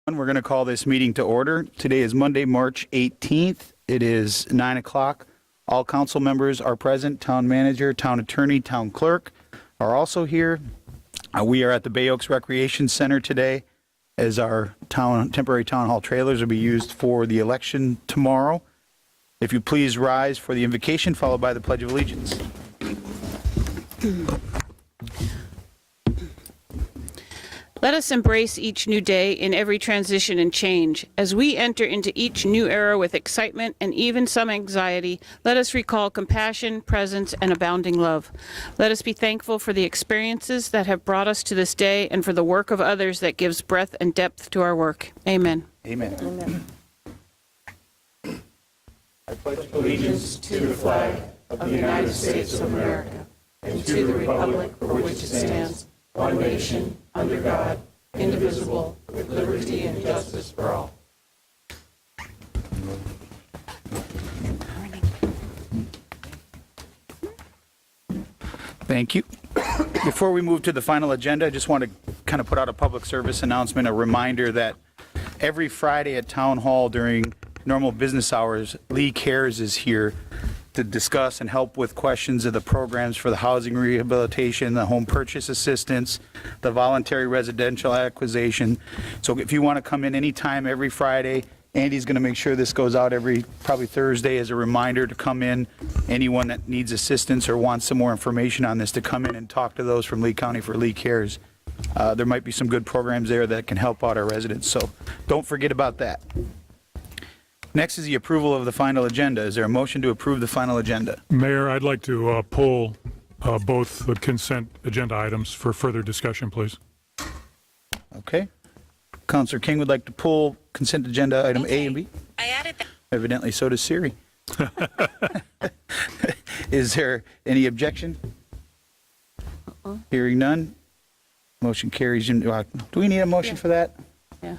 We're going to call this meeting to order. Today is Monday, March 18th. It is 9 o'clock. All council members are present. Town manager, town attorney, town clerk are also here. We are at the Bay Oaks Recreation Center today as our temporary town hall trailers will be used for the election tomorrow. If you please rise for the invocation followed by the Pledge of Allegiance. Let us embrace each new day in every transition and change. As we enter into each new era with excitement and even some anxiety, let us recall compassion, presence, and abounding love. Let us be thankful for the experiences that have brought us to this day and for the work of others that gives breadth and depth to our work. Amen. Amen. Amen. I pledge Allegiance to the flag of the United States of America and to the republic for which it stands, one nation, under God, indivisible, with liberty and justice for all. Thank you. Before we move to the final agenda, I just want to kind of put out a public service announcement, a reminder that every Friday at Town Hall during normal business hours, Lee Cares is here to discuss and help with questions of the programs for the housing rehabilitation, the home purchase assistance, the voluntary residential acquisition. So if you want to come in anytime every Friday, Andy's going to make sure this goes out every probably Thursday as a reminder to come in. Anyone that needs assistance or wants some more information on this to come in and talk to those from Lee County for Lee Cares. There might be some good programs there that can help out our residents, so don't forget about that. Next is the approval of the final agenda. Is there a motion to approve the final agenda? Mayor, I'd like to pull both the consent agenda items for further discussion, please. Okay. Councilor King would like to pull consent agenda item A and B. I added that. Evidently, so does Siri. Is there any objection? Hearing none. Motion carries. Do we need a motion for that? Yeah.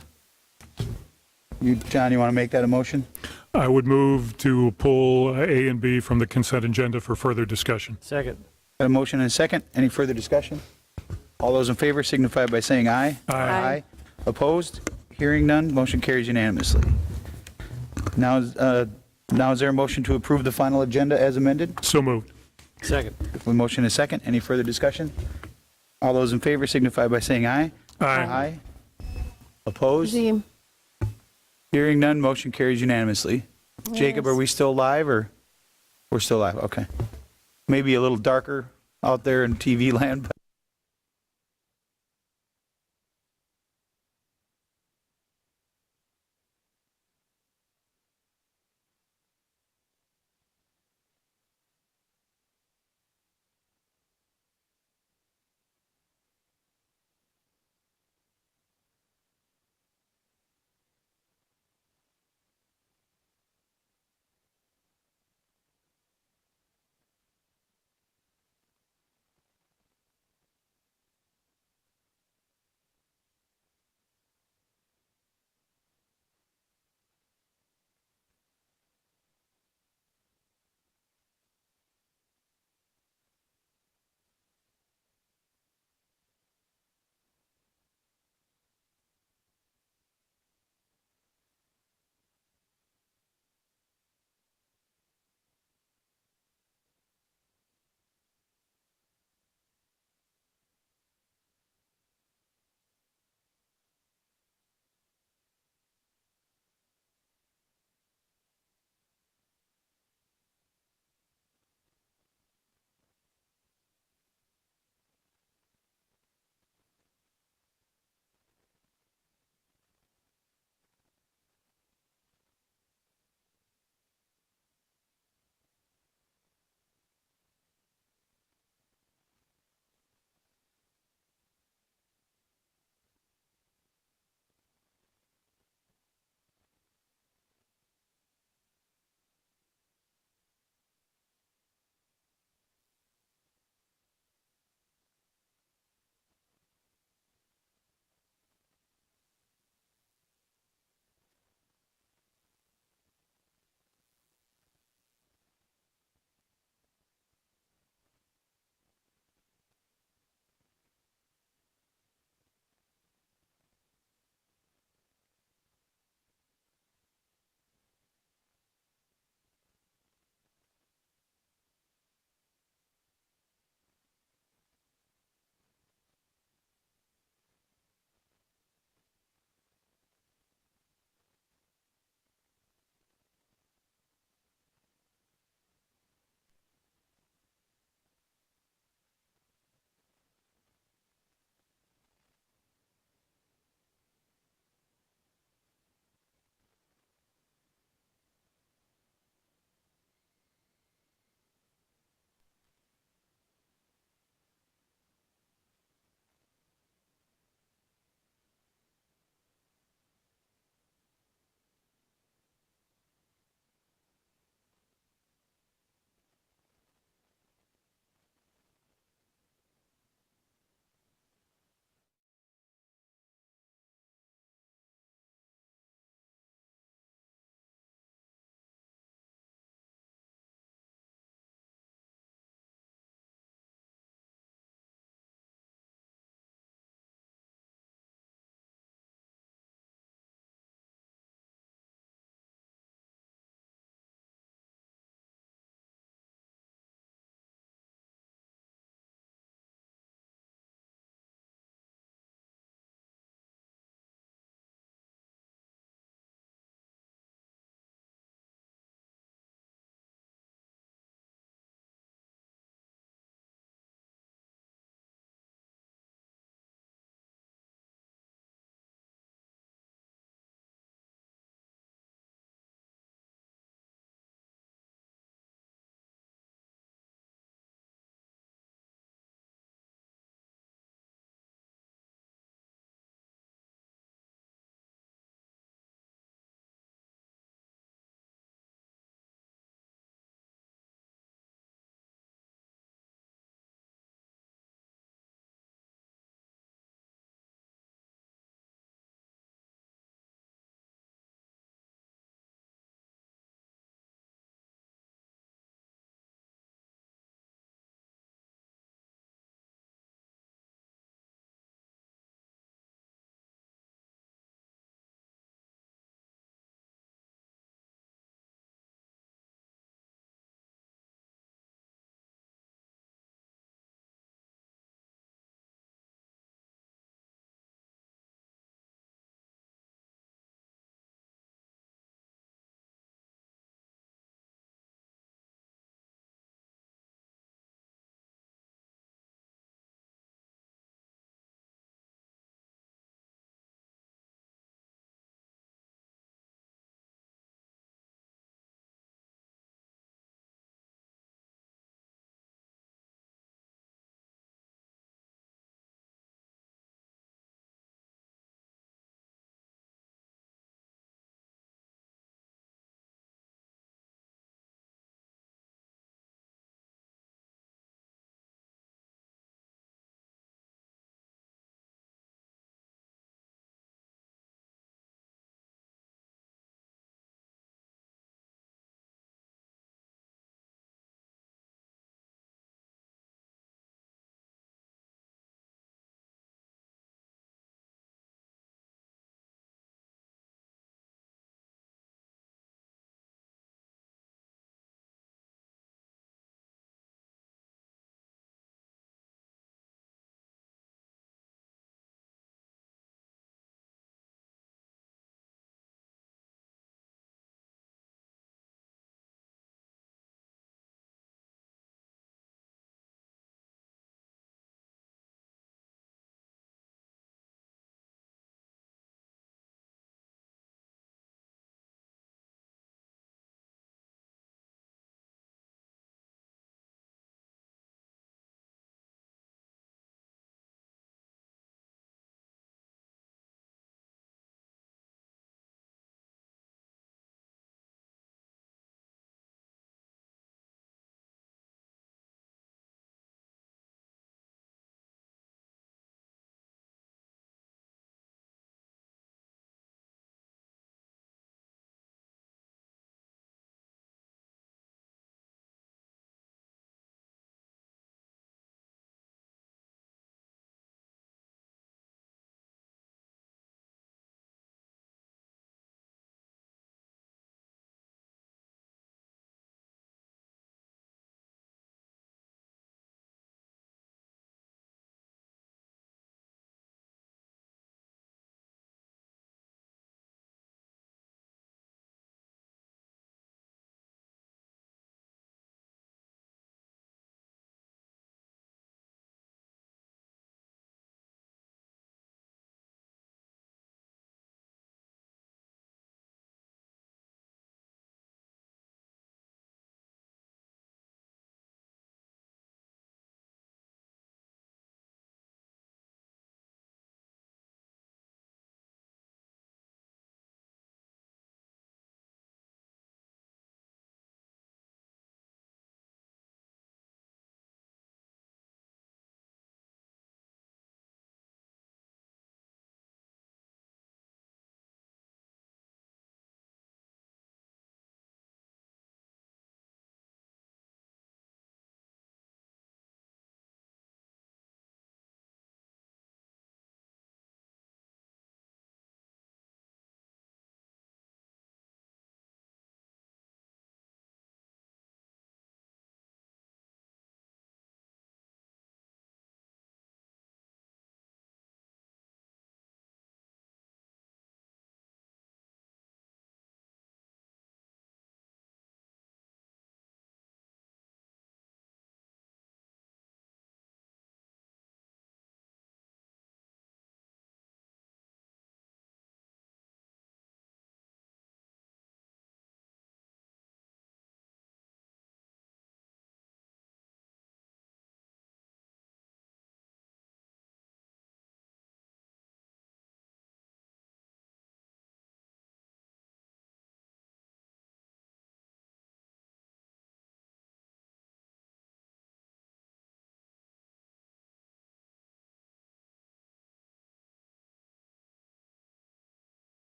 John, you want to make that a motion? I would move to pull A and B from the consent agenda for further discussion. Second. Got a motion and a second. Any further discussion? All those in favor signify by saying aye. Aye. Opposed? Hearing none. Motion carries unanimously. Now is there a motion to approve the final agenda as amended? So moved. Second. With motion and a second. Any further discussion? All those in favor signify by saying aye. Aye. Opposed? Zim. Hearing none. Motion carries unanimously. Jacob, Yes. are we still live or? We're still live. Okay. Maybe a little darker out there in TV land, but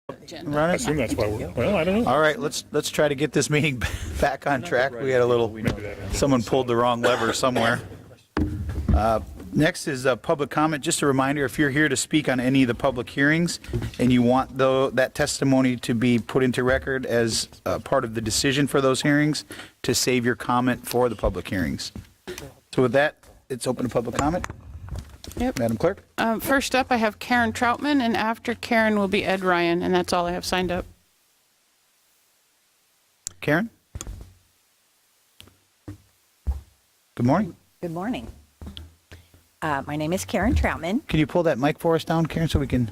I Running? assume that's why well, I don't know. All right, let's try to get this meeting back on track. We had a little, someone pulled the wrong lever somewhere. Next is public comment. Just a reminder, if you're here to speak on any of the public hearings and you want that testimony to be put into record as part of the decision for those hearings, to save your comment for the public hearings. So with that, it's open to public comment. Yep. Madam Clerk? First up, I have Karen Troutman, and after Karen will be Ed Ryan, and that's all I have signed up. Karen? Good morning. Good morning. My name is Karen Troutman. Can you pull that mic for us down, Karen, so we can,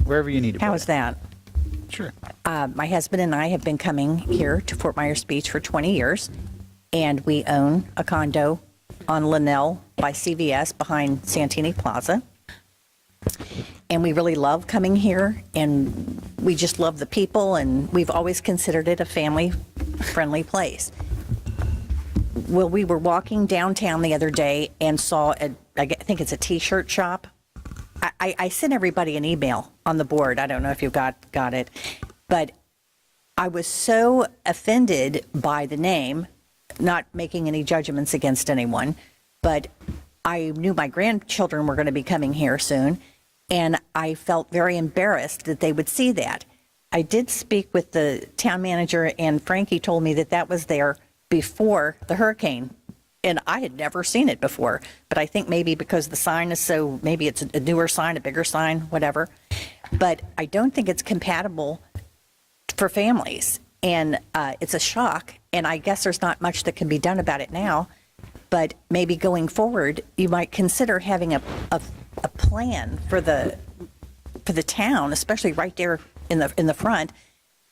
wherever you need to put How it. is that? Sure. My husband and I have been coming here to Fort Myers Beach for 20 years, and we own a condo on Linnell by CVS behind Santini Plaza. And we really love coming here, and we just love the people, and we've always considered it a family-friendly place. Well, we were walking downtown the other day and saw, I think it's a T-shirt shop. I sent everybody an email on the board. I don't know if you got it. But I was so offended by the name, not making any judgments against anyone, but I knew my grandchildren were going to be coming here soon, and I felt very embarrassed that they would see that. I did speak with the town manager, and Frankie told me that that was there before the hurricane, and I had never seen it before. But I think maybe because the sign is so, maybe it's a newer sign, a bigger sign, whatever. But I don't think it's compatible for families, and it's a shock, and I guess there's not much that can be done about it now. But maybe going forward, you might consider having a plan for the town, especially right there in the front,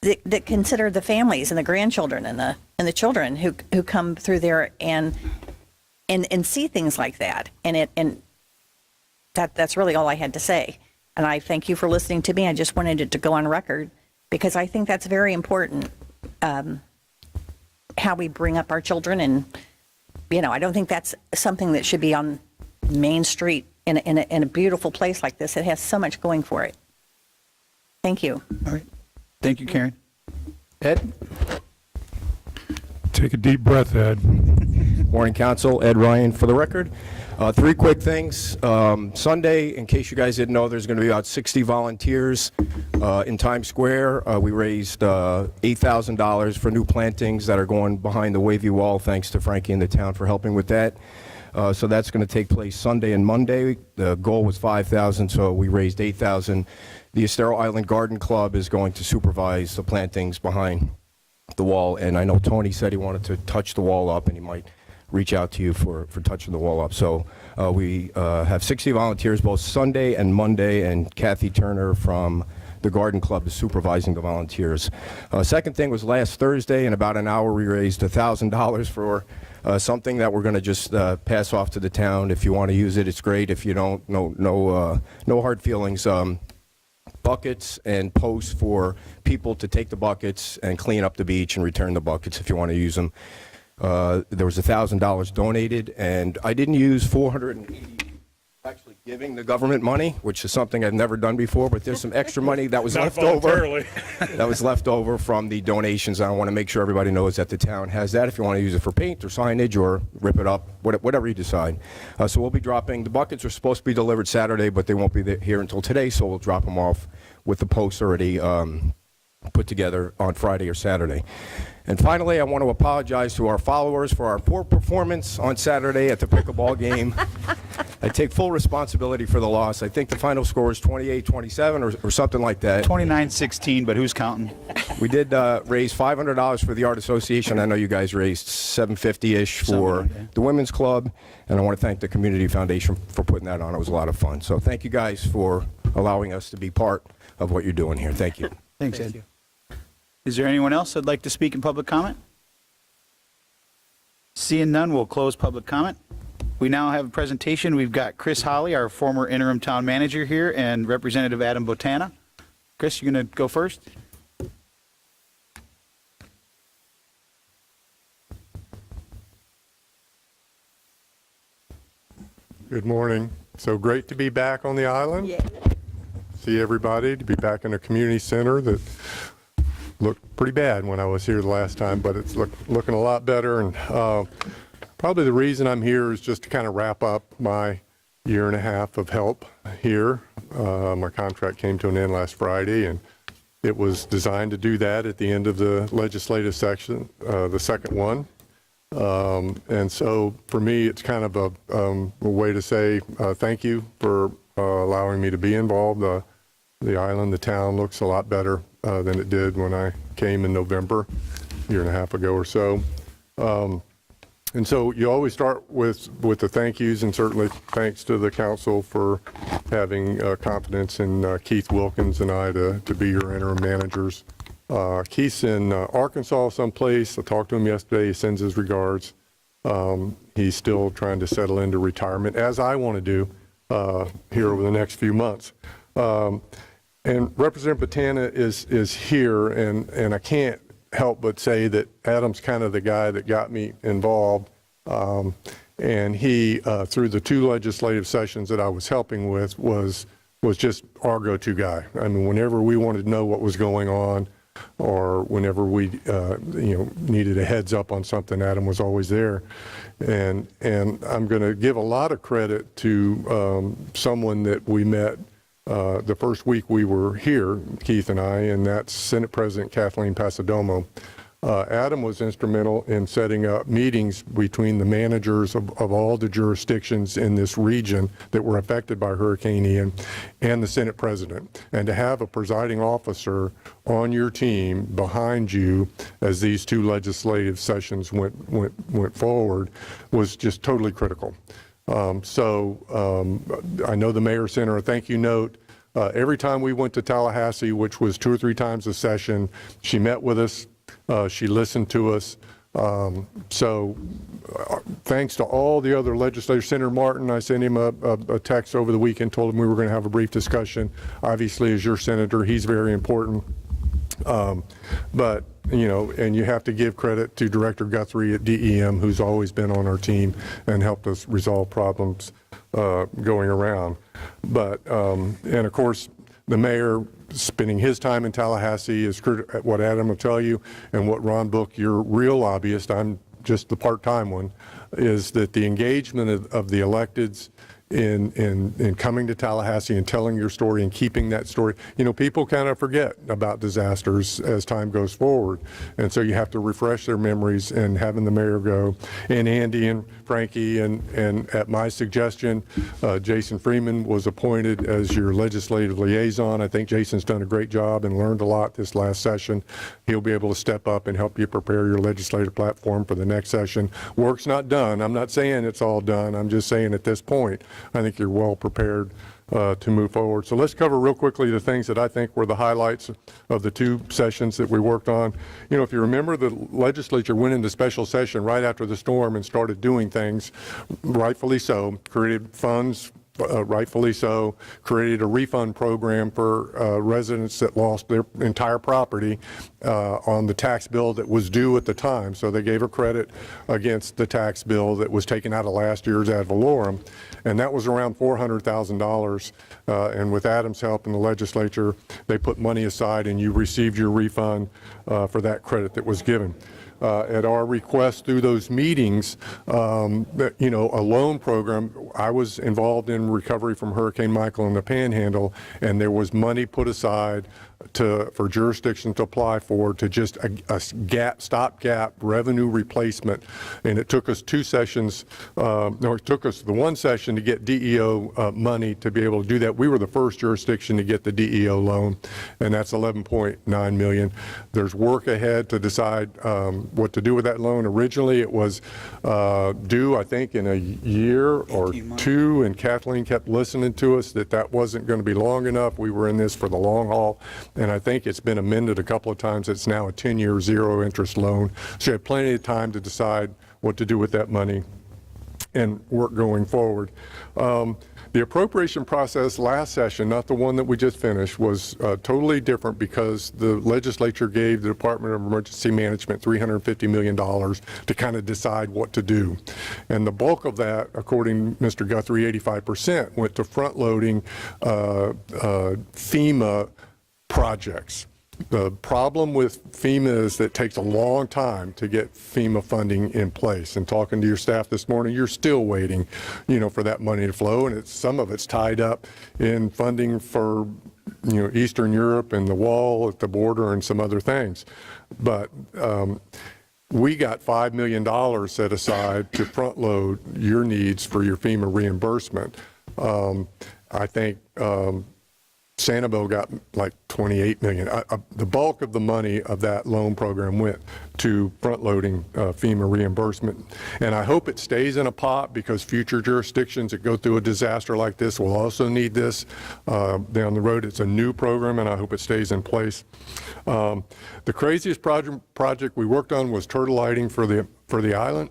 that consider the families and the grandchildren and the children who come through there and see things like that. And that's really all I had to say. And I thank you for listening to me. I just wanted it to go on record because I think that's very important, how we bring up our children. And, I don't think that's something that should be on Main Street in a beautiful place like this. It has so much going for it. Thank you. All right. Thank you, Karen. Ed? Take a deep breath, Ed. Morning, Council. Ed Ryan for the record. Three quick things. Sunday, in case you guys didn't know, there's going to be about 60 volunteers in Times Square. We raised $8,000 for new plantings that are going behind the Wavy Wall, thanks to Frankie and the town for helping with that. So that's going to take place Sunday and Monday. The goal was $5,000, so we raised $8,000. The Estero Island Garden Club is going to supervise the plantings behind the wall, and I know Tony said he wanted to touch the wall up, and he might reach out to you for touching the wall up. So we have 60 volunteers both Sunday and Monday, and Kathy Turner from the Garden Club is supervising the volunteers. Second thing was last Thursday, in about an hour, we raised $1,000 for something that we're going to just pass off to the town. If you want to use it, it's great. If you don't, no hard feelings. Buckets and posts for people to take the buckets and clean up the beach and return the buckets if you want to use them. There was $1,000 donated, and I didn't use $480 actually giving the government money, which is something I've never done before, but there's some extra money that was Not left over. voluntarily. That was left over from the donations. I want to make sure everybody knows that the town has that if you want to use it for paint or signage or rip it up, whatever you decide. So we'll be dropping, the buckets are supposed to be delivered Saturday, but they won't be here until today, so we'll drop them off with the posts already put together on Friday or Saturday. And finally, I want to apologize to our followers for our poor performance on Saturday at the pickleball game. I take full responsibility for the loss. I think the final score was 28-27 or something like that. 29-16, but who's counting? We did raise $500 for the Art Association. I know you guys raised $750-ish for the Women's Club, and I want to thank the Community Foundation for putting that on. It was a lot of fun. So thank you guys for allowing us to be part of what you're doing here. Thank you. Thanks, Ed. Is there anyone else that'd like to speak in public comment? Seeing none, we'll close public comment. We now have a presentation. We've got Chris Holly, our former interim town manager here, and Representative Adam Botana. Chris, you're going to go first? Good morning. So great to be back on the island. Yeah. see everybody, to be back in a community center that looked pretty bad when I was here the last time, but it's looking a lot better. And probably the reason I'm here is just to kind of wrap up my year and a half of help here. My contract came to an end last Friday, and it was designed to do that at the end of the legislative section, the second one. And so for me, it's kind of a way to say thank you for allowing me to be involved. The island, the town looks a lot better than it did when I came in November, a year and a half ago or so. And so you always start with the thank yous, and certainly thanks to the council for having confidence in Keith Wilkins and I to be your interim managers. Keith's in Arkansas someplace. I talked to him yesterday. He sends his regards. He's still trying to settle into retirement, as I want to do here over the next few months. And Representative Botana is here, and I can't help but say that Adam's kind of the guy that got me involved. And he, through the 2 legislative sessions that I was helping with, was just our go-to guy. I mean, whenever we wanted to know what was going on, or whenever we, needed a heads up on something, Adam was always there. And I'm going to give a lot of credit to someone that we met the first week we were here, Keith and I, and that's Senate President Kathleen Pasadomo. Adam was instrumental in setting up meetings between the managers of all the jurisdictions in this region that were affected by Hurricane Ian and the Senate President. And to have a presiding officer on your team behind you as these 2 legislative sessions went forward was just totally critical. So I know the mayor sent her a thank you note. Every time we went to Tallahassee, which was 2 or 3 times a session, she met with us. She listened to us. So thanks to all the other legislators. Senator Martin, I sent him a text over the weekend, told him we were going to have a brief discussion. Obviously, as your senator, he's very important. But, and you have to give credit to Director Guthrie at DEM, who's always been on our team and helped us resolve problems going around. But, and of course, the mayor spending his time in Tallahassee is what Adam will tell you, and what Ron Book, your real lobbyist, I'm just the part-time one, is that the engagement of the electeds in coming to Tallahassee and telling your story and keeping that story. People kind of forget about disasters as time goes forward. And so you have to refresh their memories, and having the mayor go, and Andy and Frankie, and at my suggestion, Jason Freeman was appointed as your legislative liaison. I think Jason's done a great job and learned a lot this last session. He'll be able to step up and help you prepare your legislative platform for the next session. Work's not done. I'm not saying it's all done. I'm just saying at this point, I think you're well prepared to move forward. So let's cover real quickly the things that I think were the highlights of the 2 sessions that we worked on. If you remember, the legislature went into special session right after the storm and started doing things, rightfully so, created funds, rightfully so, created a refund program for residents that lost their entire property on the tax bill that was due at the time. So they gave a credit against the tax bill that was taken out of last year's ad valorem, and that was around $400,000. And with Adam's help in the legislature, they put money aside, and you received your refund for that credit that was given. At our request through those meetings, a loan program. I was involved in recovery from Hurricane Michael in the Panhandle, and there was money put aside for jurisdictions to apply for to just a stopgap revenue replacement. And it took us 2 sessions, it took us the 1 session to get DEO money to be able to do that. We were the first jurisdiction to get the DEO loan, and that's $11.9 million. There's work ahead to decide what to do with that loan. Originally, it was due, I think, in a year or 2, and Kathleen kept listening to us that wasn't going to be long enough. We were in this for the long haul. And I think it's been amended a couple of times. It's now a 10-year zero-interest loan. So you have plenty of time to decide what to do with that money. and work going forward. The appropriation process last session, not the one that we just finished, was totally different because the legislature gave the Department of Emergency Management $350 million to kind of decide what to do. And the bulk of that, according to Mr. Guthrie, 85%, went to front-loading FEMA projects. The problem with FEMA is that it takes a long time to get FEMA funding in place. And talking to your staff this morning, you're still waiting, for that money to flow. And some of it's tied up in funding for, Eastern Europe and the wall at the border and some other things. But we got $5 million set aside to front load your needs for your FEMA reimbursement. I think Sanibel got like $28 million. The bulk of the money of that loan program went to front-loading FEMA reimbursement. And I hope it stays in a pot because future jurisdictions that go through a disaster like this will also need this down the road. It's a new program, and I hope it stays in place. The craziest project we worked on was turtle lighting for the island.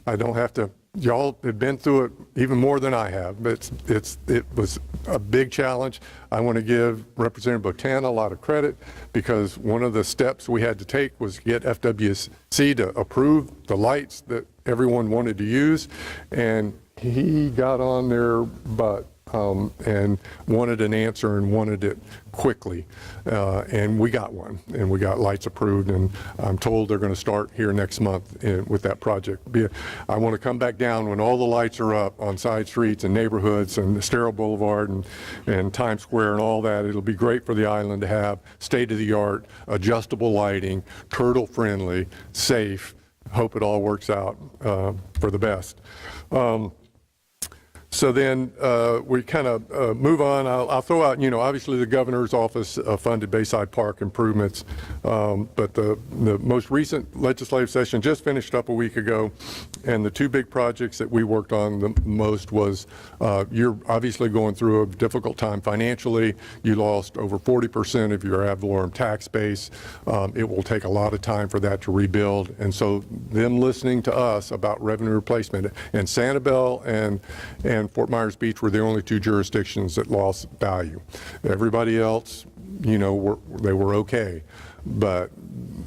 I don't have to. Y'all have been through it even more than I have, but it was a big challenge. I want to give Representative Botana a lot of credit because one of the steps we had to take was get FWC to approve the lights that everyone wanted to use, and he got on their butt and wanted an answer and wanted it quickly. And we got one, and we got lights approved, and I'm told they're going to start here next month with that project. I want to come back down when all the lights are up on side streets and neighborhoods and Estero Boulevard and Times Square and all that. It'll be great for the island to have state-of-the-art, adjustable lighting, turtle-friendly, safe. Hope it all works out for the best. So then we kind of move on. I'll throw out, obviously the governor's office funded Bayside Park improvements, but the most recent legislative session just finished up a week ago, and the two big projects that we worked on the most was you're obviously going through a difficult time financially. You lost over 40% of your ad valorem tax base. It will take a lot of time for that to rebuild, and so them listening to us about revenue replacement, and Sanibel and Fort Myers Beach were the only two jurisdictions that lost value. Everybody else, they were okay.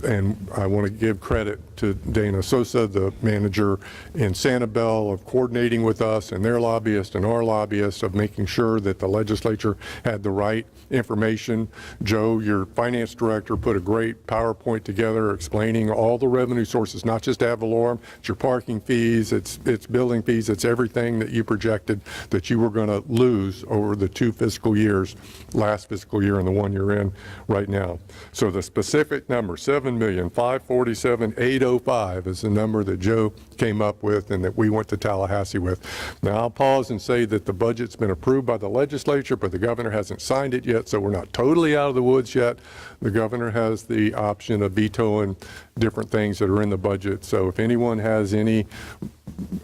And I want to give credit to Dana Sosa, the manager in Sanibel, of coordinating with us and their lobbyists and our lobbyists of making sure that the legislature had the right information. Joe, your finance director, put a great PowerPoint together explaining all the revenue sources, not just ad valorem, it's your parking fees, it's building fees, it's everything that you projected that you were going to lose over the 2 fiscal years, last fiscal year and the one you're in right now. So the specific number, $7,547,805 is the number that Joe came up with and that we went to Tallahassee with. Now I'll pause and say that the budget's been approved by the legislature, but the governor hasn't signed it yet, so we're not totally out of the woods yet. The governor has the option of vetoing different things that are in the budget. So if anyone has any,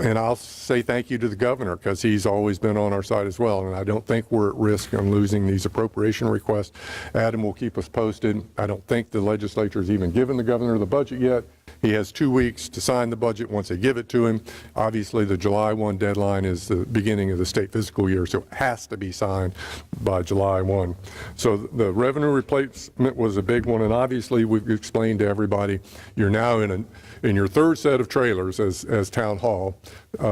and I'll say thank you to the governor because he's always been on our side as well, and I don't think we're at risk on losing these appropriation requests. Adam will keep us posted. I don't think the legislature has even given the governor the budget yet. He has 2 weeks to sign the budget once they give it to him. Obviously, the July 1 deadline is the beginning of the state fiscal year, so it has to be signed by July 1. So the revenue replacement was a big one, and obviously we've explained to everybody you're now in your third set of trailers as town hall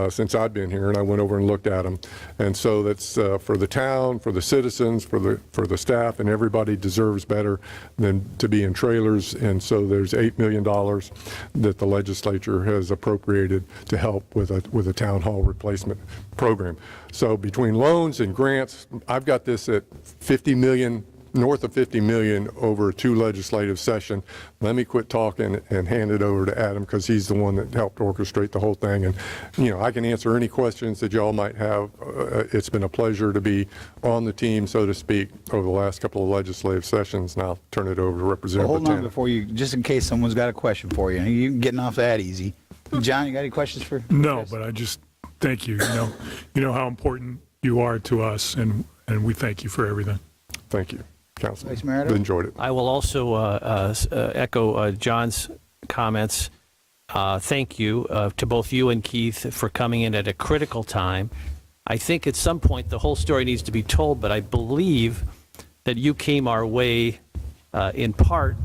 since I've been here, and I went over and looked at them. And so that's for the town, for the citizens, for the staff, and everybody deserves better than to be in trailers. And so there's $8 million that the legislature has appropriated to help with a town hall replacement program. So between loans and grants, I've got this at $50 million, north of $50 million over 2 legislative session. Let me quit talking and hand it over to Adam because he's the one that helped orchestrate the whole thing. And, I can answer any questions that y'all might have. It's been a pleasure to be on the team, so to speak, over the last couple of legislative sessions. And I'll turn it over to Representative Hold on Botana. before you, just in case someone's got a question for you. You're getting off that easy. John, you got any questions for? No, Chris? but I just thank you. You know how important you are to us, and we thank you for everything. Thank you, Councilman. Vice Mayor Addo? Enjoyed it. I will also echo John's comments. thank you to both you and Keith for coming in at a critical time. I think at some point the whole story needs to be told, but I believe that you came our way in part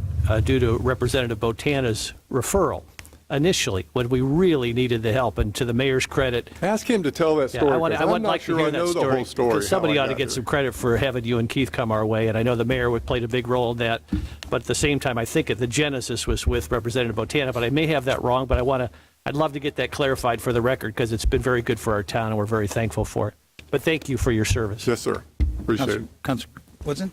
due to Representative Botana's referral initially when we really needed the help. And to the mayor's credit, Ask him to tell that story. I would 'cause I'm like not to sure hear I that know the story. whole story. 'Cause somebody how I ought to got get here. some credit for having you and Keith come our way, and I know the mayor played a big role in that. But at the same time, I think the genesis was with Representative Botana, but I may have that wrong. But I'd love to get that clarified for the record because it's been very good for our town, and we're very thankful for it. But thank you for your service. Yes, sir. Appreciate it. Councilor Woodson?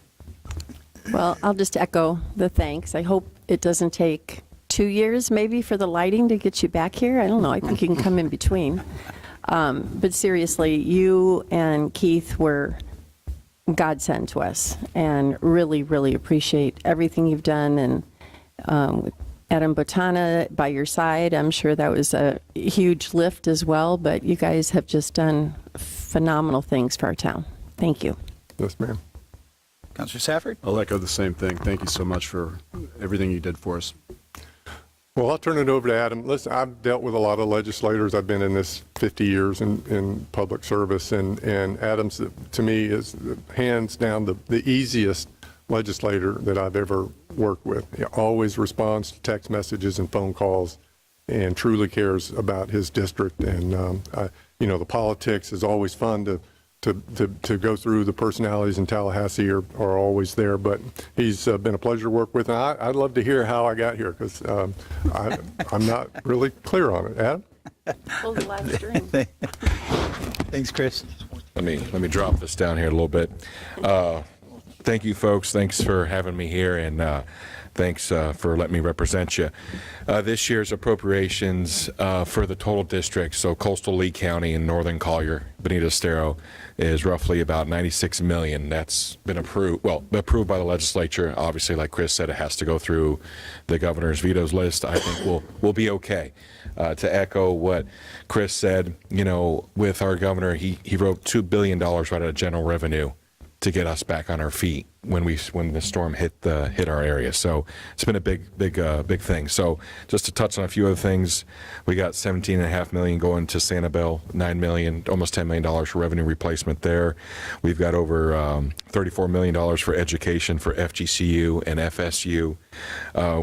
Well, I'll just echo the thanks. I hope it doesn't take 2 years maybe for the lighting to get you back here. I don't know. I think you can come in between. But seriously, you and Keith were godsend to us and really, really appreciate everything you've done. And Adam Botana by your side, I'm sure that was a huge lift as well. But you guys have just done phenomenal things for our town. Thank you. Yes, ma'am. Councilor Safford? I'll echo the same thing. Thank you so much for everything you did for us. Well, I'll turn it over to Adam. Listen, I've dealt with a lot of legislators. I've been in this 50 years in public service, and Adam's, to me, is hands down the easiest legislator that I've ever worked with. He always responds to text messages and phone calls and truly cares about his district. And, the politics is always fun to go through. The personalities in Tallahassee are always there, but he's been a pleasure to work with. And I'd love to hear how I got here because I'm not really clear on it. Adam? Pull the last string. Thanks, Chris. Let me drop this down here a little bit. Thank you, folks. Thanks for having me here, and thanks for letting me represent you. This year's appropriations for the total district, so coastal Lee County and northern Collier, Benito Estero, is roughly about $96 million. That's been approved by the legislature. Obviously, like Chris said, it has to go through the governor's vetoes list. I think we'll be okay. To echo what Chris said, with our governor, he wrote $2 billion right out of general revenue to get us back on our feet when the storm hit our area. So it's been a big thing. So just to touch on a few other things, we got $17.5 million going to Sanibel, $9 million, almost $10 million for revenue replacement there. We've got over $34 million for education for FGCU and FSU.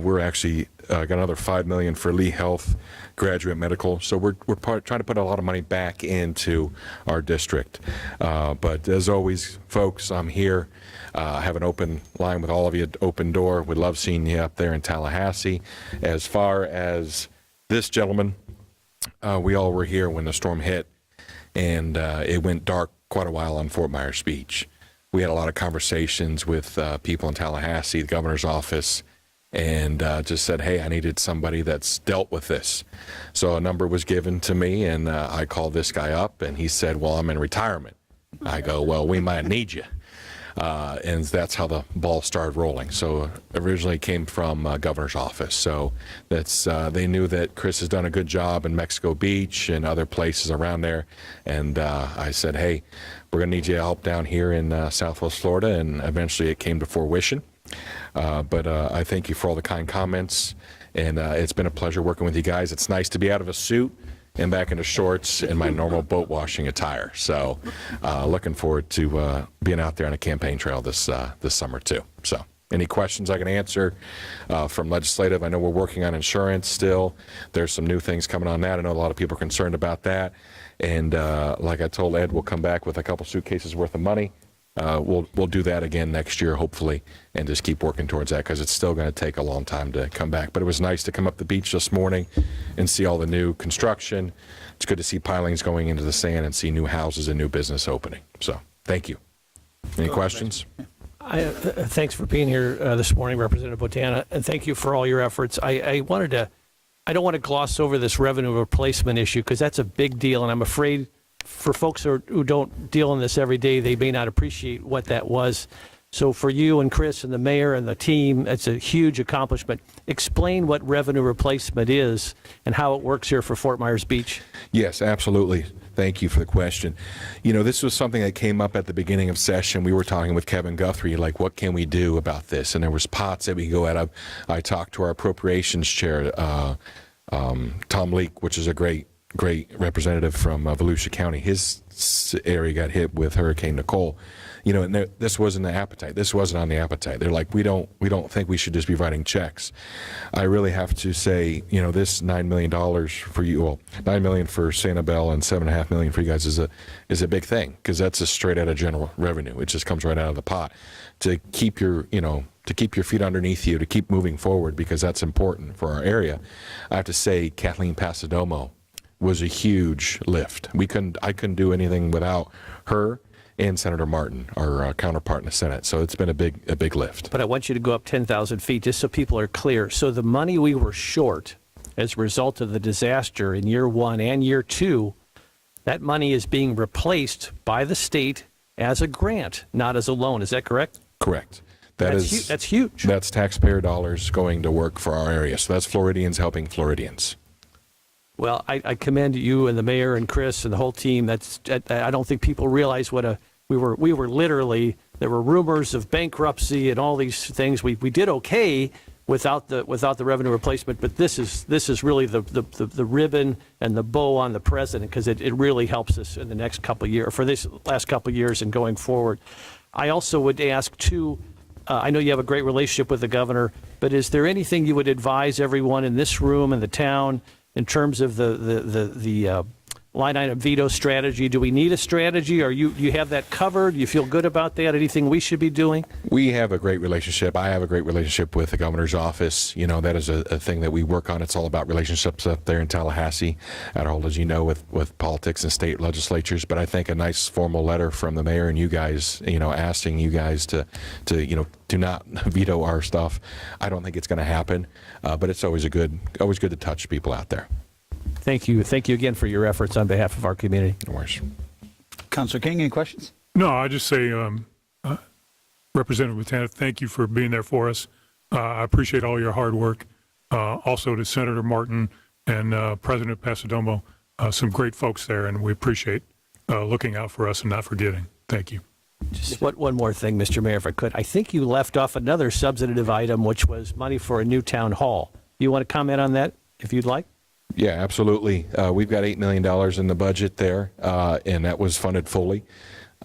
We're actually got another $5 million for Lee Health graduate medical. So we're trying to put a lot of money back into our district. But as always, folks, I'm here. I have an open line with all of you, open door. We'd love seeing you up there in Tallahassee. As far as this gentleman, we all were here when the storm hit, and it went dark quite a while on Fort Myers Beach. We had a lot of conversations with people in Tallahassee, the governor's office, and just said, hey, I needed somebody that's dealt with this. So a number was given to me, and I called this guy up, and he said, well, I'm in retirement. I go, well, we might need you. And that's how the ball started rolling. So originally came from governor's office. So that's they knew that Chris has done a good job in Mexico Beach and other places around there. And I said, hey, we're going to need you help down here in Southwest Florida. And eventually it came to fruition. But I thank you for all the kind comments. And it's been a pleasure working with you guys. It's nice to be out of a suit and back into shorts and my normal boat washing attire. So looking forward to being out there on a campaign trail this summer too. So any questions I can answer from legislative? I know we're working on insurance still. There's some new things coming on that. I know a lot of people are concerned about that. And like I told Ed, we'll come back with a couple suitcases worth of money. We'll do that again next year, hopefully, and just keep working towards that because it's still going to take a long time to come back. But it was nice to come up the beach this morning and see all the new construction. It's good to see pilings going into the sand and see new houses and new business opening. So thank you. Any questions? Thanks for being here this morning, Representative Botana, and thank you for all your efforts. I don't want to gloss over this revenue replacement issue because that's a big deal, and I'm afraid for folks who don't deal in this every day, they may not appreciate what that was. So for you and Chris and the mayor and the team, it's a huge accomplishment. Explain what revenue replacement is and how it works here for Fort Myers Beach. Yes, absolutely. Thank you for the question. This was something that came up at the beginning of session. We were talking with Kevin Guthrie, like, what can we do about this? And there was pots that we go at. I talked to our appropriations chair, Tom Leake, which is a great representative from Volusia County, his area got hit with Hurricane Nicole. And this wasn't the appetite. This wasn't on the appetite. They're like, we don't think we should just be writing checks. I really have to say, this $9 million for you, well, $9 million for Sanibel and $7.5 million for you guys is a big thing, because that's a straight out of general revenue. It just comes right out of the pot to keep your feet underneath you, to keep moving forward, because that's important for our area. I have to say, Kathleen Pasadomo was a huge lift. I couldn't do anything without her and Senator Martin, our counterpart in the Senate. So it's been a big lift. But I want you to go up 10,000 feet, just so people are clear. So the money we were short as a result of the disaster in year 1 and year 2, that money is being replaced by the state as a grant, not as a loan. Is that correct? Correct. That's huge. That's taxpayer dollars going to work for our area. So that's Floridians helping Floridians. Well, I commend you and the mayor and Chris and the whole team. I don't think people realize what we were literally, there were rumors of bankruptcy and all these things. We did okay without the revenue replacement, but this is really the ribbon and the bow on the president, because it really helps us in the next couple of years, for this last couple of years and going forward. I also would ask too, I know you have a great relationship with the governor, but is there anything you would advise everyone in this room and the town in terms of the line item veto strategy? Do we need a strategy? Or you have that covered? You feel good about that? Anything we should be doing? We have a great relationship. I have a great relationship with the governor's office. That is a thing that we work on. It's all about relationships up there in Tallahassee, at all, as you know, with politics and state legislatures. But I think a nice formal letter from the mayor and you guys, asking you guys to do not veto our stuff. I don't think it's going to happen, but it's always good to touch people out there. Thank you. Thank you again for your efforts on behalf of our community. No worries. Councilor King, any questions? No, I just say, Representative Botana, thank you for being there for us. I appreciate all your hard work. Also to Senator Martin and President Pasadomo, some great folks there, and we appreciate looking out for us and not forgetting. Thank you. Just one more thing, Mr. Mayor, if I could. I think you left off another substantive item, which was money for a new town hall. You want to comment on that, if you'd like? Yeah, absolutely. We've got $8 million in the budget there, and that was funded fully.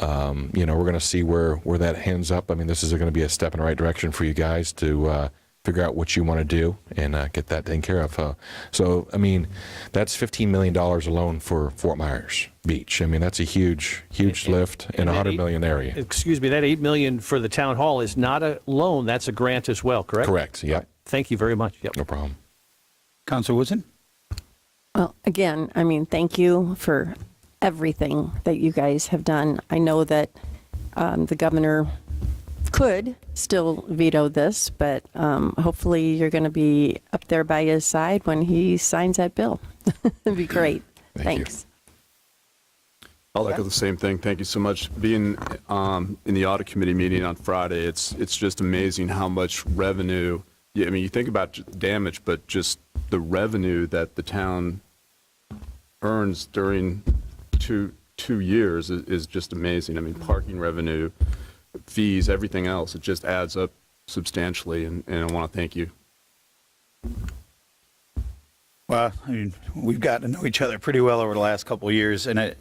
We're going to see where that ends up. I mean, this is going to be a step in the right direction for you guys to figure out what you want to do and get that taken care of. So, I mean, that's $15 million alone for Fort Myers Beach. I mean, that's a huge lift in a $100 million area. Excuse me, that $8 million for the town hall is not a loan, that's a grant as well, correct? Correct, yep. Thank you very much. Yep. No problem. Councilor Woodson? Well, again, thank you for everything that you guys have done. I know that the governor could still veto this, but hopefully you're going to be up there by his side when he signs that bill. It'd be great. Thanks. I'll echo the same thing. Thank you so much. Being in the audit committee meeting on Friday, it's just amazing how much revenue. Yeah, I mean, you think about damage, but just the revenue that the town earns during two years is just amazing. I mean, parking revenue, fees, everything else, it just adds up substantially, and I want to thank you. Well, I mean, we've gotten to know each other pretty well over the last couple of years, and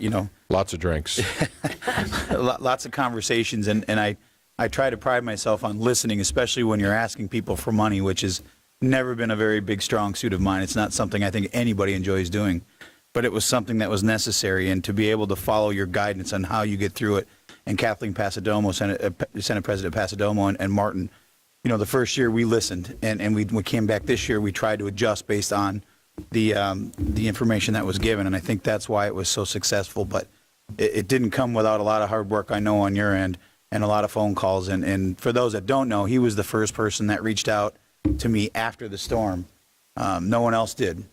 lots of drinks, lots of conversations, and I try to pride myself on listening, especially when you're asking people for money, which has never been a very big, strong suit of mine. It's not something I think anybody enjoys doing, but it was something that was necessary, and to be able to follow your guidance on how you get through it. And Kathleen Pasadomo, Senate President Pasadomo and Martin, the first year we listened, and we came back this year, we tried to adjust based on the information that was given, and I think that's why it was so successful. But it didn't come without a lot of hard work, I know, on your end, and a lot of phone calls. And for those that don't know, he was the first person that reached out to me after the storm. No one else did,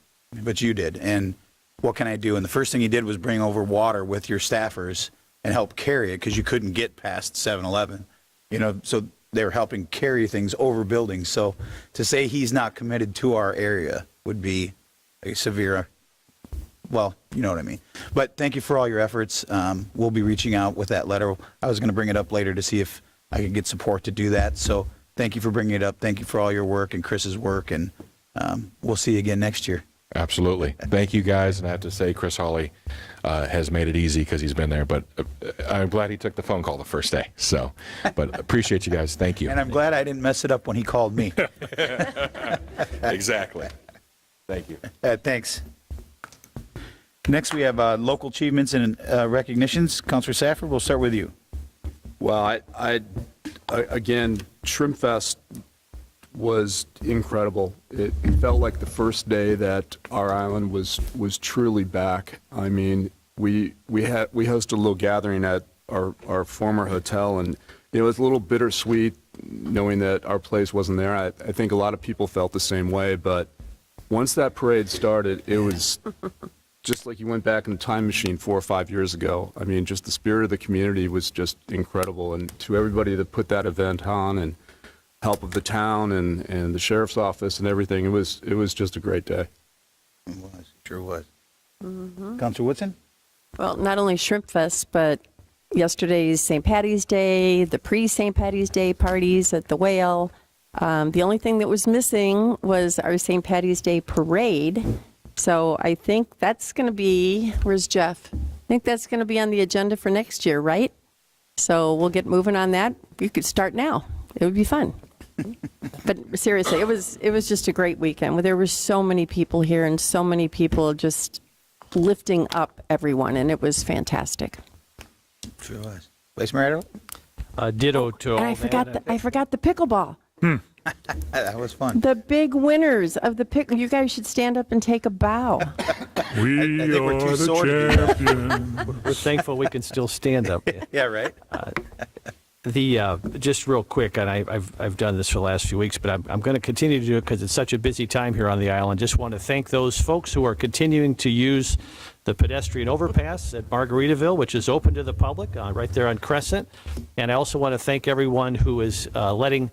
but you did. And what can I do? And the first thing he did was bring over water with your staffers and help carry it, because you couldn't get past 7-Eleven. So they were helping carry things over buildings. So to say he's not committed to our area would be a severe, well, you know what I mean. But thank you for all your efforts. We'll be reaching out with that letter. I was going to bring it up later to see if I could get support to do that. So thank you for bringing it up. Thank you for all your work and Chris's work, and we'll see you again next year. Absolutely. Thank you, guys. And I have to say, Chris Hawley has made it easy because he's been there. But I'm glad he took the phone call the first day. So, but appreciate you guys. Thank you. And I'm glad I didn't mess it up when he called me. Exactly. Thank you. Thanks. Next, we have local achievements and recognitions. Councilor Safford, we'll start with you. Well, again, Shrimp Fest was incredible. It felt like the first day that our island was truly back. I mean, we hosted a little gathering at our former hotel, and it was a little bittersweet knowing that our place wasn't there. I think a lot of people felt the same way, but once that parade started, it was just like you went back in a time machine 4 or 5 years ago. I mean, just the spirit of the community was just incredible. And to everybody that put that event on, and help of the town and the sheriff's office and everything, it was just a great day. It was. It sure was. Councilor Woodson? Well, not only Shrimp Fest, but yesterday's St. Patty's Day, the pre-St. Patty's Day parties at the Whale. The only thing that was missing was our St. Patty's Day parade. So I think that's going to be, where's Jeff? I think that's going to be on the agenda for next year, right? So we'll get moving on that. You could start now. It would be fun. But seriously, it was just a great weekend. There were so many people here and so many people just lifting up everyone, and it was fantastic. Sure was. Vice Mayor Adderall? Ditto to all And I forgot the pickleball. That was fun. The big winners of the you guys should stand up and take a bow. We I think we're too are sore to do the champions. We're thankful we can still stand up. Yeah, right? Just real quick, and I've done this for the last few weeks, but I'm going to continue to do it because it's such a busy time here on the island. Just want to thank those folks who are continuing to use the pedestrian overpass at Margaritaville, which is open to the public right there on Crescent. And I also want to thank everyone who is letting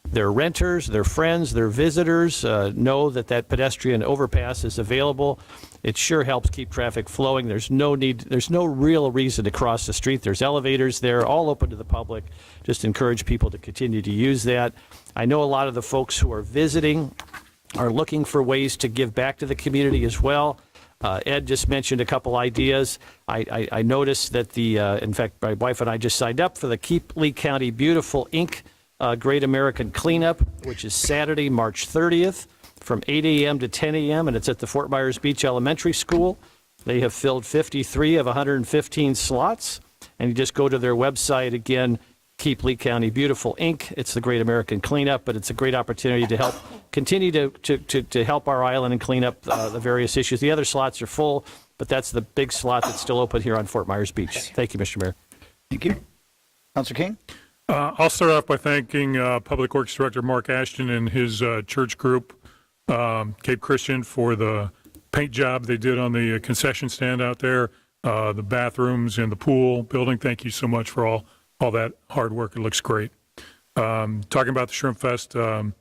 their renters, their friends, their visitors know that pedestrian overpass is available. It sure helps keep traffic flowing. There's no real reason to cross the street. There's elevators there, all open to the public. Just encourage people to continue to use that. I know a lot of the folks who are visiting are looking for ways to give back to the community as well. Ed just mentioned a couple ideas. I noticed that in fact, my wife and I just signed up for the Keep Lee County Beautiful Inc. Great American Cleanup, which is Saturday, March 30th from 8 a.m. to 10 a.m., and it's at the Fort Myers Beach Elementary School. They have filled 53 of 115 slots, and you just go to their website again, Keep Lee County Beautiful Inc. It's the Great American Cleanup, but it's a great opportunity to help continue to help our island and clean up the various issues. The other slots are full, but that's the big slot that's still open here on Fort Myers Beach. Thank you, Mr. Mayor. Thank you. Councilor King? I'll start off by thanking Public Works Director Mark Ashton and his church group, Cape Christian, for the paint job they did on the concession stand out there, the bathrooms and the pool building. Thank you so much for all that hard work. It looks great. Talking about the Shrimp Fest, I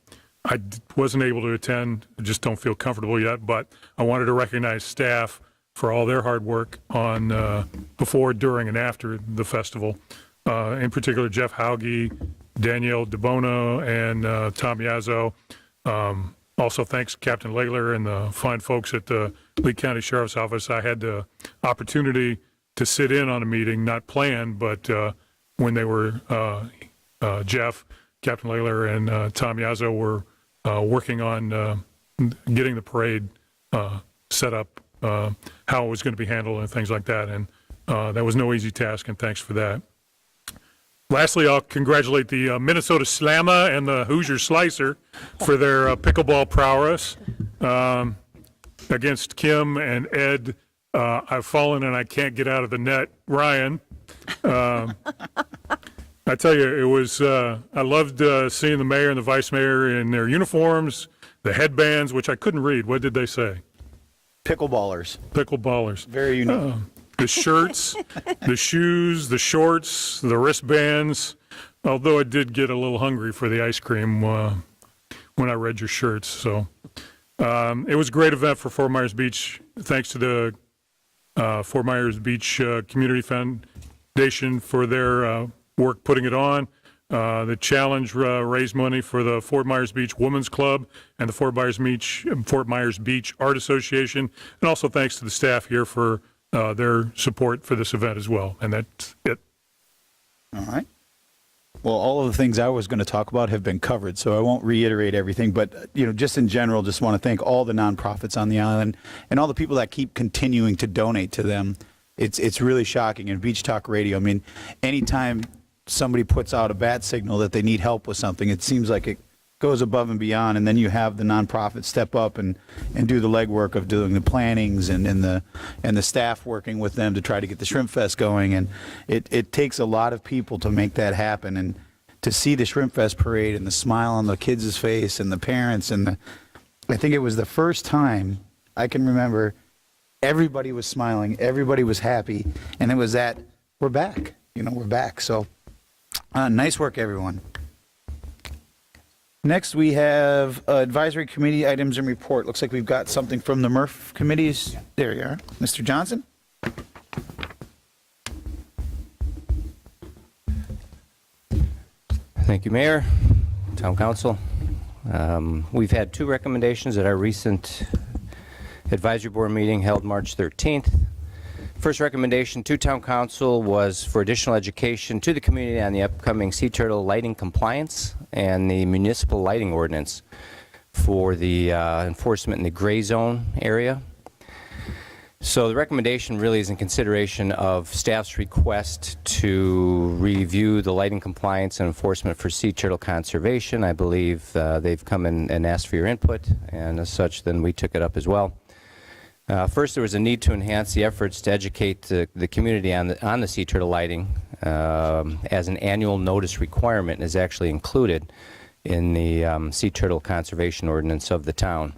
wasn't able to attend. I just don't feel comfortable yet, but I wanted to recognize staff for all their hard work on before, during, and after the festival. In particular, Jeff Hauge, Danielle DeBono, and Tom Yazzo. Also, thanks Captain Legler and the fine folks at the Lee County Sheriff's Office. I had the opportunity to sit in on a meeting, not planned, but when they were, Jeff, Captain Legler, and Tom Yazzo were working on getting the parade set up, how it was going to be handled and things like that. And that was no easy task, and thanks for that. Lastly, I'll congratulate the Minnesota Slammer and the Hoosier Slicer for their pickleball prowess against Kim and Ed. I've fallen and I can't get out of the net. Ryan, I tell you, it was. I loved seeing the mayor and the vice mayor in their uniforms, the headbands, which I couldn't read. What did they say? Pickleballers. Pickleballers. Very unique. The shirts, the shoes, the shorts, the wristbands. Although I did get a little hungry for the ice cream when I read your shirts. So it was a great event for Fort Myers Beach. Thanks to the Fort Myers Beach Community Foundation for their work putting it on. The challenge raised money for the Fort Myers Beach Women's Club and the Fort Myers Beach Art Association, and also thanks to the staff here for their support for this event as well. And that's it. All right. Well, all of the things I was going to talk about have been covered, so I won't reiterate everything. But, just in general, just want to thank all the nonprofits on the island and all the people that keep continuing to donate to them. It's really shocking. And Beach Talk Radio, I mean, anytime somebody puts out a bat signal that they need help with something, it seems like it goes above and beyond. And then you have the nonprofits step up and do the legwork of doing the plannings and the staff working with them to try to get the Shrimp Fest going. And it takes a lot of people to make that happen. And to see the Shrimp Fest parade and the smile on the kids' face and the parents I think it was the first time I can remember everybody was smiling, everybody was happy, and it was that we're back. We're back. So nice work, everyone. Next, we have advisory committee items and report. Looks like we've got something from the MRF committees. There you are. Mr. Johnson? Thank you, Mayor, Town Council. We've had 2 recommendations at our recent advisory board meeting held March 13th. First recommendation to Town Council was for additional education to the community on the upcoming sea turtle lighting compliance and the municipal lighting ordinance for the enforcement in the gray zone area. So the recommendation really is in consideration of staff's request to review the lighting compliance and enforcement for sea turtle conservation. I believe they've come in and asked for your input, and as such, then we took it up as well. First, there was a need to enhance the efforts to educate the community on the sea turtle lighting as an annual notice requirement is actually included in the sea turtle conservation ordinance of the town.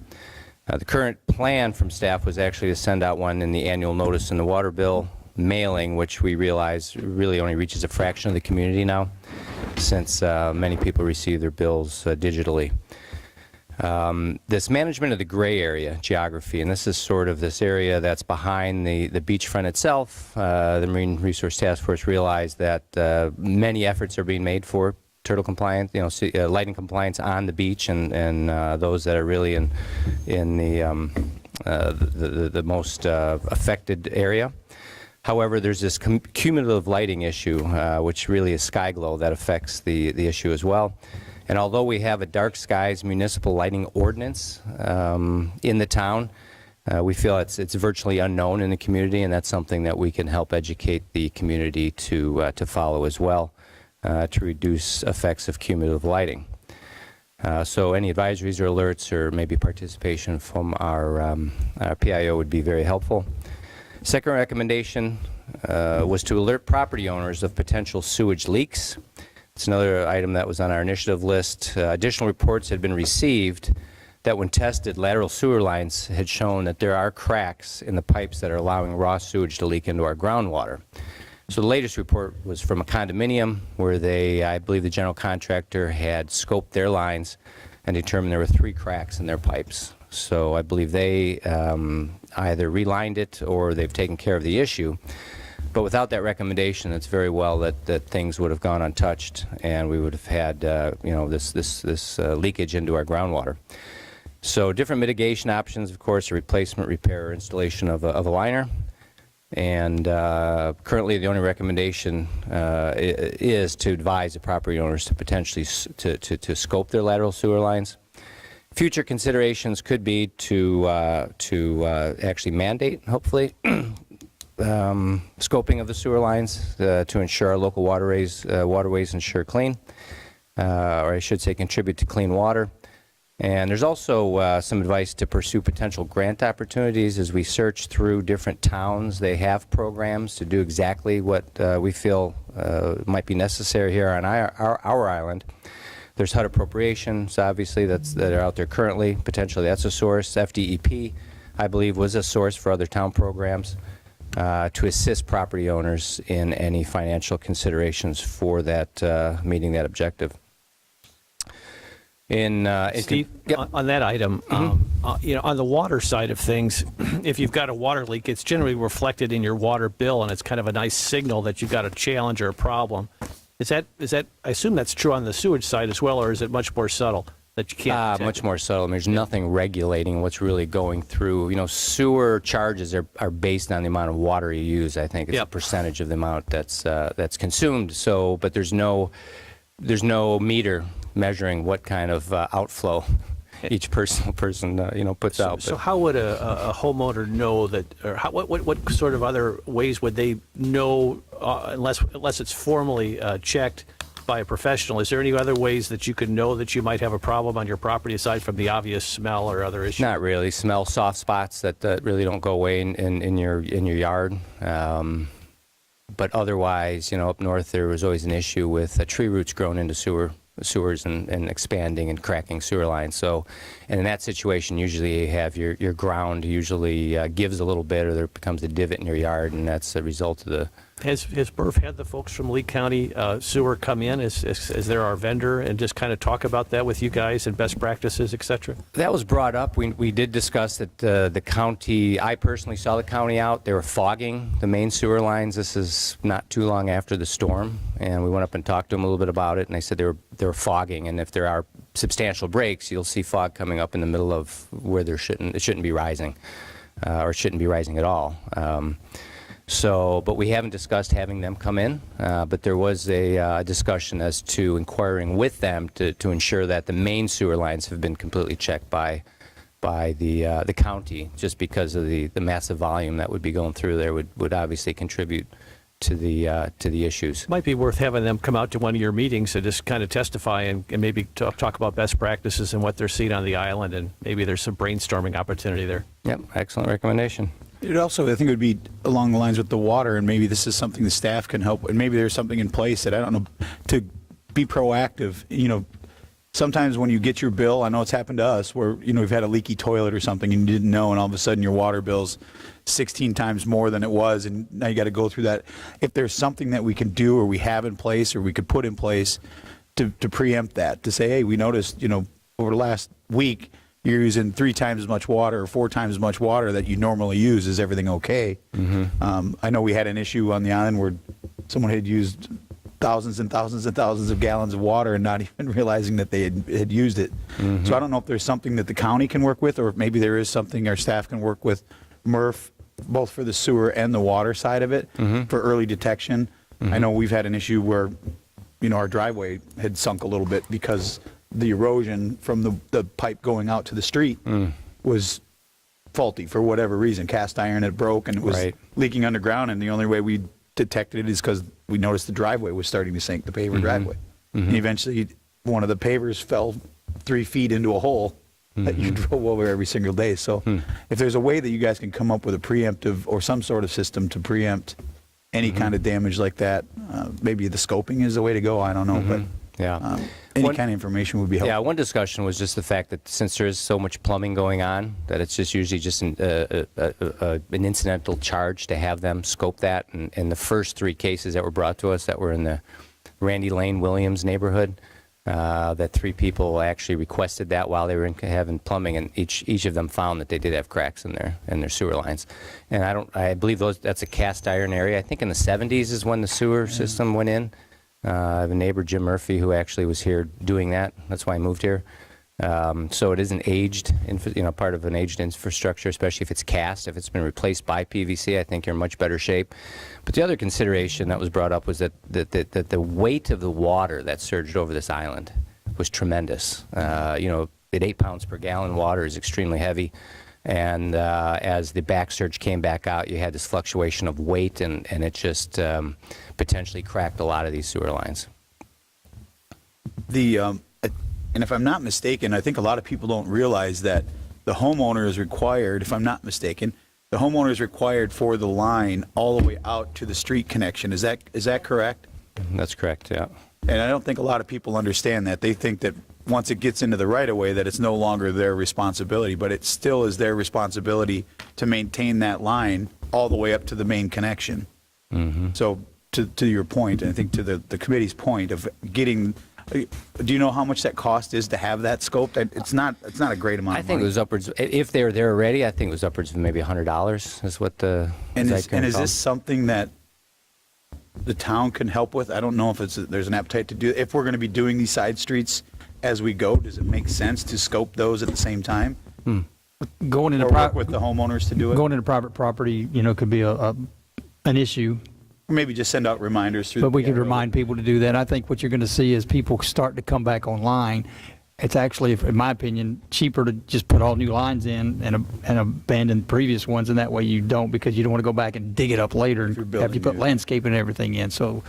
The current plan from staff was actually to send out one in the annual notice in the water bill mailing, which we realize really only reaches a fraction of the community now, since many people receive their bills digitally. This management of the gray area geography, and this is sort of this area that's behind the beachfront itself. The Marine Resource Task Force realized that many efforts are being made for turtle compliance, lighting compliance on the beach, and those that are really in the most affected area. However, there's this cumulative lighting issue, which really is sky glow, that affects the issue as well. And although we have a dark skies municipal lighting ordinance in the town, we feel it's virtually unknown in the community, and that's something that we can help educate the community to follow as well, to reduce effects of cumulative lighting. So any advisories or alerts or maybe participation from our PIO would be very helpful. Second recommendation was to alert property owners of potential sewage leaks. It's another item that was on our initiative list. Additional reports had been received that when tested, lateral sewer lines had shown that there are cracks in the pipes that are allowing raw sewage to leak into our groundwater. So the latest report was from a condominium where I believe the general contractor had scoped their lines and determined there were 3 cracks in their pipes. So I believe they either relined it or they've taken care of the issue. But without that recommendation, it's very well that things would have gone untouched, and we would have had this leakage into our groundwater. So different mitigation options, of course, a replacement, repair, or installation of a liner. And currently, the only recommendation is to advise the property owners to potentially to scope their lateral sewer lines. Future considerations could be to actually mandate, hopefully, scoping of the sewer lines to ensure our local waterways ensure clean, or I should say contribute to clean water. And there's also some advice to pursue potential grant opportunities as we search through different towns. They have programs to do exactly what we feel might be necessary here on our island. There's HUD appropriations, obviously, that are out there currently. Potentially that's a source. FDEP, I believe, was a source for other town programs to assist property owners in any financial considerations for that meeting that objective. Steve, yep. on that item, on the water side of things, if you've got a water leak, it's generally reflected in your water bill, and it's kind of a nice signal that you've got a challenge or a problem. Is that, I assume that's true on the sewage side as well, or is it much more subtle that you can't? Much more subtle. There's nothing regulating what's really going through. You know, sewer charges are based on the amount of water you use. I think it's a percentage of the amount that's consumed. So, but there's no meter measuring what kind of outflow each person puts out. So how would a homeowner know that, or what sort of other ways would they know, unless it's formally checked by a professional? Is there any other ways that you could know that you might have a problem on your property aside from the obvious smell or other issues? Not really. Smell, soft spots that really don't go away in your yard. But otherwise, up north there was always an issue with tree roots growing into sewers and expanding and cracking sewer lines. So, and in that situation, usually you have your ground usually gives a little bit, or there becomes a divot in your yard, and that's a result of the. Has BRF had the folks from Lee County Sewer come in as they're our vendor and just kind of talk about that with you guys and best practices, et cetera? That was brought up. We did discuss that the county, I personally saw the county out. They were fogging the main sewer lines. This is not too long after the storm, and we went up and talked to them a little bit about it, and they said they were fogging, and if there are substantial breaks, you'll see fog coming up in the middle of where it shouldn't be rising, or it shouldn't be rising at all. But we haven't discussed having them come in, but there was a discussion as to inquiring with them to ensure that the main sewer lines have been completely checked by the county, just because of the massive volume that would be going through there would obviously contribute to the issues. Might be worth having them come out to one of your meetings to just kind of testify and maybe talk about best practices and what they're seeing on the island, and maybe there's some brainstorming opportunity there. Yep, excellent recommendation. It also, I think it would be along the lines with the water, and maybe this is something the staff can help, and maybe there's something in place that, I don't know, to be proactive. Sometimes when you get your bill, I know it's happened to us, where, we've had a leaky toilet or something and you didn't know, and all of a sudden your water bill's 16 times more than it was, and now you got to go through that. If there's something that we can do, or we have in place, or we could put in place to preempt that, to say, hey, we noticed, over the last week, you're using 3 times as much water or 4 times as much water that you normally use. Is everything okay? Mm-hmm. I know we had an issue on the island where someone had used thousands and thousands and thousands of gallons of water and not even realizing that they had used it. Mm-hmm. So I don't know if there's something that the county can work with, or if maybe there is something our staff can work with MRF, both for the sewer and the water side of it, for early detection. Mm-hmm. I know we've had an issue where, our driveway had sunk a little bit because the erosion from the pipe going out to the street was faulty for whatever reason. Cast iron had broke and it was leaking underground, and the only way we detected it is because we noticed the driveway was starting to sink, the paver driveway. Mm-hmm. And eventually one of the pavers fell 3 feet into a hole that you drove over every single day. So if there's a way that you guys can come up with a preemptive or some sort of system to preempt any kind of damage like that, maybe the scoping is the way to go. I don't know, but any kind of information would be helpful. Yeah, one discussion was just the fact that since there is so much plumbing going on, that it's just usually just an incidental charge to have them scope that. And the first 3 cases that were brought to us that were in the Randy Lane Williams neighborhood, that 3 people actually requested that while they were having plumbing, and each of them found that they did have cracks in their sewer lines. And I believe that's a cast iron area. I think in the 70s is when the sewer system went in. I have a neighbor, Jim Murphy, who actually was here doing that. That's why I moved here. So it is an aged, part of an aged infrastructure, especially if it's cast. If it's been replaced by PVC, I think you're in much better shape. But the other consideration that was brought up was that the weight of the water that surged over this island was tremendous. At 8 pounds per gallon, water is extremely heavy. And as the back surge came back out, you had this fluctuation of weight, and it just potentially cracked a lot of these sewer lines. And if I'm not mistaken, I think a lot of people don't realize that the homeowner is required, if I'm not mistaken, the homeowner is required for the line all the way out to the street connection. Is that correct? That's correct, yeah. And I don't think a lot of people understand that. They think that once it gets into the right-of-way that it's no longer their responsibility, but it still is their responsibility to maintain that line all the way up to the main connection. Mm-hmm. So to your point, and I think to the committee's point of getting, do you know how much that cost is to have that scoped? It's not a great amount of money. I think it was upwards, if they're there already, I think it was upwards of maybe $100 is what the... And is this something that the town can help with. I don't know if there's an appetite to do, if we're going to be doing these side streets as we go, does it make sense to scope those at the same time? Going into Or work with the homeowners to do it? going into private property, could be an issue. Or maybe just send out reminders through. But we the could PRO. remind people to do that. I think what you're going to see is people start to come back online. It's actually, in my opinion, cheaper to just put all new lines in and abandon previous ones, and that way you don't, because you don't want to go back and dig it up later you're and building have you put new. landscaping and everything in. So,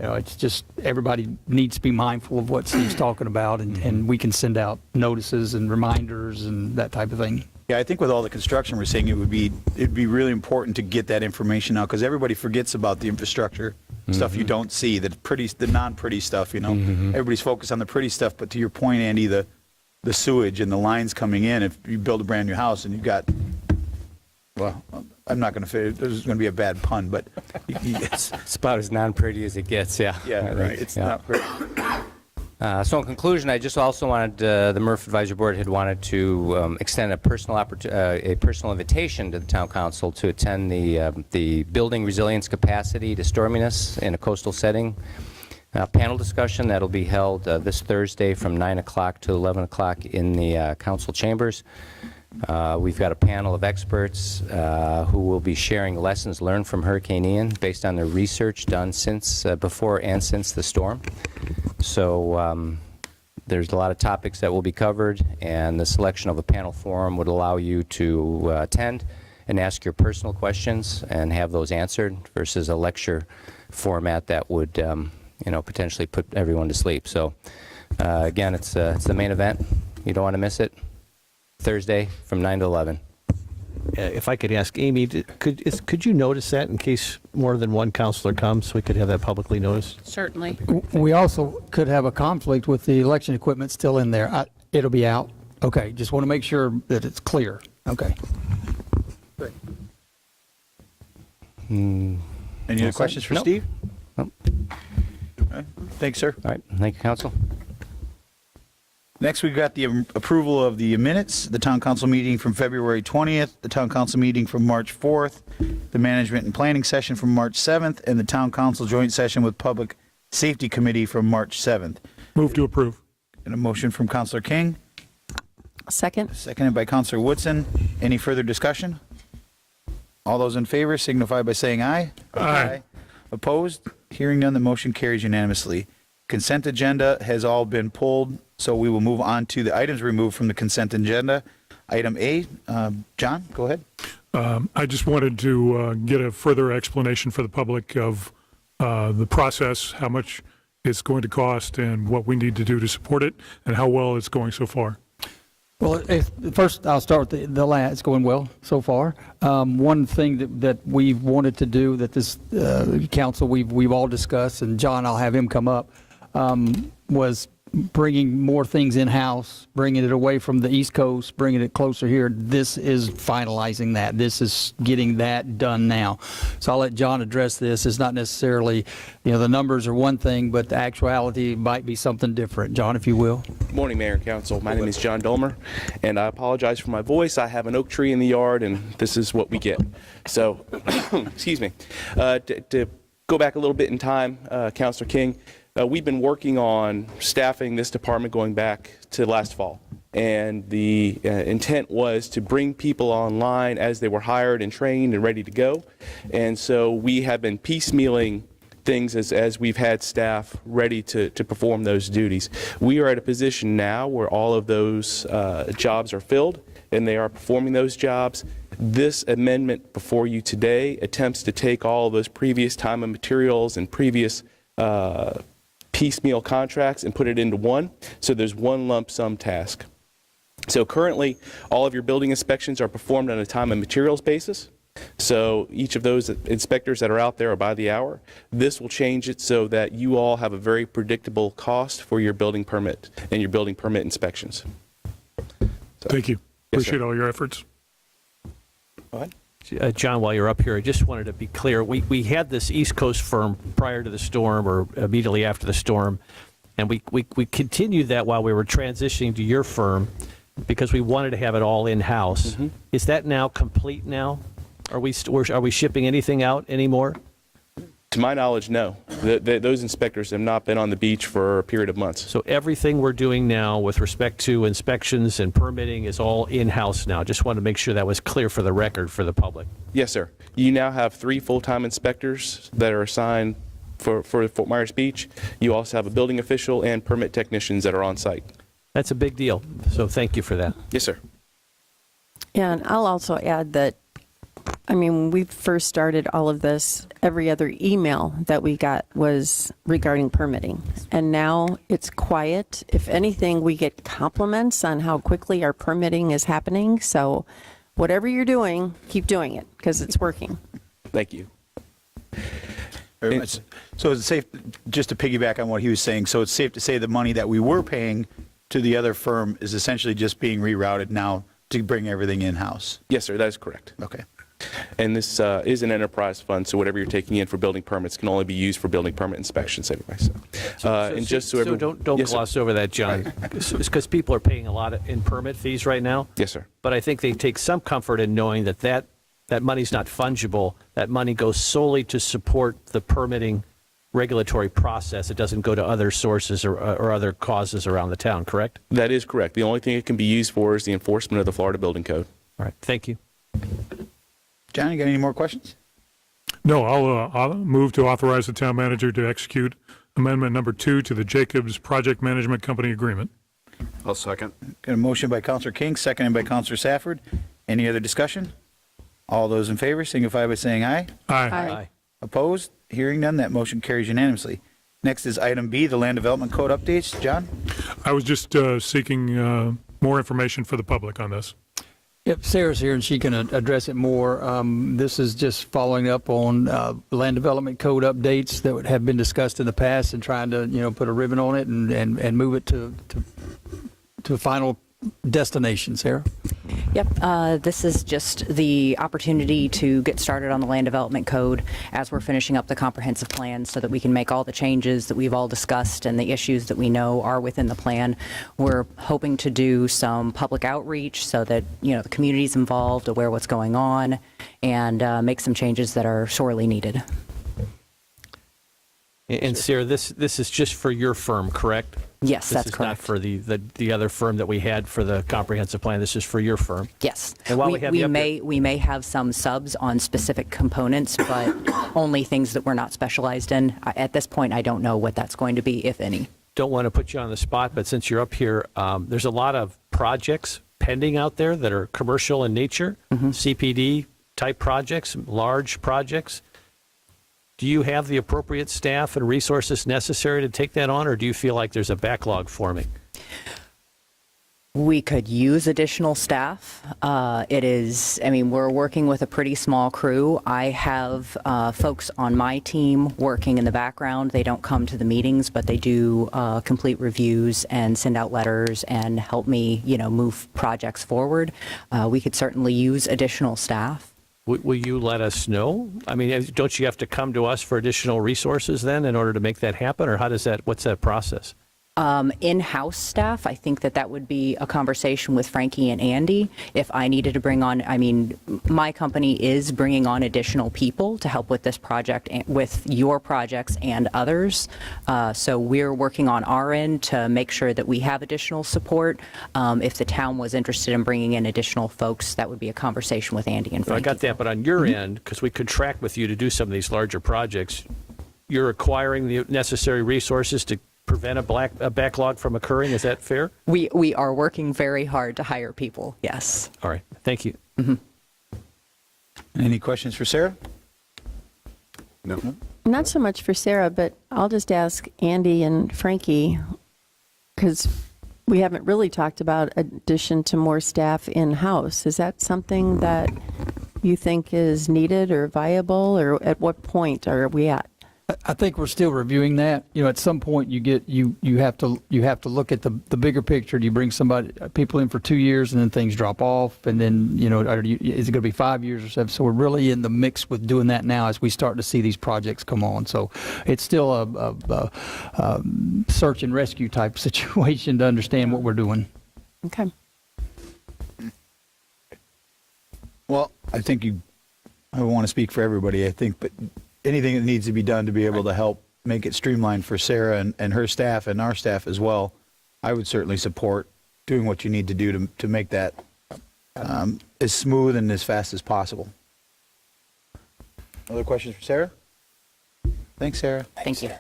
it's just, everybody needs to be mindful of what Steve's talking about, and we can send out notices and reminders and that type of thing. Yeah, I think with all the construction we're seeing, it'd be really important to get that information out, because everybody forgets about the infrastructure stuff you don't see, the non-pretty stuff, Everybody's focused on the pretty stuff, but to your point, Andy, the sewage and the lines coming in, if you build a brand new house and you've got, well, I'm not going to say, there's going to be a bad pun, but it's, It's about as non-pretty as it gets, yeah. yeah, I think, right, it's yeah. not pretty. So in conclusion, I just also wanted, the Murph Advisory Board had wanted to extend a personal invitation to the Town Council to attend the Building Resilience Capacity to Storminess in a Coastal Setting panel discussion that'll be held this Thursday from 9 o'clock to 11 o'clock in the council chambers. We've got a panel of experts who will be sharing lessons learned from Hurricane Ian based on the research done since before and since the storm. So there's a lot of topics that will be covered, and the selection of a panel forum would allow you to attend and ask your personal questions and have those answered versus a lecture format that would potentially put everyone to sleep. So again, it's the main event. You don't want to miss it. Thursday from 9 to 11. If I could ask Amy, could you notice that in case more than one counselor comes, so we could have that publicly noticed? Certainly. We also could have a conflict with the election equipment still in there. It'll be out. Okay, just want to make sure that it's clear. Okay. Any other questions for Nope. Steve? Nope. Okay. Thanks, sir. All right. Thank you, Council. Next, we've got the approval of the minutes, the town council meeting from February 20th, the town council meeting from March 4th, the management and planning session from March 7th, and the town council joint session with Public Safety Committee from March 7th. Move to approve. And a motion from Councilor King, Second? seconded by Councilor Woodson. Any further discussion? All those in favor signify by saying aye. Aye. Opposed? Hearing none, the motion carries unanimously. Consent agenda has all been pulled, so we will move on to the items removed from the consent agenda. Item A, John, go ahead. I just wanted to get a further explanation for the public of the process, how much it's going to cost, and what we need to do to support it, and how well it's going so far. Well, first, I'll start with the last. It's going well so far. One thing that we've wanted to do, that this council, we've all discussed, and John, I'll have him come up, was bringing more things in-house, bringing it away from the East Coast, bringing it closer here. This is finalizing that. This is getting that done now. So I'll let John address this. It's not necessarily, the numbers are one thing, but the actuality might be something different. John, if you will. Morning, Mayor and Council. My name is John Dolmer, and I apologize for my voice. I have an oak tree in the yard, and this is what we get. So, excuse me. To go back a little bit in time, Councilor King, we've been working on staffing this department going back to last fall. And the intent was to bring people online as they were hired and trained and ready to go. And so we have been piecemealing things as we've had staff ready to perform those duties. We are at a position now where all of those jobs are filled and they are performing those jobs. This amendment before you today attempts to take all of those previous time and materials and previous piecemeal contracts and put it into one, so there's one lump sum task. So currently, all of your building inspections are performed on a time and materials basis. So each of those inspectors that are out there are by the hour. This will change it so that you all have a very predictable cost for your building permit and your building permit inspections. Thank you. Yes, sir. Appreciate all your efforts. Go ahead. John, while you're up here, I just wanted to be clear. We had this East Coast firm prior to the storm or immediately after the storm, and we continued that while we were transitioning to your firm because we wanted to have it all in-house. Mm-hmm. Is that now complete now? Are we shipping anything out anymore? To my knowledge, no. Those inspectors have not been on the beach for a period of months. So everything we're doing now with respect to inspections and permitting is all in-house now. Just wanted to make sure that was clear for the record for the public. Yes, sir. You now have 3 full-time inspectors that are assigned for Fort Myers Beach. You also have a building official and permit technicians that are on site. That's a big deal, so thank you for that. Yes, sir. Yeah, and I'll also add that, I mean, when we first started all of this, every other email that we got was regarding permitting. And now it's quiet. If anything, we get compliments on how quickly our permitting is happening. So whatever you're doing, keep doing it because it's working. Thank you. Very much. So it's safe, just to piggyback on what he was saying, so it's safe to say the money that we were paying to the other firm is essentially just being rerouted now to bring everything in-house? Yes, sir, that is correct. Okay. And this is an enterprise fund, so whatever you're taking in for building permits can only be used for building permit inspections anyway. And just so everyone, don't yes, sir. gloss over that, John, because people are paying a lot in permit fees right now. Yes, sir. But I think they take some comfort in knowing that money's not fungible. That money goes solely to support the permitting regulatory process. It doesn't go to other sources or other causes around the town, correct? That is correct. The only thing it can be used for is the enforcement of the Florida Building Code. All right, thank you. John, you got any more questions? No, I'll move to authorize the town manager to execute amendment number 2 to the Jacobs Project Management Company agreement. I'll second. Got a motion by Counselor King, seconded by Counselor Safford. Any other discussion? All those in favor signify by saying aye. Aye. Opposed? Hearing none, that motion carries unanimously. Next is item B, the Land Development Code updates. John? I was just seeking more information for the public on this. Yep, Sarah's here and she can address it more. This is just following up on land development code updates that have been discussed in the past and trying to, put a ribbon on it and move it to a final destination. Sarah? Yep, this is just the opportunity to get started on the land development code as we're finishing up the comprehensive plan so that we can make all the changes that we've all discussed and the issues that we know are within the plan. We're hoping to do some public outreach so that, the community's involved, aware what's going on, and make some changes that are sorely needed. And Sarah, this is just for your firm, correct? Yes, that's This is correct. not for the other firm that we had for the comprehensive plan. This is for your firm. Yes. And while we have you up here- we may have some subs on specific components, but only things that we're not specialized in. At this point, I don't know what that's going to be, if any. Don't want to put you on the spot, but since you're up here, there's a lot of projects pending out there that are commercial in nature, CPD type projects, large projects. Do you have the appropriate staff and resources necessary to take that on, or do you feel like there's a backlog forming? We could use additional staff. We're working with a pretty small crew. I have folks on my team working in the background. They don't come to the meetings, but they do complete reviews and send out letters and help me, move projects forward. We could certainly use additional staff. Will you let us know? I mean, don't you have to come to us for additional resources then in order to make that happen, or what's that process? In-house staff, I think that would be a conversation with Frankie and Andy. If I needed to bring on, my company is bringing on additional people to help with this project, with your projects and others. So we're working on our end to make sure that we have additional support. If the town was interested in bringing in additional folks, that would be a conversation with Andy and I Frankie. got that, but on your end, because we contract with you to do some of these larger projects, you're acquiring the necessary resources to prevent a backlog from occurring. Is that fair? We are working very hard to hire people, yes. All right. Thank you. Any questions for Sarah? No. Not so much for Sarah, but I'll just ask Andy and Frankie, because we haven't really talked about addition to more staff in-house. Is that something that you think is needed or viable, or at what point are we at? I think we're still reviewing that. At some point you have to look at the bigger picture. Do you bring people in for 2 years and then things drop off, and then is it going to be 5 years or 7? So we're really in the mix with doing that now as we start to see these projects come on. So it's still a search and rescue type situation to understand what we're doing. Okay. Well, I think I don't want to speak for everybody, but anything that needs to be done to be able to help make it streamlined for Sarah and her staff and our staff as well, I would certainly support doing what you need to do to make that as smooth and as fast as possible. Other questions for Sarah? Thanks, Sarah. Thank you.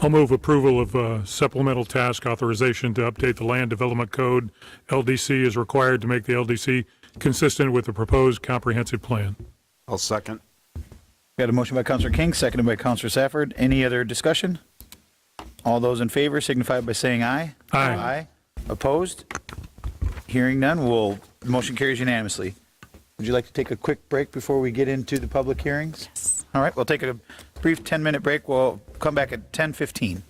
I'll move approval of supplemental task authorization to update the Land Development Code. LDC is required to make the LDC consistent with the proposed comprehensive plan. I'll second. Got a motion by Counselor King, seconded by Counselor Safford. Any other discussion? All those in favor signify by saying aye. Aye. Aye. Opposed? Hearing none, motion carries unanimously. Would you like to take a quick break before we get into the public hearings? Yes. All right, we'll take a brief 10-minute break. We'll come back at 10:15.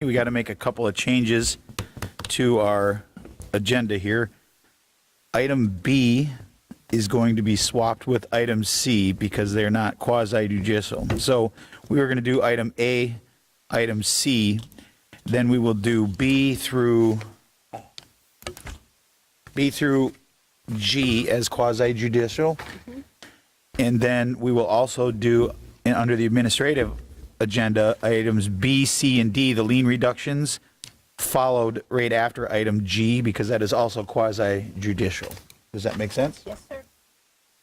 we got to make a couple of changes to our agenda here. Item B is going to be swapped with item C because they're not quasi-judicial. So we were going to do item A, item C, then we will do B through G as quasi-judicial. And then we will also do, under the administrative agenda, items B, C, and D, the lien reductions, followed right after item G, because that is also quasi-judicial. Does that make sense? Yes, sir.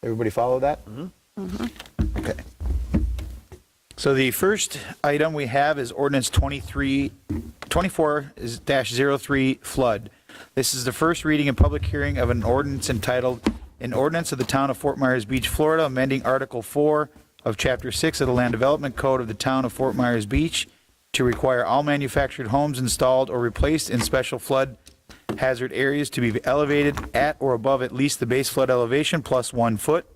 Everybody follow that? Okay. So the first item we have is ordinance 24-03 flood. This is the first reading and public hearing of an ordinance entitled, An Ordinance of the Town of Fort Myers Beach, Florida, amending Article 4 of Chapter 6 of the Land Development Code of the Town of Fort Myers Beach to require all manufactured homes installed or replaced in special flood hazard areas to be elevated at or above at least the base flood elevation plus 1 foot.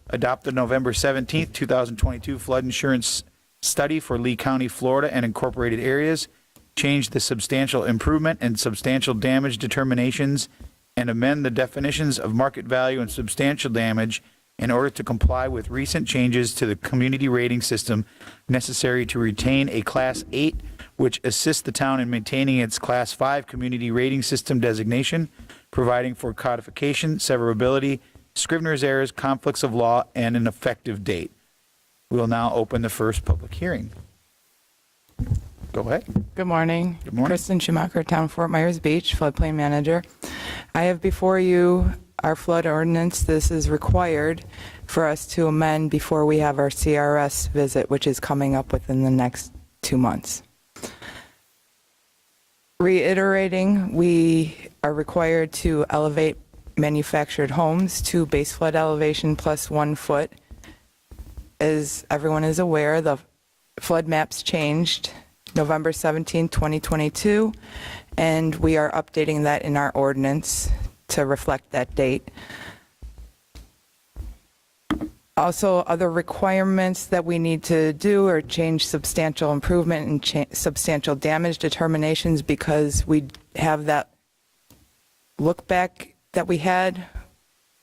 Adopted November 17th, 2022 flood insurance study for Lee County, Florida and incorporated areas. Change the substantial improvement and substantial damage determinations and amend the definitions of market value and substantial damage in order to comply with recent changes to the community rating system necessary to retain a Class 8, which assists the town in maintaining its Class 5 community rating system designation, providing for codification, severability, Scrivener's errors, conflicts of law, and an effective date. We will now open the first public hearing. Go ahead. Good morning. Good morning. Kristen Schumacher, Town of Fort Myers Beach, floodplain manager. I have before you our flood ordinance. This is required for us to amend before we have our CRS visit, which is coming up within the next 2 months. Reiterating, we are required to elevate manufactured homes to base flood elevation plus 1 foot. As everyone is aware, the flood maps changed November 17, 2022, and we are updating that in our ordinance to reflect that date. Also, other requirements that we need to do are change substantial improvement and substantial damage determinations, because we have that look back that we had.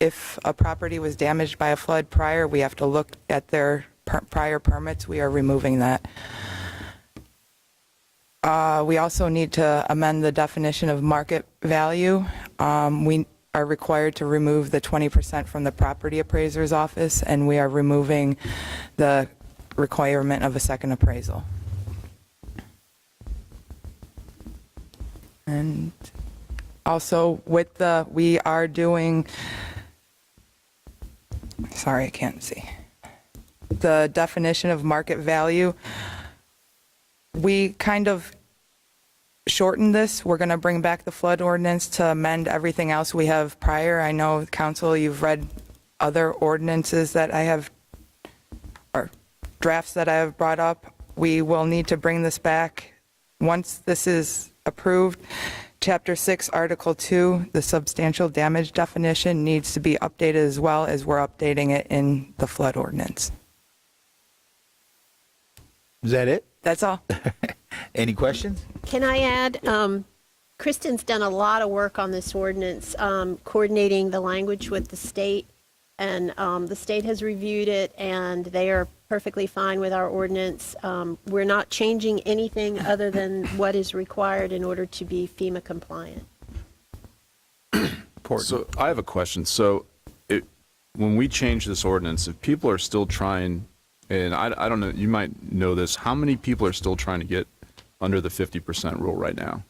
If a property was damaged by a flood prior, we have to look at their prior permits. We are removing that. We also need to amend the definition of market value. We are required to remove the 20% from the property appraiser's office, and we are removing the requirement of a second appraisal. And also with we are doing, sorry, I can't see. The definition of market value, we kind of shortened this. We're going to bring back the flood ordinance to amend everything else we have prior. I know, Council, you've read other ordinances that I have, or drafts that I have brought up. We will need to bring this back once this is approved. Chapter 6, Article 2, the substantial damage definition needs to be updated as well, as we're updating it in the flood ordinance. Is that it? That's all. Any questions? Can I add, Kristen's done a lot of work on this ordinance, coordinating the language with the state, and the state has reviewed it, and they are perfectly fine with our ordinance. We're not changing anything other than what is required in order to be FEMA compliant. So I have a question. So when we change this ordinance, if people are still trying, and I don't know, you might know this, how many people are still trying to get under the 50% rule right now?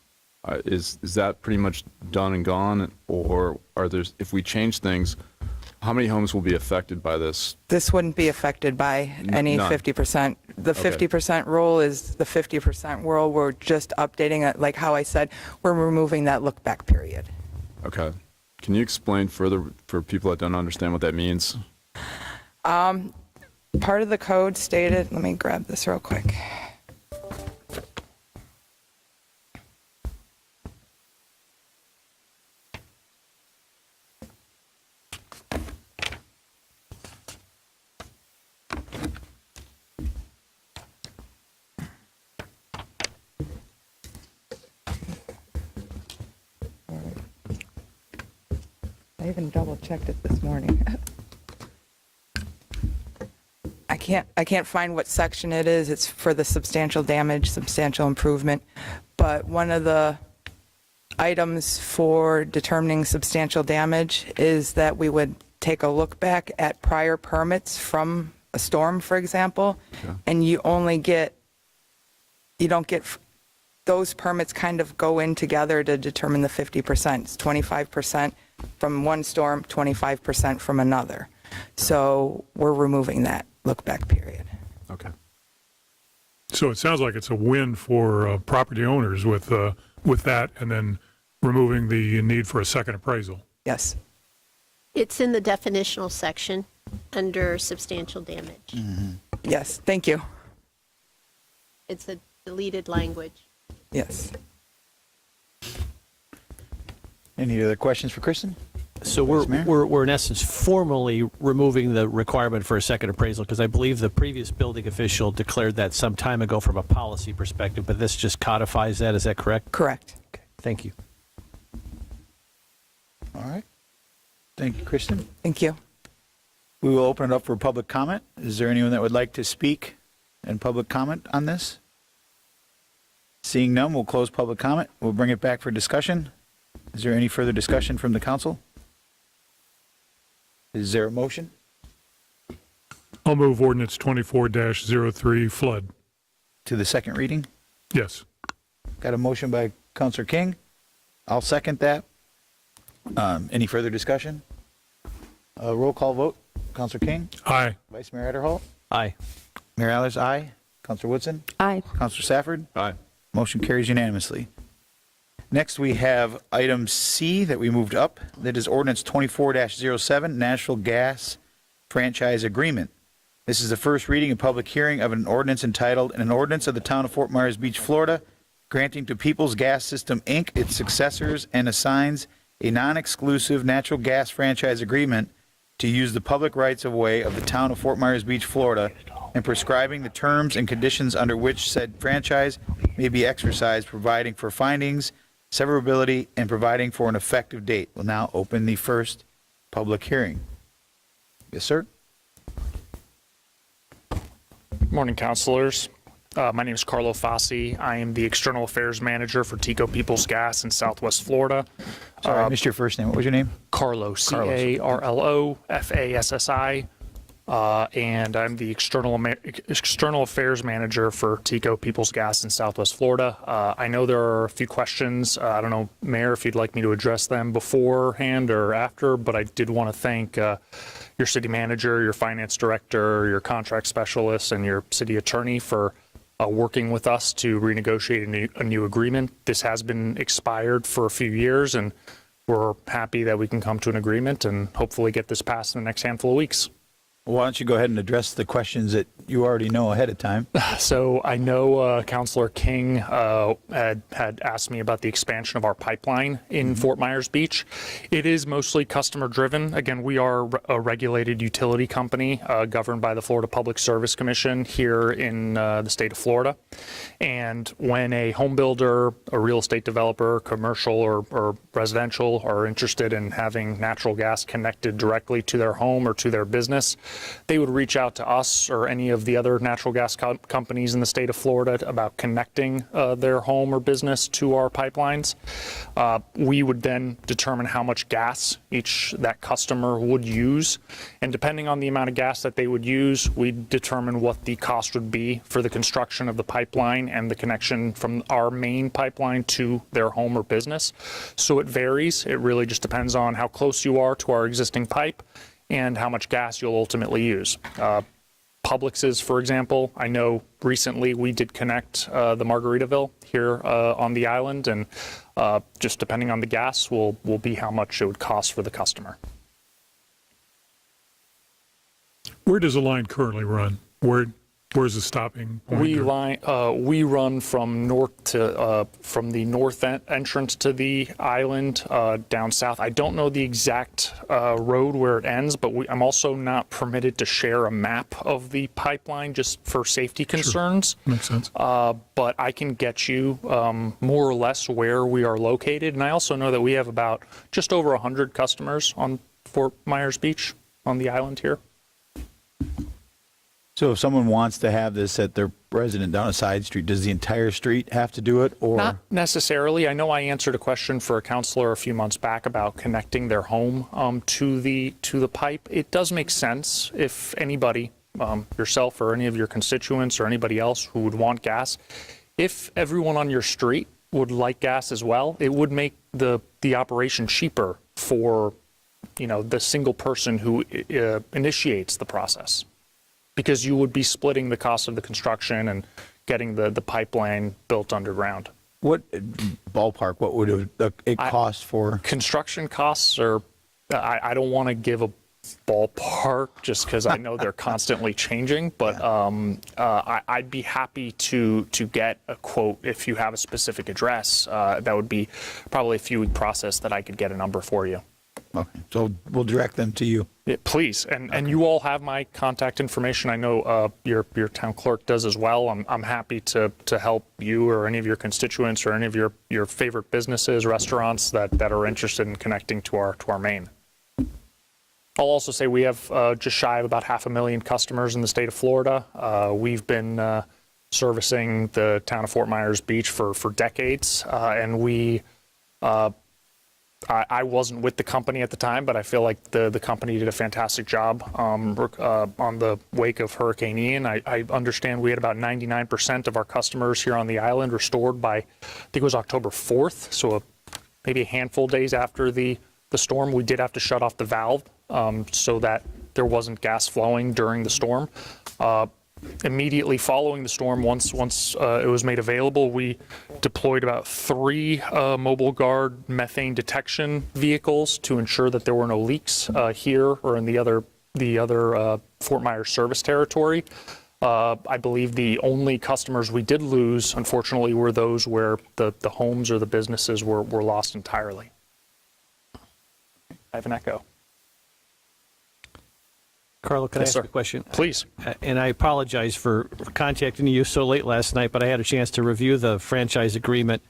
Is that pretty much done and gone? Or are there, if we change things, how many homes will be affected by this? This wouldn't be affected by any None. 50%. The Okay. 50% rule is the 50% rule. We're just updating it, like how I said, we're removing that look back period. Okay. Can you explain further for people that don't understand what that means? Part of the code stated, let me grab this real quick. I even double checked it this morning. I can't find what section it is. It's for the substantial damage, substantial improvement. But one of the items for determining substantial damage is that we would take a look back at prior permits from a storm, for example, and you don't get, those permits kind of go in together to determine the 50%. It's 25% from one storm, 25% from another. So we're removing that look back period. Okay. So it sounds like it's a win for property owners with that, and then removing the need for a second appraisal. Yes. It's in the definitional section under substantial damage. Yes, thank you. It's a deleted language. Yes. Any other questions for Kristen? So Vice Mayor? we're in essence formally removing the requirement for a second appraisal, because I believe the previous building official declared that some time ago from a policy perspective, but this just codifies that. Is that correct? Correct. Okay. Thank you. All right. Thank you, Kristen. Thank you. We will open it up for public comment. Is there anyone that would like to speak in public comment on this? Seeing none, we'll close public comment. We'll bring it back for discussion. Is there any further discussion from the council? Is there a motion? I'll move ordinance 24-03 flood. To the second reading? Yes. Got a motion by Counselor King. I'll second that. Any further discussion? Roll call vote. Counselor King? Aye. Vice Mayor Adderholt? Aye. Mayor Allers, aye. Counselor Woodson? Aye. Counselor Safford? Aye. Motion carries unanimously. Next, we have item C that we moved up. That is ordinance 24-07, natural gas franchise agreement. This is the first reading and public hearing of an ordinance entitled, "An Ordinance of the Town of Fort Myers Beach, Florida, granting to Peoples Gas System, Inc., its successors, and assigns a non-exclusive natural gas franchise agreement to use the public rights-of-way of the Town of Fort Myers Beach, Florida, and prescribing the terms and conditions under which said franchise may be exercised, providing for findings, severability, and providing for an effective date." We'll now open the first public hearing. Yes, sir? Morning, councilors. My name is Carlo Fassi. I am the External Affairs Manager for Tico Peoples Gas in Southwest Florida. Sorry, I missed your first name. What was your name? Carlo, Carlo, Fassi. And I'm the External Affairs Manager for Tico Peoples Gas in Southwest Florida. I know there are a few questions. I don't know, Mayor, if you'd like me to address them beforehand or after, but I did want to thank your city manager, your finance director, your contract specialist, and your city attorney for working with us to renegotiate a new agreement. This has been expired for a few years, and we're happy that we can come to an agreement and hopefully get this passed in the next handful of weeks. Why don't you go ahead and address the questions that you already know ahead of time? So I know Councilor King had asked me about the expansion of our pipeline in Fort Myers Beach. It is mostly customer driven. Again, we are a regulated utility company governed by the Florida Public Service Commission here in the state of Florida. And when a home builder, a real estate developer, commercial or residential are interested in having natural gas connected directly to their home or to their business, they would reach out to us or any of the other natural gas companies in the state of Florida about connecting their home or business to our pipelines. We would then determine how much gas that customer would use. And depending on the amount of gas that they would use, we'd determine what the cost would be for the construction of the pipeline and the connection from our main pipeline to their home or business. So it varies. It really just depends on how close you are to our existing pipe and how much gas you'll ultimately use. Publix's, for example, I know recently we did connect the Margaritaville here on the island, and just depending on the gas will be how much it would cost for the customer. Where does the line currently run? Where Where's the stopping point? We run from from the north entrance to the island down south. I don't know the exact road where it ends, but I'm also not permitted to share a map of the pipeline just for safety concerns. Sure. Makes sense. But I can get you more or less where we are located. And I also know that we have about just over 100 customers on Fort Myers Beach on the island here. So if someone wants to have this at their resident down a side street, does the entire street have to do it, or? Not necessarily. I know I answered a question for a counselor a few months back about connecting their home to the pipe. It does make sense if anybody, yourself or any of your constituents or anybody else who would want gas, if everyone on your street would like gas as well, it would make the operation cheaper for, the single person who initiates the process. Because you would be splitting the cost of the construction and getting the pipeline built underground. What ballpark, what would it cost for? Construction costs are, I don't want to give a ballpark just because I know they're constantly changing, but I'd be happy to get a quote if you have a specific address. That would be probably a few-week process that I could get a number for you. Okay, so we'll direct them to you. Yeah, please, and you all have my contact information. I know your town clerk does as well. I'm happy to help you or any of your constituents or any of your favorite businesses, restaurants that are interested in connecting to our main. I'll also say we have just shy of about 500,000 customers in the state of Florida. We've been servicing the town of Fort Myers Beach for decades, and we. I wasn't with the company at the time, but I feel like the company did a fantastic job on the wake of Hurricane Ian. I understand we had about 99% of our customers here on the island restored by, I think it was October 4th, so maybe a handful of days after the storm. We did have to shut off the valve so that there wasn't gas flowing during the storm. Immediately following the storm, once it was made available, we deployed about 3 Mobile Guard methane detection vehicles to ensure that there were no leaks here or in the other Fort Myers service territory. I believe the only customers we did lose, unfortunately, were those where the homes or the businesses were lost entirely. I have an echo. Carlo, can Yes, I ask sir. a question? Please. And I apologize for contacting you so late last night, but I had a chance to review the franchise agreement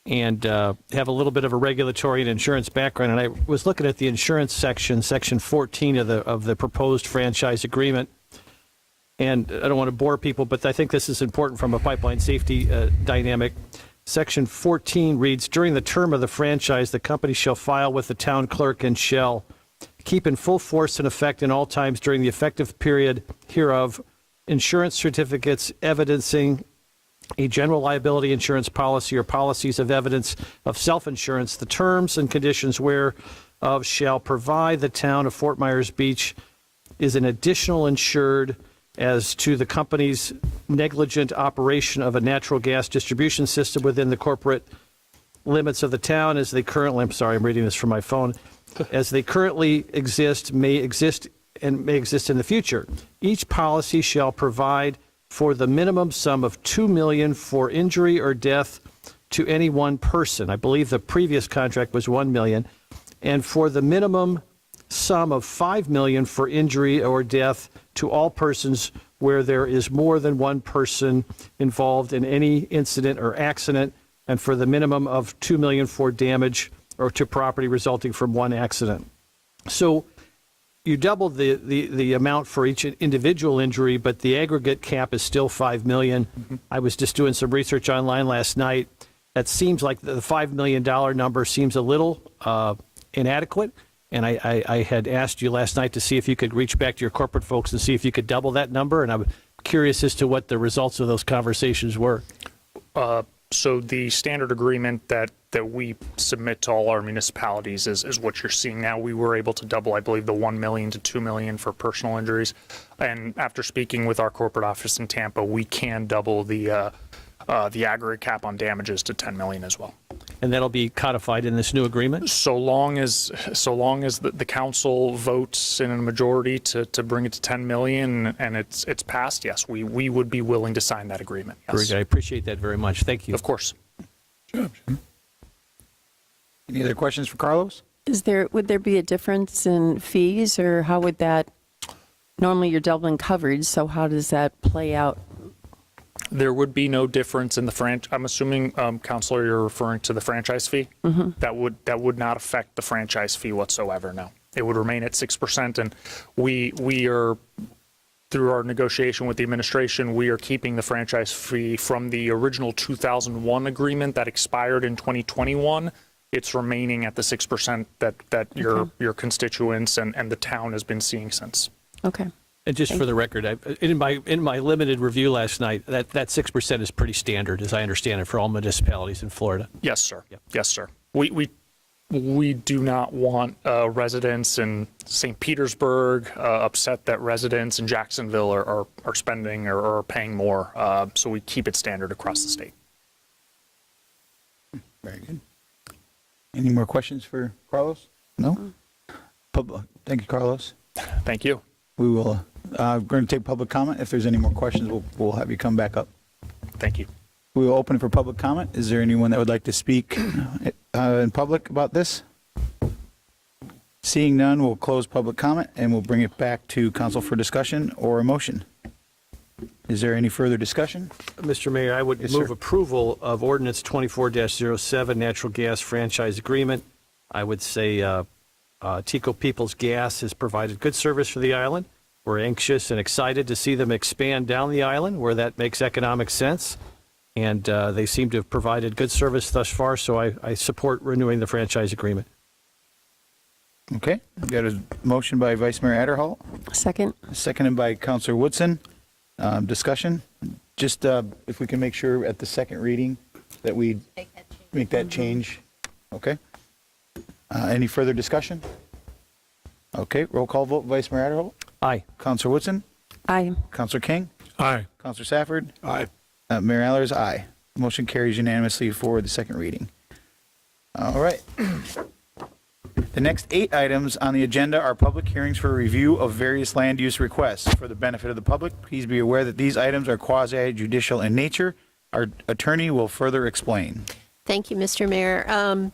and have a little bit of a regulatory and insurance background. And I was looking at the insurance section 14 of the proposed franchise agreement. And I don't want to bore people, but I think this is important from a pipeline safety dynamic. Section 14 reads, during the term of the franchise, the company shall file with the town clerk and shall keep in full force and effect in all times during the effective period hereof insurance certificates evidencing a general liability insurance policy or policies of evidence of self-insurance. The terms and conditions whereof shall provide the town of Fort Myers Beach is an additional insured as to the company's negligent operation of a natural gas distribution system within the corporate limits of the town as they currently, I'm sorry, I'm reading this from my phone, as they currently exist, may exist in the future. Each policy shall provide for the minimum sum of $2 million for injury or death to any one person. I believe the previous contract was $1 million, and for the minimum sum of $5 million for injury or death to all persons where there is more than one person involved in any incident or accident, and for the minimum of $2 million for damage or to property resulting from one accident. So you doubled the amount for each individual injury, but the aggregate cap is still $5 million. Mm-hmm. I was just doing some research online last night. That seems like the $5 million number seems a little inadequate. And I had asked you last night to see if you could reach back to your corporate folks and see if you could double that number. And I'm curious as to what the results of those conversations were. So the standard agreement that we submit to all our municipalities is what you're seeing now. We were able to double, I believe, the $1 million to $2 million for personal injuries. And after speaking with our corporate office in Tampa, we can double the aggregate cap on damages to $10 million as well. and that'll be codified in this new agreement? So long as the council votes in a majority to bring it to 10 million and it's passed, yes, we would be willing to sign that agreement. Yes. Very good. I appreciate that very much. Thank you. Of course. Any other questions for Carlos? Would there be a difference in fees, or how would that, normally you're doubling coverage, so how does that play out? There would be no difference in the I'm assuming, Counselor, you're referring to the franchise fee? Mm-hmm. That would not affect the franchise fee whatsoever, no. It would remain at 6%, and we are, through our negotiation with the administration, we are keeping the franchise fee from the original 2001 agreement that expired in 2021. It's remaining at the 6% that your constituents and the town has been seeing since. Okay. And just for the record, in my limited review last night, that 6% is pretty standard, as I understand it, for all municipalities in Florida. Yes, sir. Yep. Yes, sir. We do not want residents in St. Petersburg upset that residents in Jacksonville are spending or are paying more. So we keep it standard across the state. Very good. Any more questions for Carlos? No? Thank you, Carlos. Thank you. We will, we're going to take public comment. If there's any more questions, we'll have you come back up. Thank you. We will open it for public comment. Is there anyone that would like to speak in public about this? Seeing none, we'll close public comment and we'll bring it back to council for discussion or a motion. Is there any further discussion? Mr. Mayor, I would move approval of ordinance 24-07, natural gas franchise agreement. I would say Tico Peoples Gas has provided good service for the island. We're anxious and excited to see them expand down the island where that makes economic sense. And they seem to have provided good service thus far, so I support renewing the franchise agreement. Okay, we got a motion by Vice Mayor Adderhall. Second. Seconded by Councilor Woodson. Discussion. Just if we can make sure at the second reading that we make that change. Okay. Any further discussion? Okay, roll call vote. Vice Mayor Adderhall. Aye. Councilor Woodson. Aye. Councilor King. Aye. Councilor Safford. Aye. Mayor Allers, aye. Motion carries unanimously for the second reading. All right. The next 8 items on the agenda are public hearings for review of various land use requests. For the benefit of the public, please be aware that these items are quasi-judicial in nature. Our attorney will further explain. Thank you, Mr. Mayor.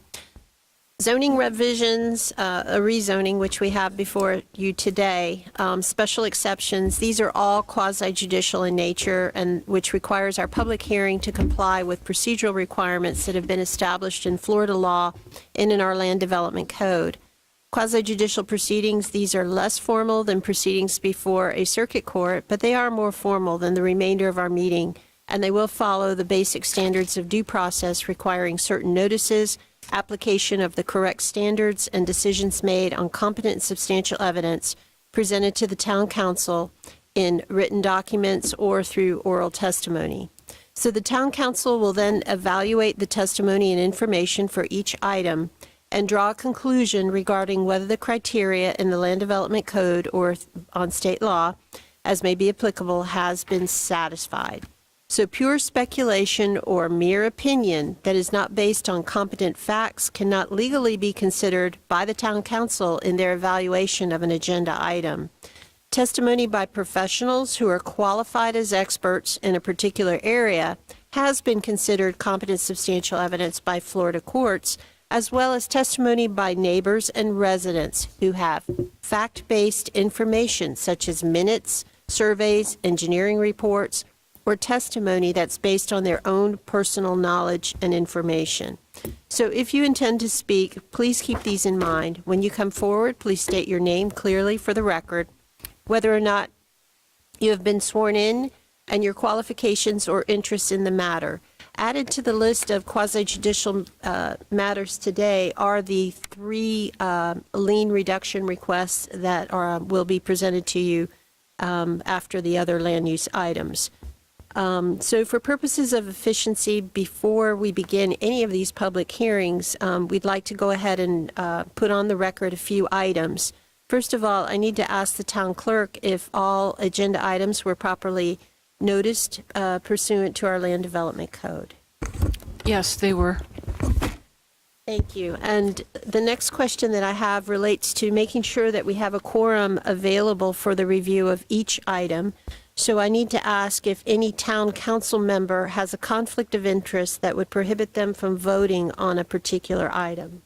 Zoning revisions, a rezoning, which we have before you today, special exceptions, these are all quasi-judicial in nature, and which requires our public hearing to comply with procedural requirements that have been established in Florida law and in our land development code. Quasi-judicial proceedings, these are less formal than proceedings before a circuit court, but they are more formal than the remainder of our meeting, and they will follow the basic standards of due process requiring certain notices, application of the correct standards, and decisions made on competent and substantial evidence presented to the town council in written documents or through oral testimony. So the town council will then evaluate the testimony and information for each item and draw a conclusion regarding whether the criteria in the Land Development Code or on state law, as may be applicable, has been satisfied. So pure speculation or mere opinion that is not based on competent facts cannot legally be considered by the town council in their evaluation of an agenda item. Testimony by professionals who are qualified as experts in a particular area has been considered competent substantial evidence by Florida courts, as well as testimony by neighbors and residents who have fact-based information such as minutes, surveys, engineering reports, or testimony that's based on their own personal knowledge and information. So if you intend to speak, please keep these in mind. When you come forward, please state your name clearly for the record, whether or not you have been sworn in, and your qualifications or interests in the matter. Added to the list of quasi-judicial matters today are the 3 lien reduction requests that will be presented to you after the other land use items. So for purposes of efficiency, before we begin any of these public hearings, we'd like to go ahead and put on the record a few items. First of all, I need to ask the town clerk if all agenda items were properly noticed pursuant to our land development code. Yes, they were. Thank you. And the next question that I have relates to making sure that we have a quorum available for the review of each item. So I need to ask if any town council member has a conflict of interest that would prohibit them from voting on a particular item.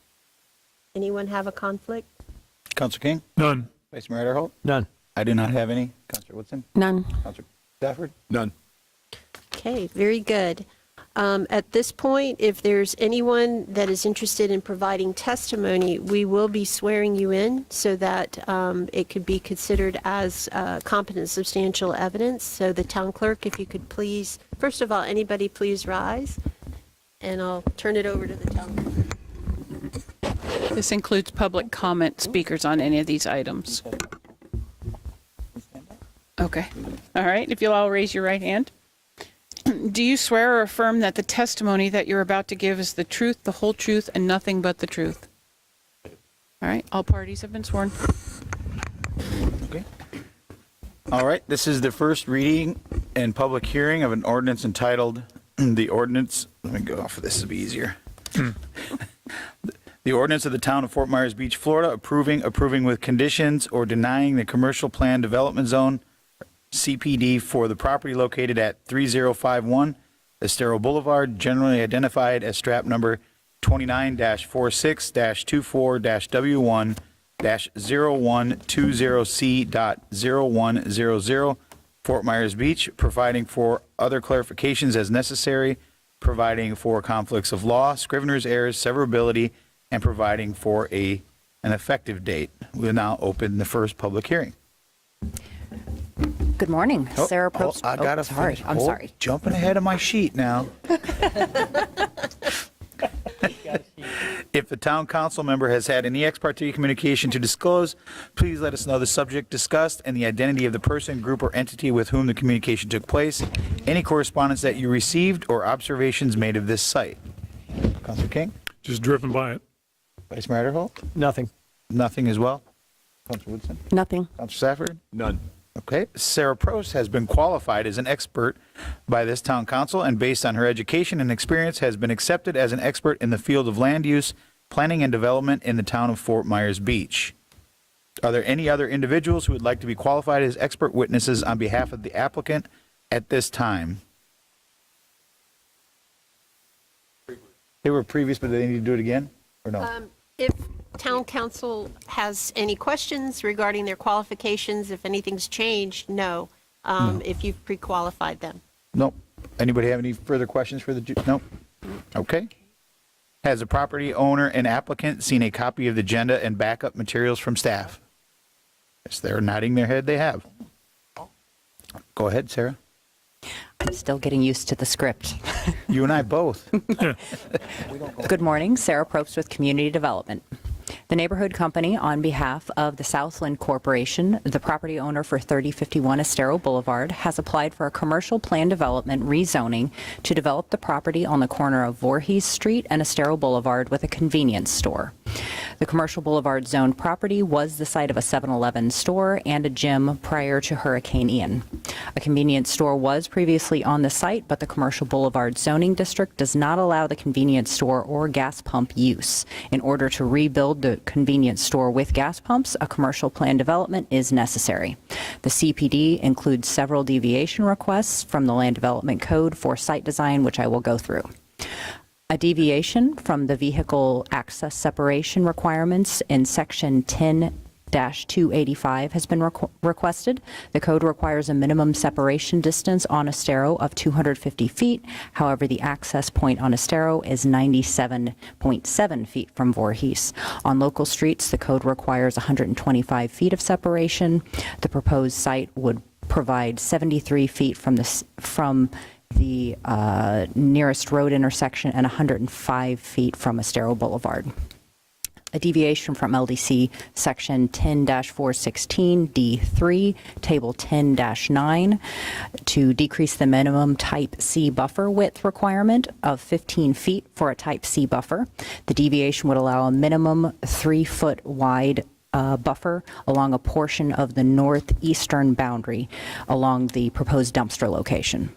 Anyone have a conflict? Councilor King? None. Vice Mayor Adderholt? None. I do not have any. Councilor Woodson? None. Councilor Stafford? None. Okay, very good. At this point, if there's anyone that is interested in providing testimony, we will be swearing you in so that it could be considered as competent substantial evidence. So the town clerk, if you could please, first of all, anybody please rise, and I'll turn it over to the town clerk. This includes public comment speakers on any of these items. Okay. All right. If you'll all raise your right hand. Do you swear or affirm that the testimony that you're about to give is the truth, the whole truth, and nothing but the truth? All right. All parties have been sworn. Okay. All right. This is the first reading and public hearing of an ordinance entitled the ordinance. Let me go off of this to be easier. The ordinance of the town of Fort Myers Beach, Florida, approving with conditions or denying the commercial plan development zone CPD for the property located at 3051 Estero Boulevard, generally identified as strap number 29-46-24-W1-0120C.0100, Fort Myers Beach, providing for other clarifications as necessary, providing for conflicts of law, scrivener's errors, severability, and providing for an effective date. We will now open the first public hearing. Good morning, Sarah Probst. I gotta sorry. finish. I'm Oh, sorry. Jumping ahead of my sheet now. If the town council member has had any ex parte communication to disclose, please let us know the subject discussed and the identity of the person, group, or entity with whom the communication took place, any correspondence that you received, or observations made of this site. Councilor King? Just driven by it. Vice Mayor Adderholt? Nothing. Nothing as well. Councilor Woodson? Nothing. Councilor Stafford? None. Okay. Sarah Probst has been qualified as an expert by this town council and based on her education and experience has been accepted as an expert in the field of land use, planning and development in the town of Fort Myers Beach. Are there any other individuals who would like to be qualified as expert witnesses on behalf of the applicant at this time? They were previous, but they need to do it again, or no? If town council has any questions regarding their qualifications, if anything's changed, no. If you've pre-qualified them. Nope. Anybody have any further questions for the, nope. Okay. Has the property owner and applicant seen a copy of the agenda and backup materials from staff? Yes, they're nodding their head, they have. Go ahead, Sarah. I'm still getting used to the script. You and I both. Good morning, Sarah Probst with Community Development. The neighborhood company, on behalf of the Southland Corporation, the property owner for 3051 Estero Boulevard, has applied for a commercial plan development rezoning to develop the property on the corner of Voorhees Street and Estero Boulevard with a convenience store. The commercial boulevard zoned property was the site of a 7-Eleven store and a gym prior to Hurricane Ian. A convenience store was previously on the site, but the commercial boulevard zoning district does not allow the convenience store or gas pump use. In order to rebuild the convenience store with gas pumps, a commercial plan development is necessary. The CPD includes several deviation requests from the Land Development Code for site design, which I will go through. A deviation from the vehicle access separation requirements in Section 10-285 has been requested. The code requires a minimum separation distance on Estero of 250 feet. However, the access point on Estero is 97.7 feet from Voorhees. On local streets, the code requires 125 feet of separation. The proposed site would provide 73 feet from the nearest road intersection and 105 feet from Estero Boulevard. A deviation from LDC Section 10-416 D3, Table 10-9, to decrease the minimum Type C buffer width requirement of 15 feet for a Type C buffer. The deviation would allow a minimum 3-foot wide buffer along a portion of the northeastern boundary along the proposed dumpster location.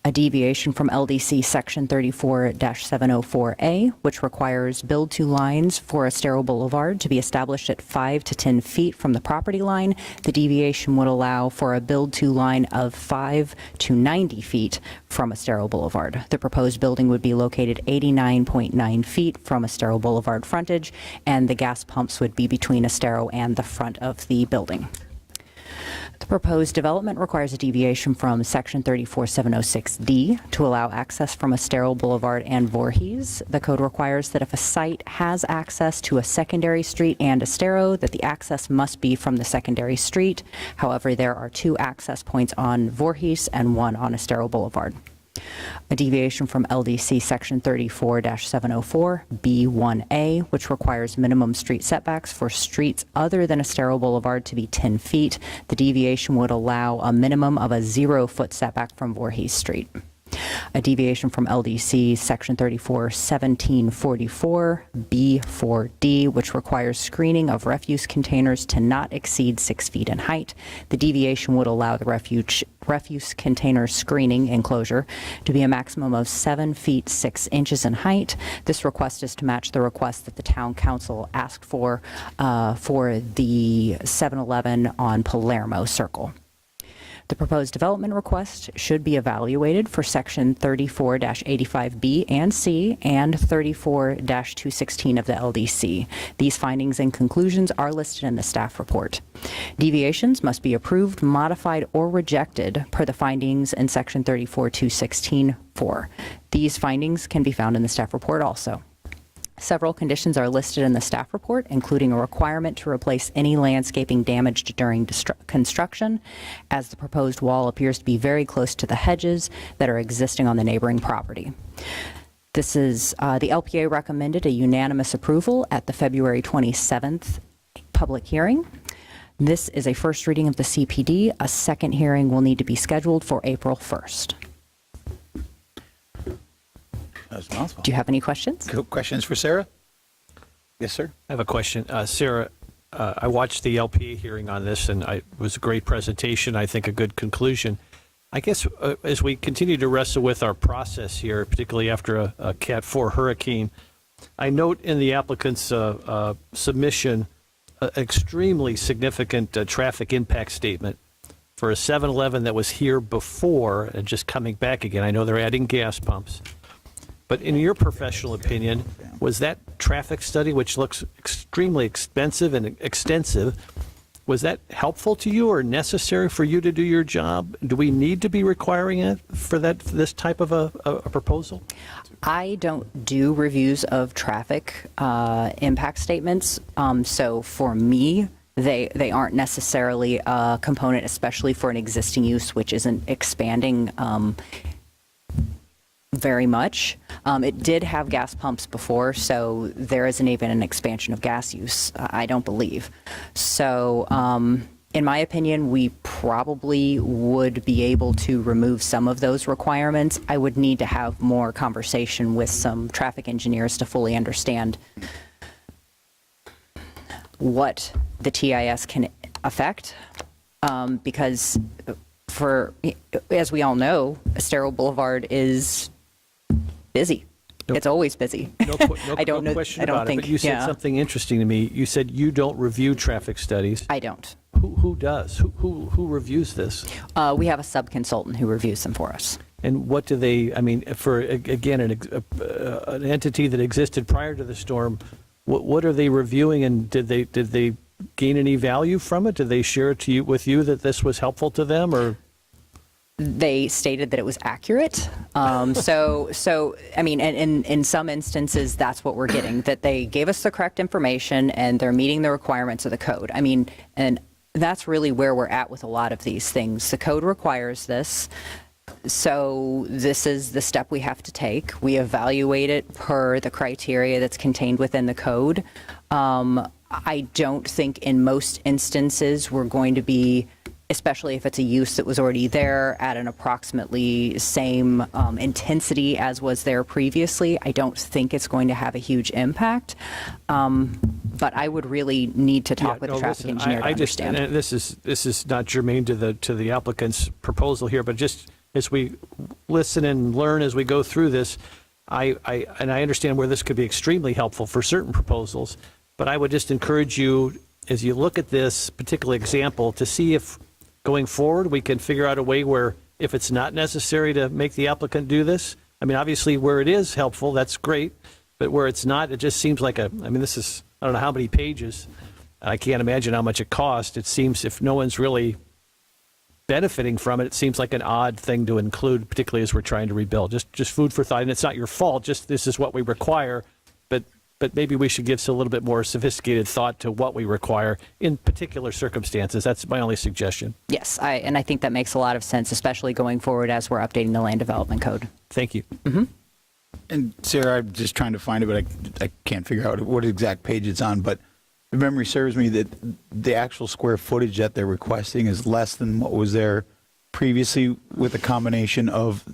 A deviation from LDC Section 34-704A, which requires build-to lines for Estero Boulevard to be established at 5 to 10 feet from the property line. The deviation would allow for a build-to line of 5 to 90 feet from Estero Boulevard. The proposed building would be located 89.9 feet from Estero Boulevard frontage, and the gas pumps would be between Estero and the front of the building. The proposed development requires a deviation from Section 34706D to allow access from Estero Boulevard and Voorhees. The code requires that if a site has access to a secondary street and Estero, that the access must be from the secondary street. However, there are 2 access points on Voorhees and 1 on Estero Boulevard. A deviation from LDC Section 34-704B1A, which requires minimum street setbacks for streets other than Estero Boulevard to be 10 feet. The deviation would allow a minimum of a 0-foot setback from Voorhees Street. A deviation from LDC Section 34-1744B4D, which requires screening of refuse containers to not exceed 6 feet in height. The deviation would allow the refuse container screening enclosure to be a maximum of 7 feet 6 inches in height. This request is to match the request that the town council asked for the 7-Eleven on Palermo Circle. The proposed development request should be evaluated for Section 34-85B and C and 34-216 of the LDC. These findings and conclusions are listed in the staff report. Deviations must be approved, modified, or rejected per the findings in Section 34-216-4. These findings can be found in the staff report also. Several conditions are listed in the staff report, including a requirement to replace any landscaping damaged during construction, as the proposed wall appears to be very close to the hedges that are existing on the neighboring property. This is, the LPA recommended a unanimous approval at the February 27th public hearing. This is a first reading of the CPD. A second hearing will need to be scheduled for April 1st. That was a mouthful. Do you have any questions? Questions for Sarah? Yes, sir. I have a question. Sarah, I watched the LPA hearing on this, and it was a great presentation. I think a good conclusion. I guess as we continue to wrestle with our process here, particularly after a Cat 4 hurricane, I note in the applicant's submission an extremely significant traffic impact statement for a 7-Eleven that was here before and just coming back again. I know they're adding gas pumps. But in your professional opinion, was that traffic study, which looks extremely expensive and extensive, was that helpful to you or necessary for you to do your job? Do we need to be requiring it for this type of a proposal? I don't do reviews of traffic impact statements, so for me, they aren't necessarily a component, especially for an existing use which isn't expanding very much. It did have gas pumps before, so there isn't even an expansion of gas use, I don't believe. So in my opinion, we probably would be able to remove some of those requirements. I would need to have more conversation with some traffic engineers to fully understand what the TIS can affect, because as we all know, Estero Boulevard is busy. It's always busy. No question I don't about think, it, but you said something interesting to me. You said you don't review traffic studies. I don't. Who does? Who reviews this? We have a sub-consultant who reviews them for us. And what do they, I mean, for, again, an entity that existed prior to the storm, what are they reviewing, and did they gain any value from it? Did they share it with you that this was helpful to them, or? They stated that it was accurate. So I mean, and in some instances, that's what we're getting, that they gave us the correct information and they're meeting the requirements of the code. I mean, and that's really where we're at with a lot of these things. The code requires this. So this is the step we have to take. We evaluate it per the criteria that's contained within the code. I don't think in most instances we're going to be, especially if it's a use that was already there at an approximately same intensity as was there previously, I don't think it's going to have a huge impact. But I would really need to talk with the traffic engineer to understand. And this is not germane to the applicant's proposal here, but just as we listen and learn as we go through this, I understand where this could be extremely helpful for certain proposals, but I would just encourage you, as you look at this particular example, to see if going forward we can figure out a way where if it's not necessary to make the applicant do this, I mean, obviously where it is helpful, that's great, but where it's not, it just seems like this is, I don't know how many pages. I can't imagine how much it costs. It seems if no one's really benefiting from it, it seems like an odd thing to include, particularly as we're trying to rebuild. Just food for thought, and it's not your fault, just this is what we require, but maybe we should give a little bit more sophisticated thought to what we require in particular circumstances. That's my only suggestion. Yes, and I think that makes a lot of sense, especially going forward as we're updating the land development code. Thank you. And Sarah, I'm just trying to find it, but I can't figure out what exact page it's on. But if memory serves me, that the actual square footage that they're requesting is less than what was there previously with a combination of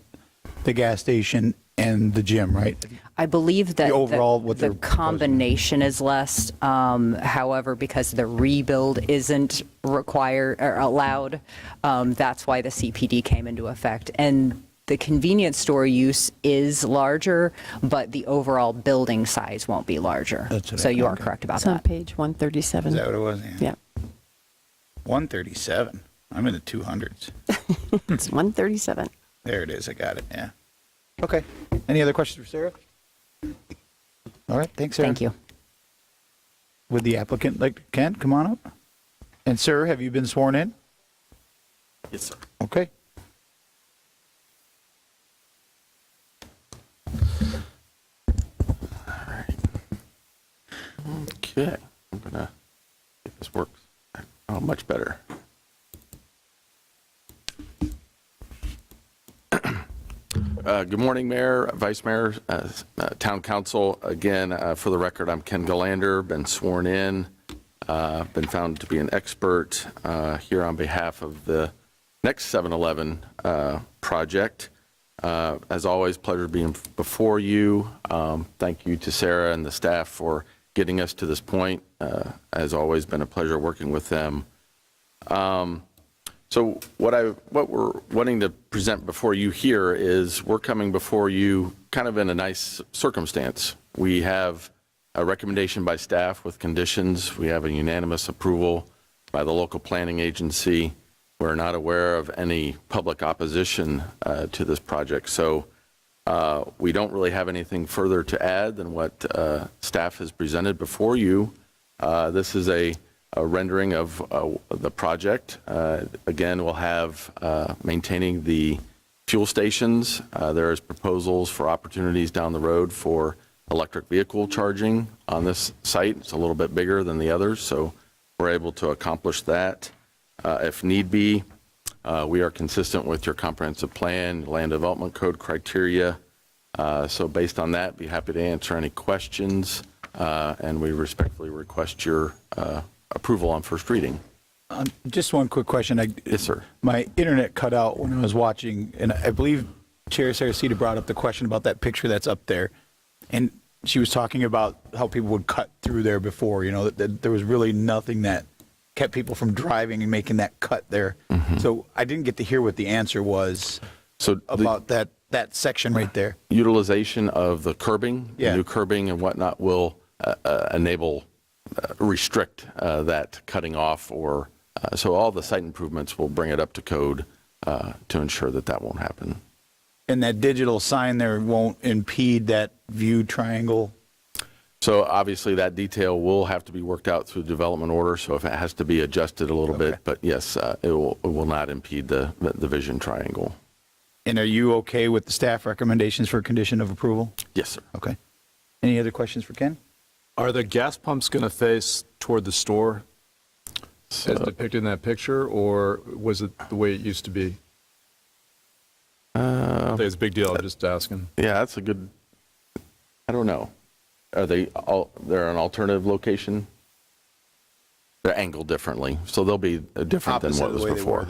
the gas station and the gym, right? I believe that The overall, what the they're combination is less. However, because the rebuild isn't required or allowed, that's why the CPD came into effect. And the convenience store use is larger, but the overall building size won't be larger. That's what I So you are thought. correct about It's on that. page 137. Is that what it was? Yeah, 137. I'm in the 200s. it's 137. There it is. I got it. Yeah. Okay. Any other questions for Sarah? All right. Thanks, Sarah. Thank you. Would the applicant like Ken come on up? And sir, have you been sworn in? Yes, sir. Okay. Okay, I'm gonna see if this works. Oh, much better. Good morning, Mayor, Vice Mayor, Town Council. Again, for the record, I'm Ken Galander, been sworn in, been found to be an expert here on behalf of the next 7-Eleven project. As always, pleasure being before you. Thank you to Sarah and the staff for getting us to this point. As always, been a pleasure working with them. So what we're wanting to present before you here is we're coming before you kind of in a nice circumstance. We have a recommendation by staff with conditions. We have a unanimous approval by the local planning agency. We're not aware of any public opposition to this project. So we don't really have anything further to add than what staff has presented before you. This is a rendering of the project. Again, we'll have maintaining the fuel stations. There's proposals for opportunities down the road for electric vehicle charging on this site. It's a little bit bigger than the others, so we're able to accomplish that. If need be, we are consistent with your comprehensive plan, land development code criteria. So based on that, be happy to answer any questions, and we respectfully request your approval on first reading. Just one quick question. Yes, sir. My internet cut out when I was watching, and I believe Chair Saracita brought up the question about that picture that's up there. And she was talking about how people would cut through there before, that there was really nothing that kept people from driving and making that cut there. So I didn't get to hear what the answer was about that section right there. Utilization of the curbing, Yeah. new curbing and whatnot will restrict that cutting off, or so all the site improvements will bring it up to code to ensure that that won't happen. And that digital sign there won't impede that view triangle. So obviously that detail will have to be worked out through development order, so if it has to be adjusted a little bit, but yes, it will not impede the vision triangle. And are you okay with the staff recommendations for condition of approval? Yes, sir. Okay. Any other questions for Ken? Are the gas pumps going to face toward the store as depicted in that picture, or was it the way it used to be? I think it's a big deal. I'm just asking. Yeah, that's a good, I don't know. Are they're an alternative location? They're angled differently, so they'll be different than what was before.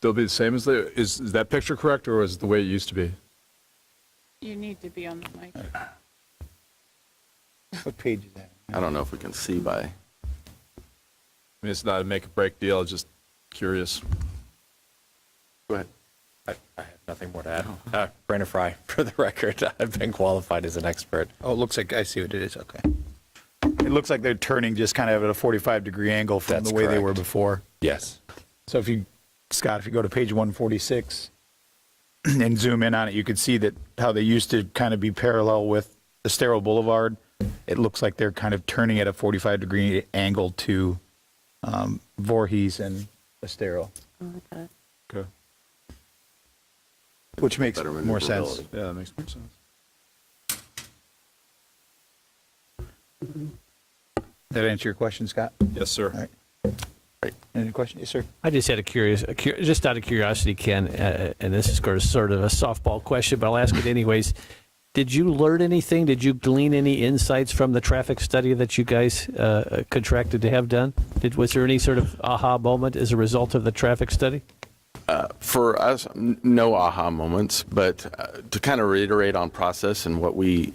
They'll be the same as is that picture correct, or is it the way it used to be? You need to be on the mic. What page is that? I don't know if we can see by. I mean, it's not a make or break deal. It's just curious. Go ahead. I have nothing. nothing more to add. Brandon Fry, for the record, I've been qualified as an expert. Oh, it looks like, I see what it is, okay. It looks like they're turning just kind of at a 45-degree angle from That's the way they were correct. before. Yes. So if you, Scott, if you go to page 146 and zoom in on it, you could see that how they used to kind of be parallel with Estero Boulevard. It looks like they're kind of turning at a 45-degree angle to Voorhees and Estero, Okay. which makes Better more sense. Yeah, that makes more sense. Did that answer your question, Scott? Yes, sir. All right. Any question? Yes, sir. I just had just out of curiosity, Ken, and this is sort of a softball question, but I'll ask it anyways. Did you learn anything? Did you glean any insights from the traffic study that you guys contracted to have done? Was there any sort of aha moment as a result of the traffic study? For us, no aha moments, but to kind of reiterate on process and what we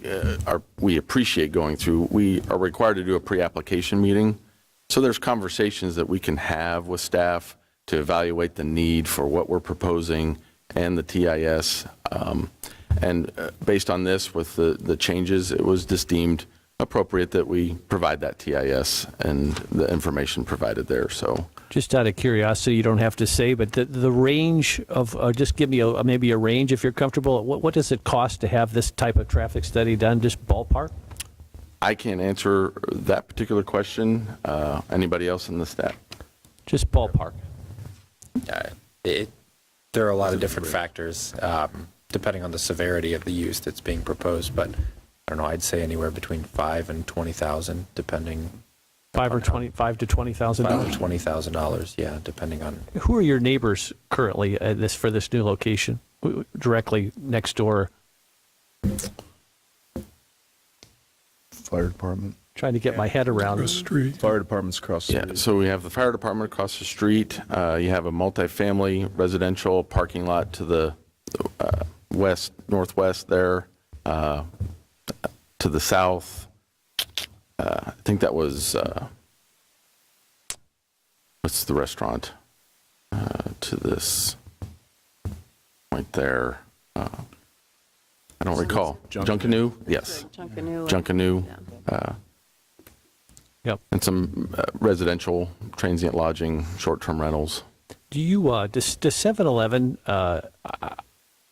appreciate going through, we are required to do a pre-application meeting. So there's conversations that we can have with staff to evaluate the need for what we're proposing and the TIS. And based on this, with the changes, it was just deemed appropriate that we provide that TIS and the information provided there. So Just out of curiosity, you don't have to say, but the range of, just give me maybe a range if you're comfortable. What does it cost to have this type of traffic study done? Just ballpark? I can't answer that particular question. Anybody else in the staff? Just ballpark. There are a lot of different factors, depending on the severity of the use that's being proposed, but I don't know, I'd say anywhere between $5,000 and $20,000, depending. $5,000 to $20,000? $5,000 to $20,000, yeah, depending on. Who are your neighbors currently for this new location, directly next door? Fire department. Trying to get my head around it. Street. Fire department's across the Yeah, street. so we have the fire department across the street. You have a multifamily residential parking lot to the northwest there. To the south, I think that was, what's the restaurant? To this point there. I don't recall. Junkanoo? Yes. Junkanoo. Junkanoo. Yep. And some residential transient lodging, short-term rentals. Do you, does 7-Eleven,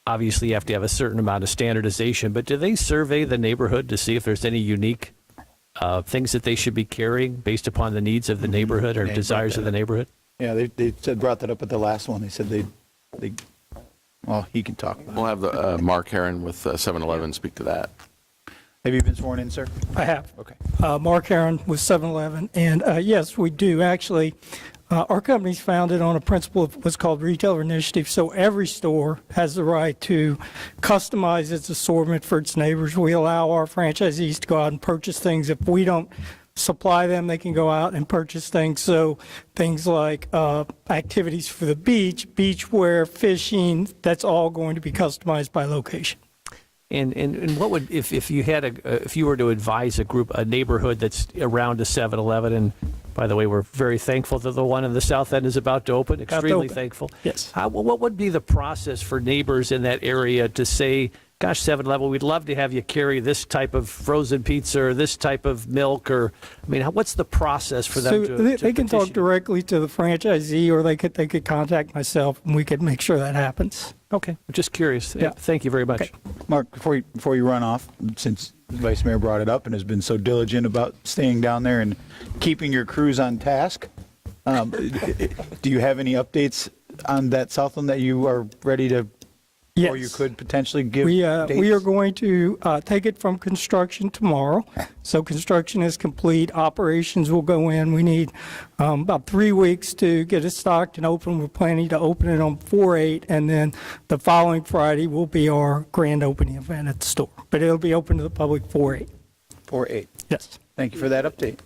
obviously you have to have a certain amount of standardization, but do they survey the neighborhood to see if there's any unique things that they should be carrying based upon the needs of the neighborhood or desires of the neighborhood? Yeah, they brought that up at the last one. They said they well, he can talk about it. We'll have the Mark Heron with 7-Eleven speak to that. Have you been sworn in, sir? I have. Okay. Mark Heron with 7-Eleven. And yes, we do. Actually, our company's founded on a principle of what's called retailer initiative. So every store has the right to customize its assortment for its neighbors. We allow our franchisees to go out and purchase things. If we don't supply them, they can go out and purchase things. So things like activities for the beach wear, fishing, that's all going to be customized by location. And what would, if you had if you were to advise a neighborhood that's around a 7-Eleven, and by the way, we're very thankful that the one in the south end is about to open, extremely thankful. Yes. What would be the process for neighbors in that area to say, gosh, 7-Eleven, we'd love to have you carry this type of frozen pizza or this type of milk, or, I mean, what's the process for them So to they can talk petition? directly to the franchisee, or they could contact myself, and we could make sure that happens. Okay, just curious. Yeah. Thank you very much. Okay. Mark, before you run off, since the Vice Mayor brought it up and has been so diligent about staying down there and keeping your crews on task, do you have any updates on that south one that you are ready to, or you Yes. could potentially give We dates? are going to take it from construction tomorrow. So construction is complete. Operations will go in. We need about 3 weeks to get it stocked and open. We're planning to open it on 4/8, and then the following Friday will be our grand opening event at the store. But it'll be open to the public 4/8. 4/8. Yes. Thank you for that update.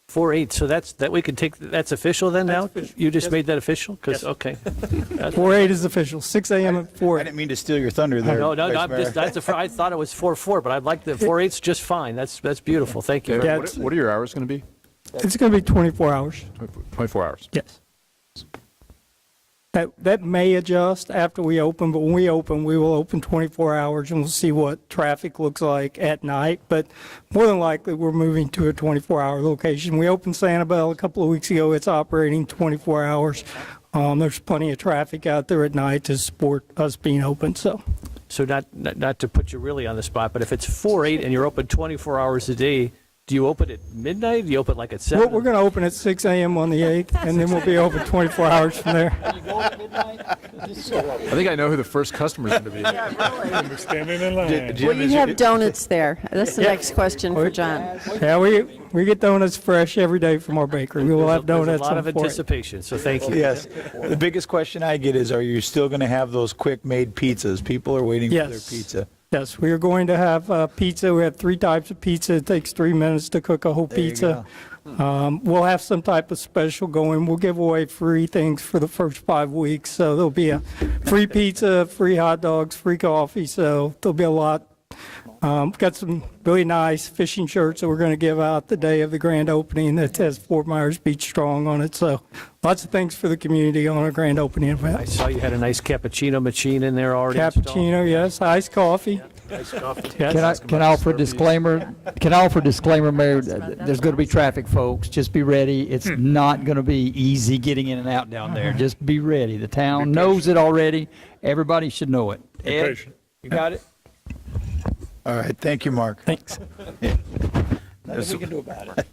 4/8, so that we can take, that's official then now? official. You just Yes. made that official? Because, Yes. okay. 4/8 is official, 6 a.m. at 4. I didn't mean to steal your thunder there. No, Vice I'm Mayor. just, I thought it was 4/4, but I'd like the 4/8's just fine. That's beautiful. Thank you. Yeah, What are your hours going to be? It's going to be 24 hours. 24 hours. Yes. That may adjust after we open, but when we open, we will open 24 hours and we'll see what traffic looks like at night. But more than likely, we're moving to a 24-hour location. We opened Sanibel a couple of weeks ago. It's operating 24 hours. There's plenty of traffic out there at night to support us being open. So not to put you really on the spot, but if it's 4/8 and you're open 24 hours a day, do you open at midnight? Do you open like at 7? we're going to open at 6 a.m. on the 8th, and then we'll be open 24 hours from there. I think I know who the first customer is going to be. We're standing in line. Will you have donuts there? That's the next question for John. Yeah, we get donuts fresh every day from our bakery. We will have donuts. There's a lot of on 4/8. anticipation, so thank you. Yes. The biggest question I get is, are you still going to have those quick-made pizzas? People are waiting for their Yes. pizza. Yes, we are going to have pizza. We have 3 types of pizza. It takes 3 minutes to cook a whole There you pizza. We'll have some type of special going. We'll give away free things for the first 5 weeks. So there'll be a free pizza, free hot dogs, free coffee. So there'll be a lot. Got some really nice fishing shirts that we're going to give out the day of the grand opening that has Fort Myers Beach Strong on it. So lots of things for the community on our grand opening event. I saw you had a nice cappuccino machine in there already installed. Cappuccino, yes. Iced coffee. Nice coffee. Yes. Can I offer a disclaimer? Can I offer a disclaimer, Mayor? There's going to be traffic, folks. Just be ready. It's not going to be easy getting in and out down there. Just be ready. The town knows it already. Everybody should know it. Ed, patient. you got it? All right, thank you, Mark. Thanks. Nothing we can do about it.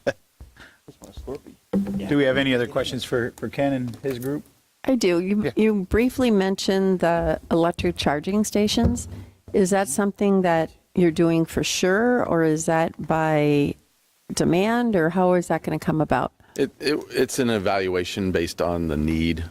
Do we have any other questions for Ken and his group? I do. You briefly mentioned the electric charging stations. Is that something that you're doing for sure, or is that by demand, or how is that going to come about? It's an evaluation based on the need.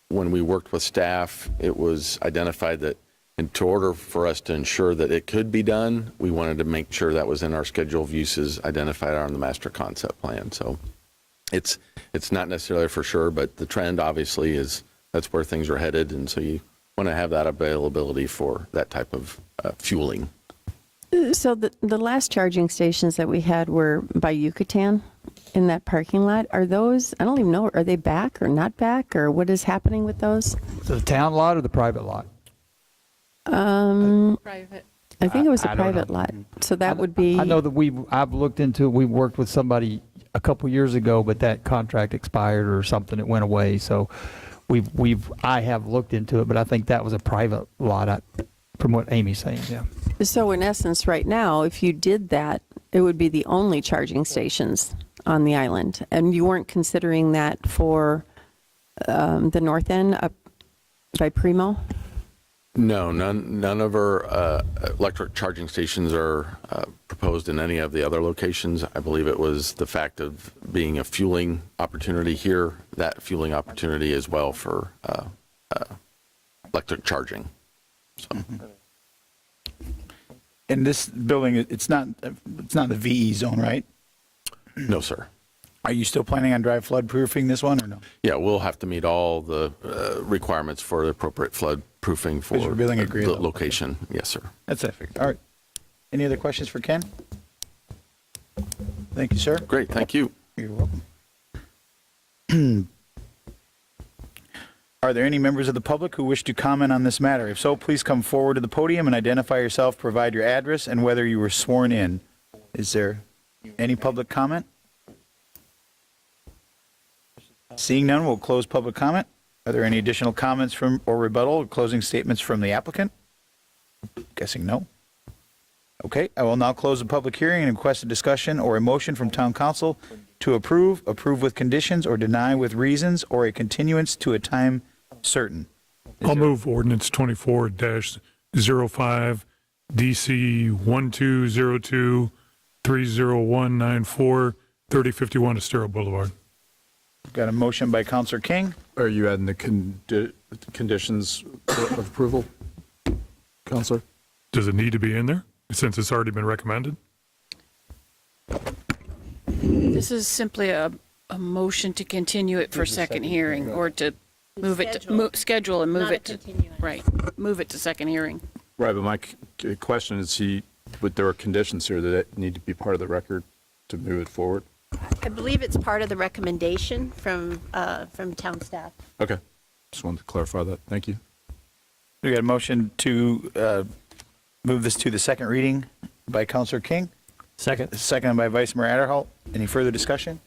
When we worked with staff, it was identified that in order for us to ensure that it could be done, we wanted to make sure that was in our schedule of uses identified on the master concept plan. So it's not necessarily for sure, but the trend obviously is that's where things are headed. And so you want to have that availability for that type of fueling. So the last charging stations that we had were by Yucatan in that parking lot. Are those, I don't even know, are they back or not back, or what is happening with those? The town lot or the private lot? Private. I think it was a I don't private know. lot. So that would be. I know that I've looked into it. We worked with somebody a couple years ago, but that contract expired or something. It went away. So I have looked into it, but I think that was a private lot from what Amy's saying. Yeah. So in essence, right now, if you did that, it would be the only charging stations on the island. And you weren't considering that for the north end up by Primo? No, none of our electric charging stations are proposed in any of the other locations. I believe it was the fact of being a fueling opportunity here, that fueling opportunity as well for electric charging. So. In this building, it's not the VE zone, right? No, sir. Are you still planning on dry flood proofing this one or no? Yeah, we'll have to meet all the requirements for the appropriate flood proofing for Because we're building a grade the level. location. Yes, sir. That's it. All right. Any other questions for Ken? Thank you, sir. Great, thank you. You're welcome. Are there any members of the public who wish to comment on this matter? If so, please come forward to the podium and identify yourself, provide your address, and whether you were sworn in. Is there any public comment? Seeing none, we'll close public comment. Are there any additional comments from or rebuttal or closing statements from the applicant? Guessing no. Okay, I will now close the public hearing and request a discussion or a motion from town council to approve with conditions, or deny with reasons, or a continuance to a time certain. I'll move ordinance 24-05 DC 1202 30194 3051 Estero Boulevard. Got a motion by Counselor King. Are you adding the conditions of approval, Counselor? Does it need to be in there since it's already been recommended? This is simply a motion to continue it for second hearing, or to move it, schedule and move Not a it to, continuance. right, move it to second hearing. Right, but my question is, there are conditions here that need to be part of the record to move it forward? I believe it's part of the recommendation from town staff. Okay. Just wanted to clarify that. Thank you. We got a motion to move this to the second reading by Counselor King, Second. seconded by Vice Mayor Adderholt. Any further discussion?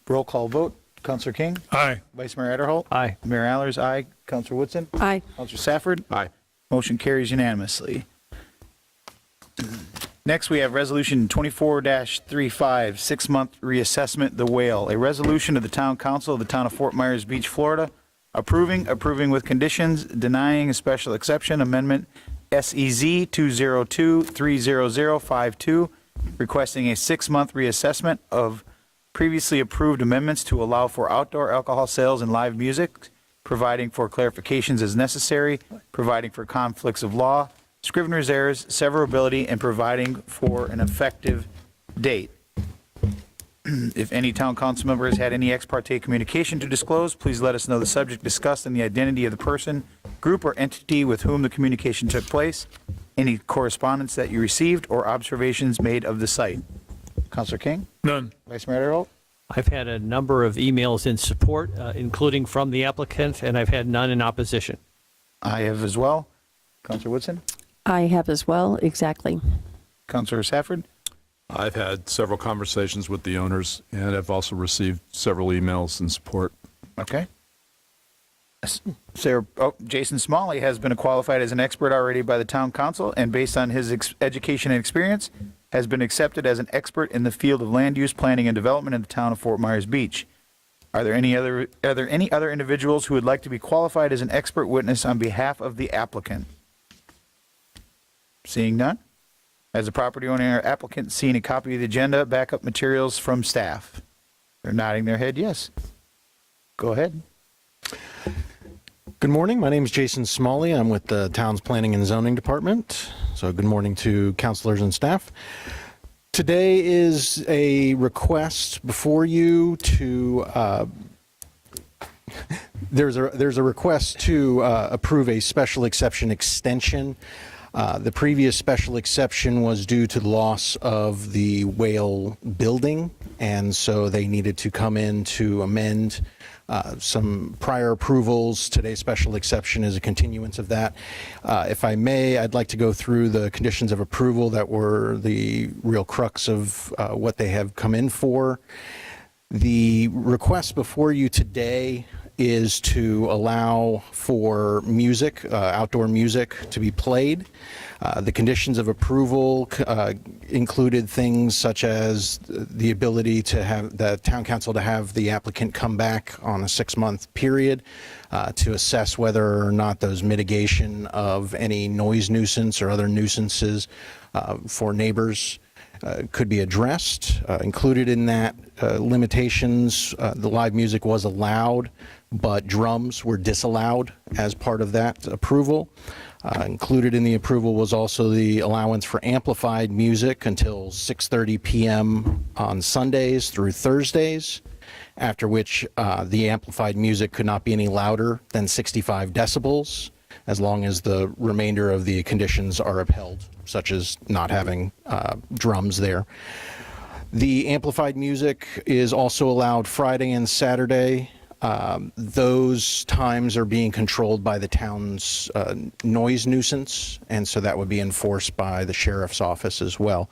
Roll call vote. Counselor King? Aye. Vice Mayor Adderholt? Aye. Mayor Allers, aye. Counselor Woodson? Aye. Counselor Safford? Aye. Motion carries unanimously. Next, we have Resolution 24-35, 6-month reassessment, The Whale. A resolution of the Town Council of the Town of Fort Myers Beach, Florida, approving with conditions, denying a special exception amendment SEZ 202-30052, requesting a 6-month reassessment of previously approved amendments to allow for outdoor alcohol sales and live music, providing for clarifications as necessary, providing for conflicts of law, scrivener's errors, severability, and providing for an effective date. If any town council member has had any ex parte communication to disclose, please let us know the subject discussed and the identity of the person, group, or entity with whom the communication took place, any correspondence that you received, or observations made of the site. Counselor King? None. Vice Mayor Adderholt? I've had a number of emails in support, including from the applicant, and I've had none in opposition. I have as well. Counselor Woodson? I have as well, exactly. Counselor Safford? I've had several conversations with the owners, and I've also received several emails in support. Okay. Jason Smalley has been qualified as an expert already by the town council, and based on his education and experience, has been accepted as an expert in the field of land use planning and development in the town of Fort Myers Beach. Are there any other individuals who would like to be qualified as an expert witness on behalf of the applicant? Seeing none? As a property owner or applicant seeing a copy of the agenda, backup materials from staff. They're nodding their head yes. Go ahead. Good morning. My name is Jason Smalley. I'm with the town's Planning and Zoning Department. So good morning to councilors and staff. Today is a request before you to there's a request to approve a special exception extension. The previous special exception was due to the loss of the Whale building, and so they needed to come in to amend some prior approvals. Today's special exception is a continuance of that. If I may, I'd like to go through the conditions of approval that were the real crux of what they have come in for. The request before you today is to allow for music, outdoor music, to be played. The conditions of approval included things such as the ability to have the town council to have the applicant come back on a 6-month period to assess whether or not those mitigation of any noise nuisance or other nuisances for neighbors could be addressed. Included in that limitations, the live music was allowed, but drums were disallowed as part of that approval. Included in the approval was also the allowance for amplified music until 6:30 p.m. on Sundays through Thursdays, after which the amplified music could not be any louder than 65 decibels, as long as the remainder of the conditions are upheld, such as not having drums there. The amplified music is also allowed Friday and Saturday. Those times are being controlled by the town's noise nuisance, and so that would be enforced by the sheriff's office as well.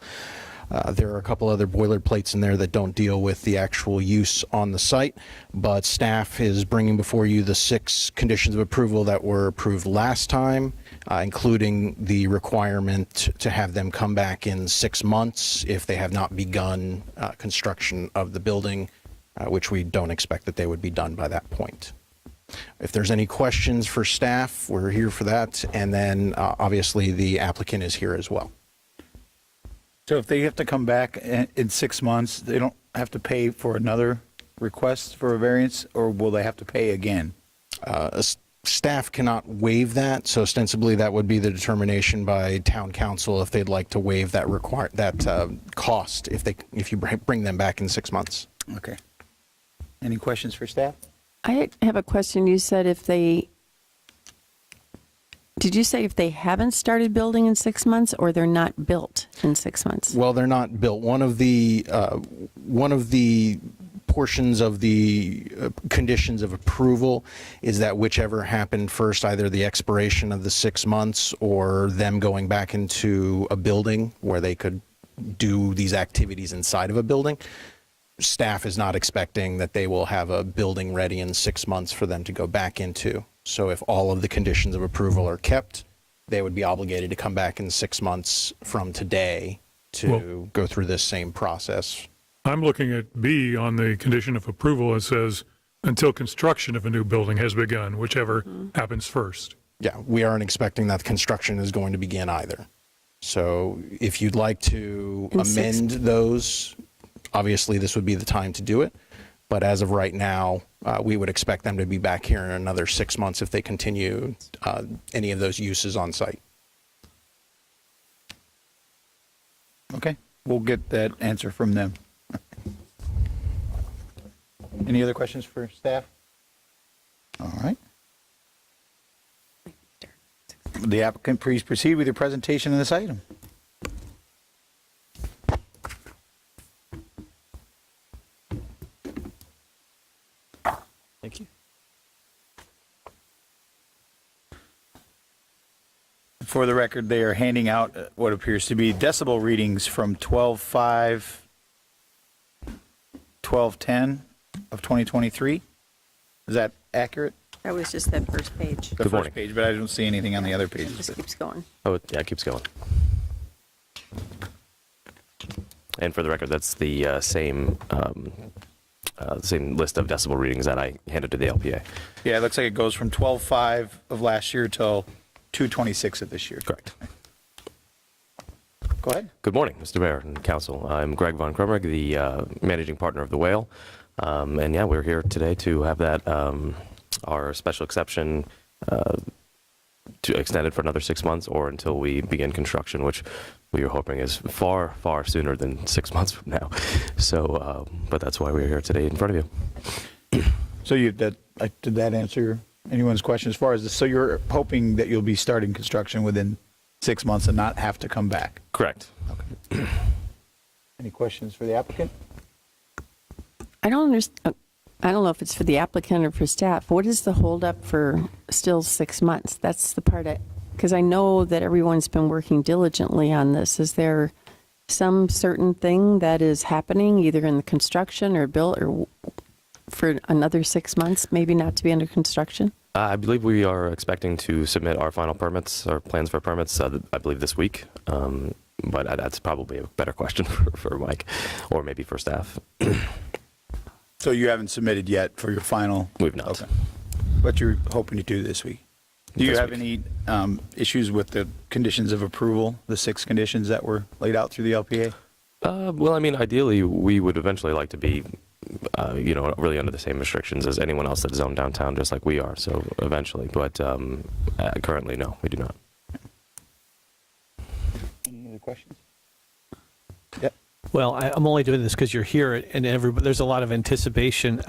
There are a couple other boilerplates in there that don't deal with the actual use on the site, but staff is bringing before you the 6 conditions of approval that were approved last time, including the requirement to have them come back in 6 months if they have not begun construction of the building, which we don't expect that they would be done by that point. If there's any questions for staff, we're here for that, and then obviously the applicant is here as well. So if they have to come back in 6 months, they don't have to pay for another request for a variance, or will they have to pay again? Staff cannot waive that, so ostensibly that would be the determination by town council if they'd like to waive that cost if you bring them back in 6 months. Okay. Any questions for staff? I have a question. You said did you say if they haven't started building in 6 months, or they're not built in 6 months? Well, they're not built. One of the portions of the conditions of approval is that whichever happened first, either the expiration of the 6 months or them going back into a building where they could do these activities inside of a building. Staff is not expecting that they will have a building ready in 6 months for them to go back into. So if all of the conditions of approval are kept, they would be obligated to come back in 6 months from today to go through this same process. I'm looking at B on the condition of approval. It says, until construction of a new building has begun, whichever happens first. Yeah, we aren't expecting that construction is going to begin either. So if you'd like to amend those, obviously this would be the time to do it. But as of right now, we would expect them to be back here in another 6 months if they continue any of those uses on site. Okay, we'll get that answer from them. Any other questions for staff? All right. The applicant, please proceed with your presentation of this item. Thank you. For the record, they are handing out what appears to be decibel readings from 12:05, 12:10 of 2023. Is that accurate? That was just that first page. The first page, but I don't see anything on the other pages. Just keeps going. Oh, yeah, it keeps going. And for the record, that's the same list of decibel readings that I handed to the LPA. Yeah, it looks like it goes from 12:05 of last year till 2/26 of this year. Correct. Go ahead. Good morning, Mr. Mayor and Council. I'm Greg Von Krumrig, the managing partner of the Whale. And yeah, we're here today to have that, our special exception extended for another 6 months or until we begin construction, which we are hoping is far, far sooner than 6 months from now. So, but that's why we're here today in front of you. So did that answer anyone's question as far as this? So you're hoping that you'll be starting construction within 6 months and not have to come back? Correct. Okay. Any questions for the applicant? I don't understand. I don't know if it's for the applicant or for staff. What is the holdup for still 6 months? That's the part because I know that everyone's been working diligently on this. Is there some certain thing that is happening either in the construction or built or for another 6 months, maybe not to be under construction? I believe we are expecting to submit our final permits, our plans for permits, I believe this week. But that's probably a better question for Mike or maybe for staff. So you haven't submitted yet for your final? We've not. Okay. But you're hoping to do this week? Do you have any issues with the conditions of approval, the 6 conditions that were laid out through the LPA? Well, I mean, ideally, we would eventually like to be, really under the same restrictions as anyone else that's zoned downtown, just like we are. So eventually, but currently, no, we do not. Any other questions? Yep. Well, I'm only doing this because you're here, and there's a lot of anticipation.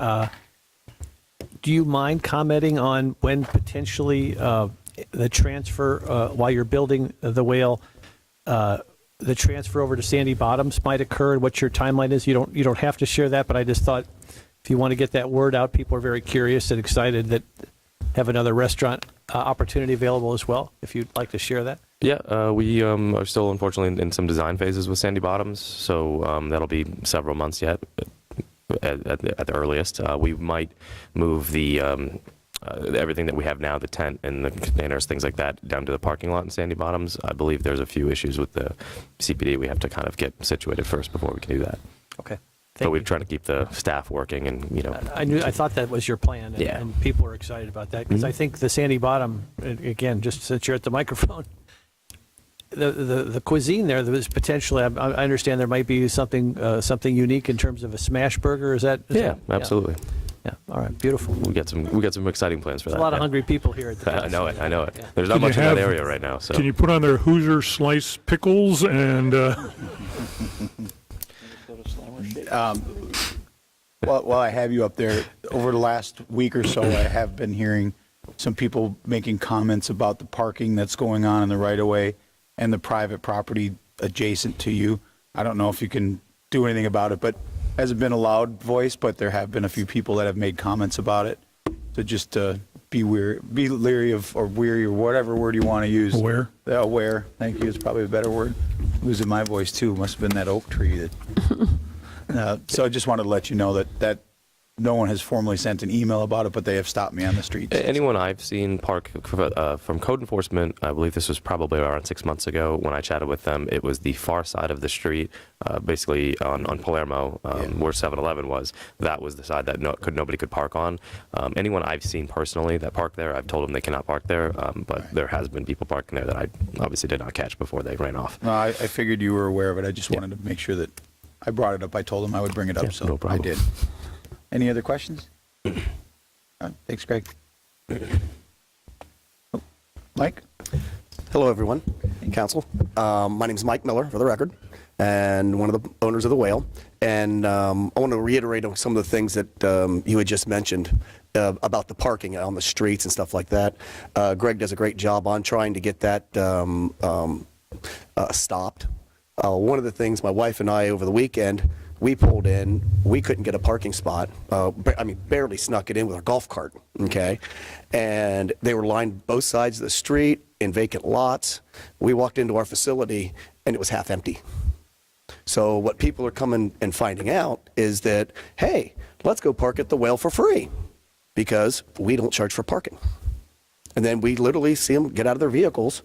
Do you mind commenting on when potentially the transfer, while you're building the Whale, the transfer over to Sandy Bottoms might occur, and what your timeline is? You don't have to share that, but I just thought if you want to get that word out, people are very curious and excited that have another restaurant opportunity available as well. If you'd like to share that. Yeah, we are still unfortunately in some design phases with Sandy Bottoms, so that'll be several months yet at the earliest. We might move the everything that we have now, the tent and the containers, things like that, down to the parking lot in Sandy Bottoms. I believe there's a few issues with the CPD. We have to kind of get situated first before we can do that. Okay. But we're trying to keep the staff working, and I thought that was your plan, and people are excited about that because I think the Sandy Bottom, again, just since you're at the microphone, the cuisine there is potentially. I understand there might be something unique in terms of a smash burger. Is that? Absolutely. Yeah. All right. Beautiful. We got some exciting plans for that. There's a lot of hungry people here at the I know it. Yeah. There's not much in that area right now. So Can you put on their Hoosier slice pickles and? While I have you up there, over the last week or so, I have been hearing some people making comments about the parking that's going on in the right-of-way and the private property adjacent to you. I don't know if you can do anything about it, but hasn't been a loud voice, but there have been a few people that have made comments about it. So just be leery of, or weary, or whatever word you want to use. Aware? Yeah, aware. Thank you. Is probably a better word. Losing my voice too. Must have been that oak tree that. So I just wanted to let you know that no one has formally sent an email about it, but they have stopped me on the street. Anyone I've seen park from code enforcement, I believe this was probably around 6 months ago when I chatted with them. It was the far side of the street, basically on Palermo, where 7-Eleven was. That was the side that nobody could park on. Anyone I've seen personally that parked there, I've told them they cannot park there, but there has been people parking there that I obviously did not catch before they ran off. No, I figured you were aware of it. I just wanted to make sure that I brought it up. I told them I would bring it up, so no problem. I did. Any other questions? Thanks, Greg. Oh, Mike? Hello, everyone. Council. My name is Mike Miller, for the record, and one of the owners of the Whale. And I want to reiterate on some of the things that you had just mentioned about the parking on the streets and stuff like that. Greg does a great job on trying to get that stopped. One of the things my wife and I over the weekend, we pulled in, we couldn't get a parking spot. Barely snuck it in with our golf cart, okay? And they were lined both sides of the street in vacant lots. We walked into our facility and it was half empty. So what people are coming and finding out is that, hey, let's go park at the Whale for free because we don't charge for parking. And then we literally see them get out of their vehicles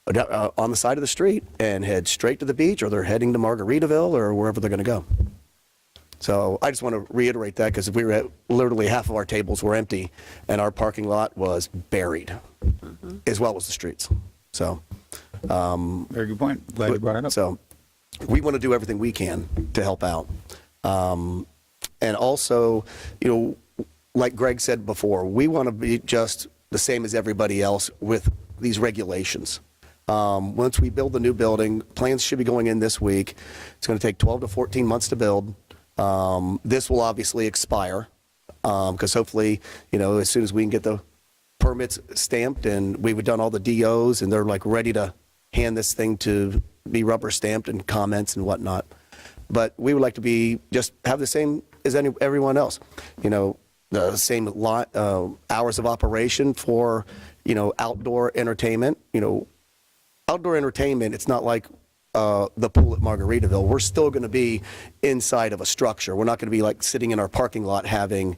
on the side of the street and head straight to the beach, or they're heading to Margaritaville or wherever they're going to go. So I just want to reiterate that because we were at literally half of our tables were empty and our parking lot was buried, as well as the streets. So, very good point. Glad you brought it up. So we want to do everything we can to help out. And also, like Greg said before, we want to be just the same as everybody else with these regulations. Once we build the new building, plans should be going in this week. It's going to take 12 to 14 months to build. This will obviously expire because hopefully, as soon as we can get the permits stamped and we've done all the DOs and they're like ready to hand this thing to be rubber stamped and comments and whatnot. But we would like to have the same as everyone else. The same hours of operation for, outdoor entertainment. Outdoor entertainment, it's not like the pool at Margaritaville. We're still going to be inside of a structure. We're not going to be like sitting in our parking lot having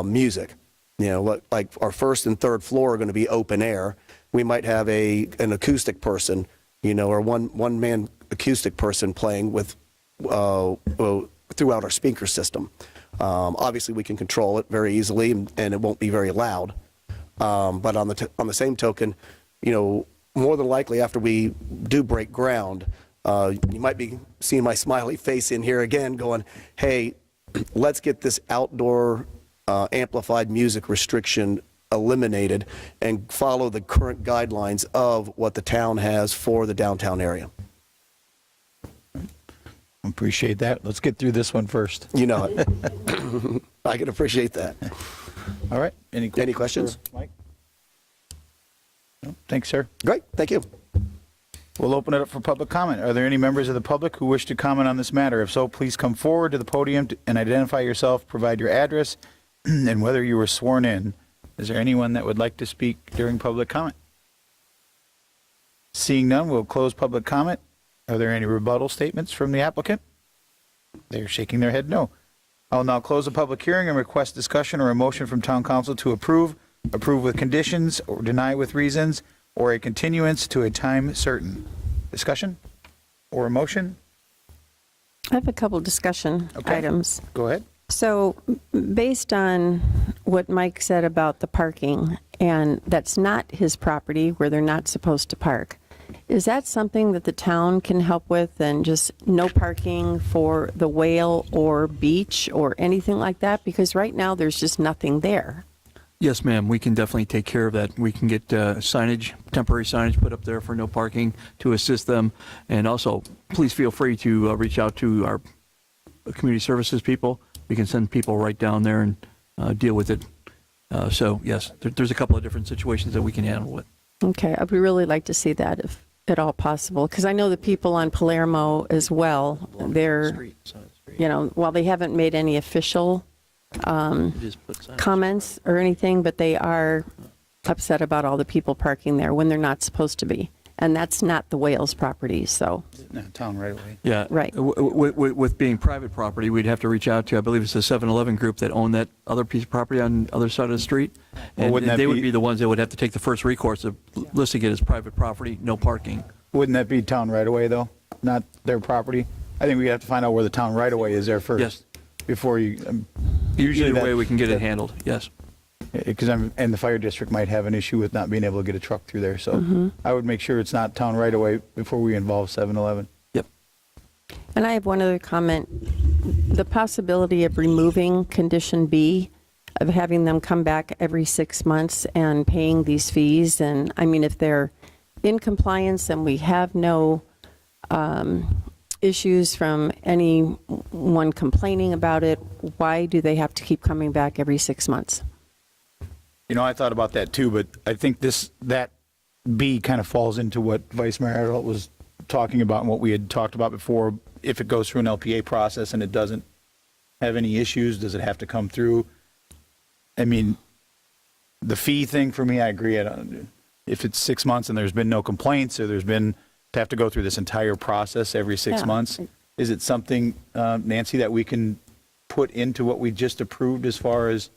music. Like our first and third floor are going to be open air. We might have an acoustic person, or one man acoustic person playing with throughout our speaker system. Obviously, we can control it very easily, and it won't be very loud. But on the same token, more than likely after we do break ground, you might be seeing my smiley face in here again going, hey, let's get this outdoor amplified music restriction eliminated and follow the current guidelines of what the town has for the downtown area. Appreciate that. Let's get through this one first. You know it. I can appreciate that. All right. Any questions? Mike? No? Thanks, sir. Great. Thank you. We'll open it up for public comment. Are there any members of the public who wish to comment on this matter? If so, please come forward to the podium and identify yourself, provide your address, and whether you were sworn in. Is there anyone that would like to speak during public comment? Seeing none, we'll close public comment. Are there any rebuttal statements from the applicant? They're shaking their head no. I'll now close the public hearing and request discussion or a motion from town council to approve with conditions, or deny with reasons, or a continuance to a time certain. Discussion or a motion? I have a couple discussion items. Go ahead. So based on what Mike said about the parking, and that's not his property where they're not supposed to park, is that something that the town can help with, and just no parking for the Whale or beach or anything like that? Because right now there's just nothing there. Yes, ma'am. We can definitely take care of that. We can get signage, temporary signage put up there for no parking to assist them. And also, please feel free to reach out to our community services people. We can send people right down there and deal with it. So, yes, there's a couple of different situations that we can handle it. Okay, I would really like to see that if at all possible, because I know the people on Palermo as well, they're, while they haven't made any official comments or anything, but they are upset about all the people parking there when they're not supposed to be. And that's not the Wales property, so. No, town right away. Yeah. Right. With being private property, we'd have to reach out to, I believe it's the 7-Eleven group that own that other piece of property on the other side of the street. Well, And wouldn't that they would be- be the ones that would have to take the first recourse of listing it as private property, no parking. Wouldn't that be town right away though? Not their property? I think we have to find out where the town right away is there first. Yes. Before you. Usually the way we can get it handled, yes. Because and the fire district might have an issue with not being able to get a truck through there. So I would make sure it's not town right away before we involve 7-Eleven. Yep. And I have one other comment. The possibility of removing condition B, of having them come back every 6 months and paying these fees. And I mean, if they're in compliance and we have no issues from anyone complaining about it, why do they have to keep coming back every 6 months? I thought about that too, but I think that B kind of falls into what Vice Mayor Adelt was talking about and what we had talked about before. If it goes through an LPA process and it doesn't have any issues, does it have to come through? I mean, the fee thing for me, I agree. If it's 6 months and there's been no complaints or there's been to have to go through this entire process every 6 Yeah. months, is it something, Nancy, that we can put into what we just approved as far as,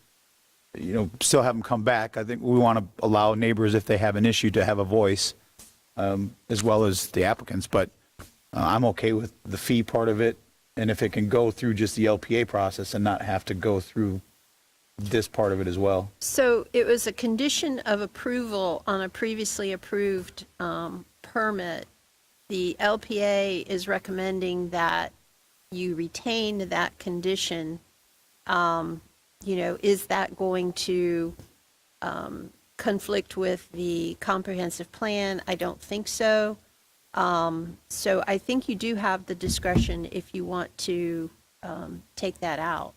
still have them come back? I think we want to allow neighbors, if they have an issue, to have a voice, as well as the applicants. But I'm okay with the fee part of it. And if it can go through just the LPA process and not have to go through this part of it as well. So it was a condition of approval on a previously approved permit. The LPA is recommending that you retain that condition. Is that going to conflict with the comprehensive plan? I don't think so. So I think you do have the discretion if you want to take that out.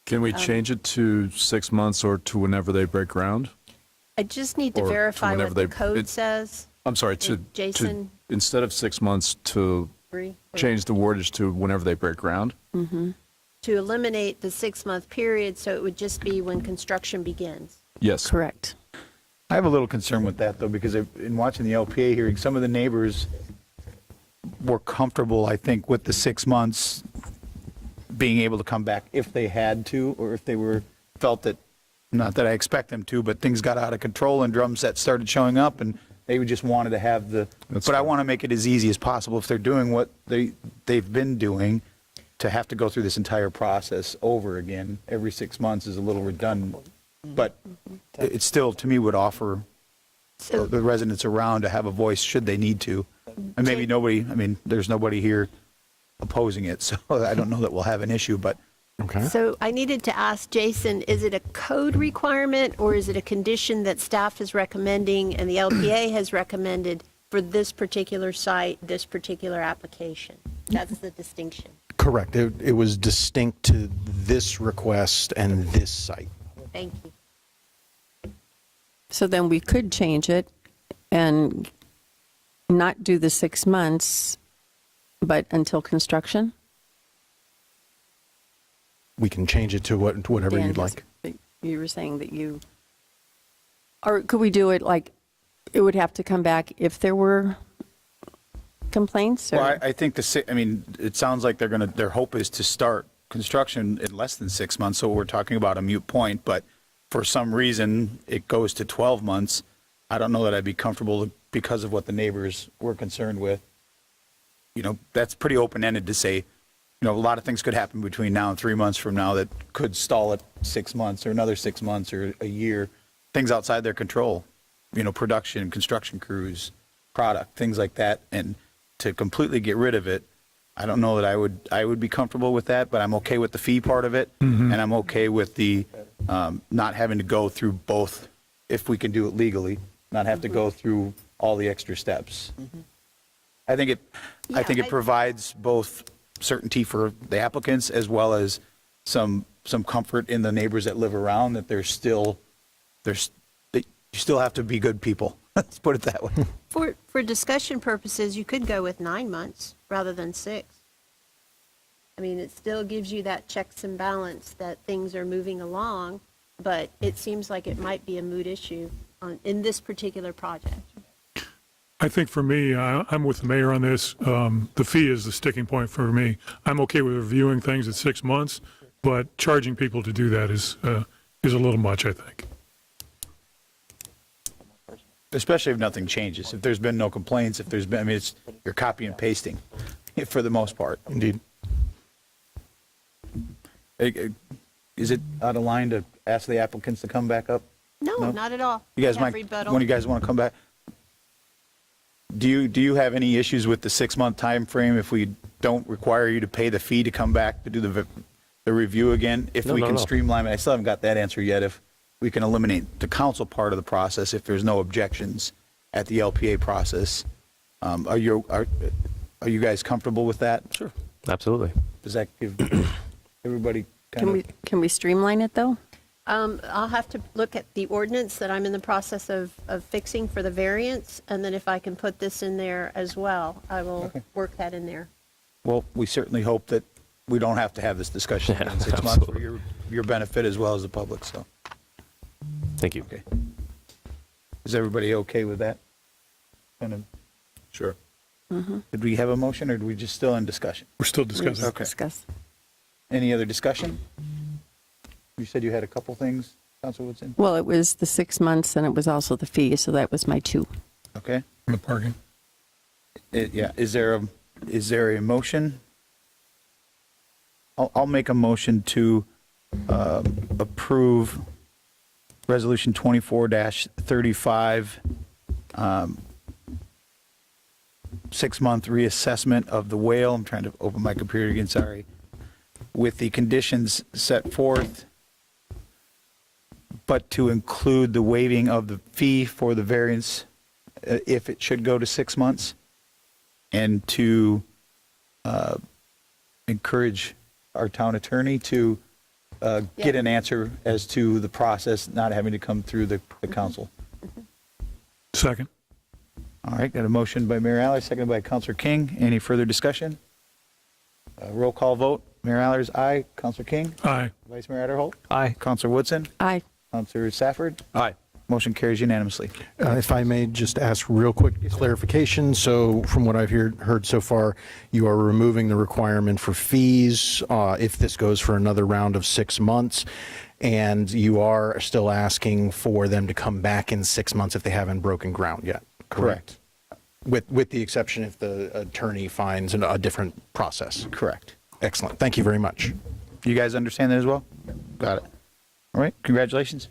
Can we change it to 6 months or to whenever they break ground? I just need to Or to verify whenever what the they- code says. I'm sorry, to Jason? instead of 6 months, to Agree? change the wordage to whenever they break ground? To eliminate the 6-month period, so it would just be when construction begins. Yes. Correct. I have a little concern with that, though, because in watching the LPA hearing, some of the neighbors were comfortable, I think, with the 6 months being able to come back if they had to, or if they felt that, not that I expect them to, but things got out of control and drum sets started showing up and they just wanted to have but I want to make it as easy as possible if they're doing what they've been doing. To have to go through this entire process over again every 6 months is a little redundant. But it still, to me, would offer the residents around to have a voice should they need to. And maybe there's nobody here opposing it, so I don't know that we'll have an issue, but. Okay. So I needed to ask Jason, is it a code requirement or is it a condition that staff is recommending and the LPA has recommended for this particular site, this particular application? That's the distinction. Correct. It was distinct to this request and this site. Thank you. So then we could change it and not do the 6 months, but until construction? We can change it to whatever Dan, you'd like. You were saying that or could we do it like, it would have to come back if there were complaints? Or? Well, I think it sounds like their hope is to start construction in less than 6 months, so we're talking about a moot point, but for some reason it goes to 12 months. I don't know that I'd be comfortable because of what the neighbors were concerned with. That's pretty open-ended to say, a lot of things could happen between now and 3 months from now that could stall it 6 months or another 6 months or a year, things outside their control, production, construction crews, product, things like that. And to completely get rid of it, I don't know that I would be comfortable with that, but I'm okay with the fee part of it. And I'm okay with the not having to go through both, if we can do it legally, not have to go through all the extra steps. I think it provides both certainty for the applicants as well as some comfort in the neighbors that live around, that you still have to be good people. Let's put it that way. For discussion purposes, you could go with 9 months rather than 6. I mean, it still gives you that checks and balance that things are moving along, but it seems like it might be a moot issue in this particular project. I think for me, I'm with the mayor on this. The fee is the sticking point for me. I'm okay with reviewing things at 6 months, but charging people to do that is a little much, I think. Especially if nothing changes, if there's been no complaints, if there's been, I mean, you're copy and pasting for the most part. Indeed. Is it out of line to ask the applicants to come back up? No, not at all. You guys Have might, rebuttal. when you guys want to come back? Do you have any issues with the 6-month time frame if we don't require you to pay the fee to come back to do the review again? If we can streamline it, I still haven't got that answer yet. If we can eliminate the council part of the process, if there's no objections at the LPA process, are you guys comfortable with that? Sure. Absolutely. Does that give everybody kind of? Can we streamline it, though? I'll have to look at the ordinance that I'm in the process of fixing for the variance, and then if I can put this in there as well, I will work that in there. Well, we certainly hope that we don't have to have this discussion Yeah, in 6 months for absolutely. your benefit as well as the public, so. Thank you. Okay. Is everybody okay with that? Kind of, Sure. did we have a motion, or are we just still in discussion? We're still discussing. Okay. Discuss. Any other discussion? You said you had a couple things, Councilor Woodson? Well, it was the 6 months, and it was also the fee, so that was my 2. Okay. The parking. Yeah, is there a motion? I'll make a motion to approve Resolution 24-35, 6-month reassessment of the whale. I'm trying to open my computer again, sorry. With the conditions set forth, but to include the waiving of the fee for the variance if it should go to 6 months, and to encourage our town attorney to get an answer as to the process not having to come through the council. Second. All right, got a motion by Mayor Allers, seconded by Councilor King. Any further discussion? Roll call vote. Mayor Allers, aye. Councilor King? Aye. Vice Mayor Adderholt? Aye. Councilor Woodson? Aye. Councilor Safford? Aye. Motion carries unanimously. If I may just ask real quick clarification. So from what I've heard so far, you are removing the requirement for fees if this goes for another round of 6 months, and you are still asking for them to come back in 6 months if they haven't broken ground yet. Correct. With the exception if the attorney finds a different process. Correct. Excellent. Thank you very much. You guys understand that as well? Got it. All right, congratulations.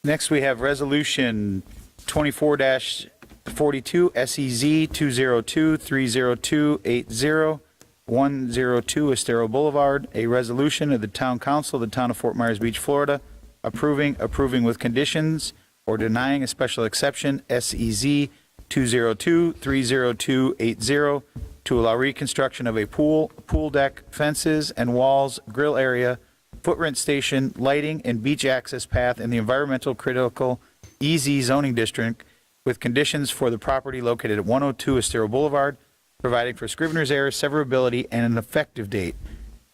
Next, we have Resolution 24-42, SEZ 202-302-80-102 Estero Boulevard, a resolution of the Town Council of the Town of Fort Myers Beach, Florida, approving with conditions or denying a special exception, SEZ 202-302-80, to allow reconstruction of a pool deck, fences and walls, grill area, footprint station, lighting, and beach access path in the environmental critical EZ zoning district with conditions for the property located at 102 Estero Boulevard, providing for Scrivener's error, severability, and an effective date.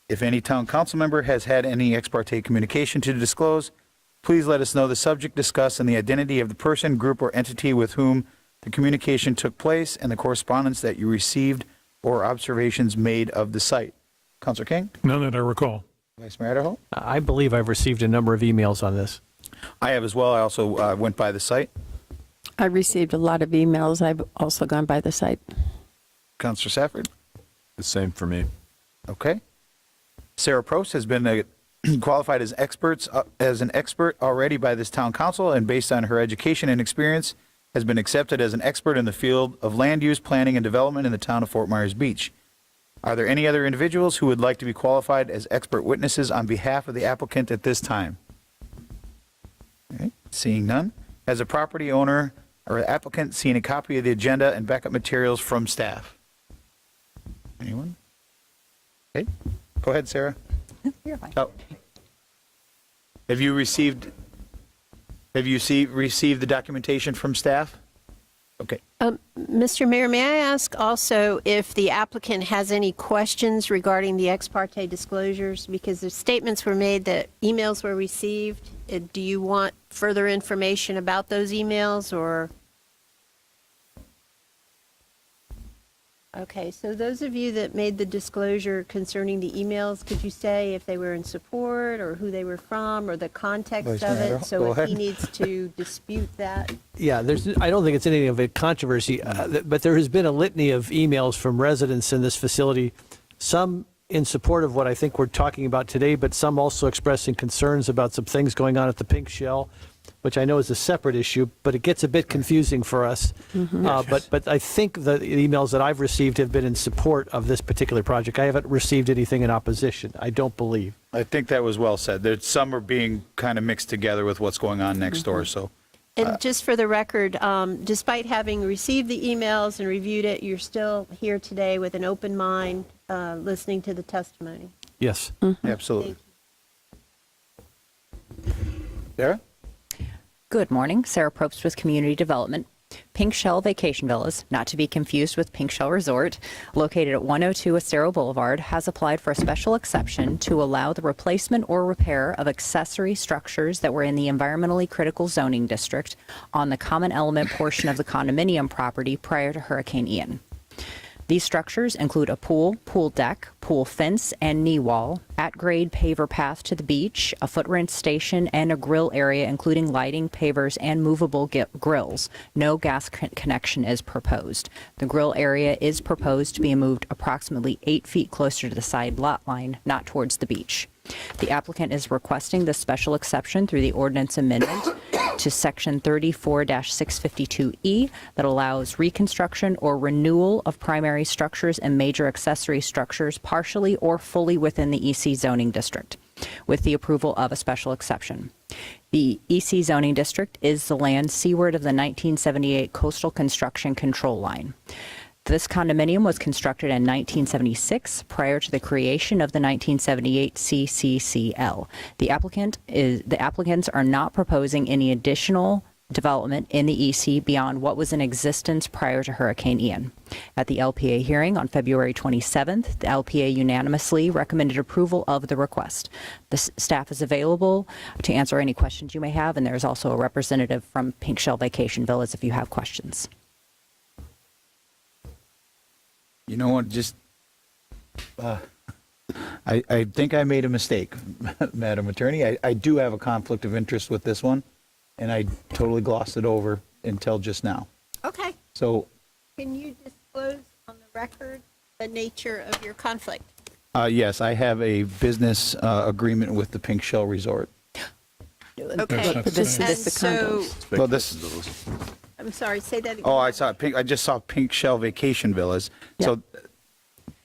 If any town council member has had any ex parte communication to disclose, please let us know the subject discussed and the identity of the person, group, or entity with whom the communication took place and the correspondence that you received or observations made of the site. Councilor King? None that I recall. Vice Mayor Adderholt? I believe I've received a number of emails on this. I have as well. I also went by the site. I received a lot of emails. I've also gone by the site. Councilor Safford? The same for me. Okay. Sarah Prost has been qualified as an expert already by this town council, and based on her education and experience, has been accepted as an expert in the field of land use, planning, and development in the town of Fort Myers Beach. Are there any other individuals who would like to be qualified as expert witnesses on behalf of the applicant at this time? All right, seeing none. Has a property owner or applicant seen a copy of the agenda and backup materials from staff? Anyone? Okay, go ahead, Sarah. You're fine. Oh. Have you received the documentation from staff? Okay. Mr. Mayor, may I ask also if the applicant has any questions regarding the ex parte disclosures? Because the statements were made that emails were received. Do you want further information about those emails or? Okay, so those of you that made the disclosure concerning the emails, could you say if they were in support or who they were from or the context Vice of Mayor, it? So go if he ahead. needs to dispute that. Yeah, I don't think it's anything of a controversy, but there has been a litany of emails from residents in this facility, some in support of what I think we're talking about today, but some also expressing concerns about some things going on at the Pink Shell, which I know is a separate issue, but it gets a bit confusing for us. But I think the emails that I've received have been in support of this particular project. I haven't received anything in opposition, I don't believe. I think that was well said. There's some are being kind of mixed together with what's going on next door, so. And just for the record, despite having received the emails and reviewed it, you're still here today with an open mind, listening to the testimony. Yes. Absolutely. Sarah? Good morning. Sarah Probst with Community Development. Pink Shell Vacation Villas, not to be confused with Pink Shell Resort, located at 102 Estero Boulevard, has applied for a special exception to allow the replacement or repair of accessory structures that were in the environmentally critical zoning district on the common element portion of the condominium property prior to Hurricane Ian. These structures include a pool, pool deck, pool fence, and knee wall, at-grade paver path to the beach, a foot rinse station, and a grill area including lighting, pavers, and movable grills. No gas connection is proposed. The grill area is proposed to be moved approximately 8 feet closer to the side lot line, not towards the beach. The applicant is requesting the special exception through the ordinance amendment to Section 34-652E that allows reconstruction or renewal of primary structures and major accessory structures partially or fully within the EC zoning district, with the approval of a special exception. The EC zoning district is the land seaward of the 1978 Coastal Construction Control Line. This condominium was constructed in 1976 prior to the creation of the 1978 CCCL. The applicants are not proposing any additional development in the EC beyond what was in existence prior to Hurricane Ian. At the LPA hearing on February 27th, the LPA unanimously recommended approval of the request. The staff is available to answer any questions you may have, and there's also a representative from Pink Shell Vacation Villas if you have questions. You know what, just, I think I made a mistake, Madam Attorney. I do have a conflict of interest with this one, and I totally glossed it over until just now. Okay. So, Can you disclose on the record the nature of your conflict? yes, I have a business agreement with the Pink Shell Resort. Okay. That's And the so, Well, this, I'm sorry, say that again. oh, I just saw Pink Shell Vacation Villas. So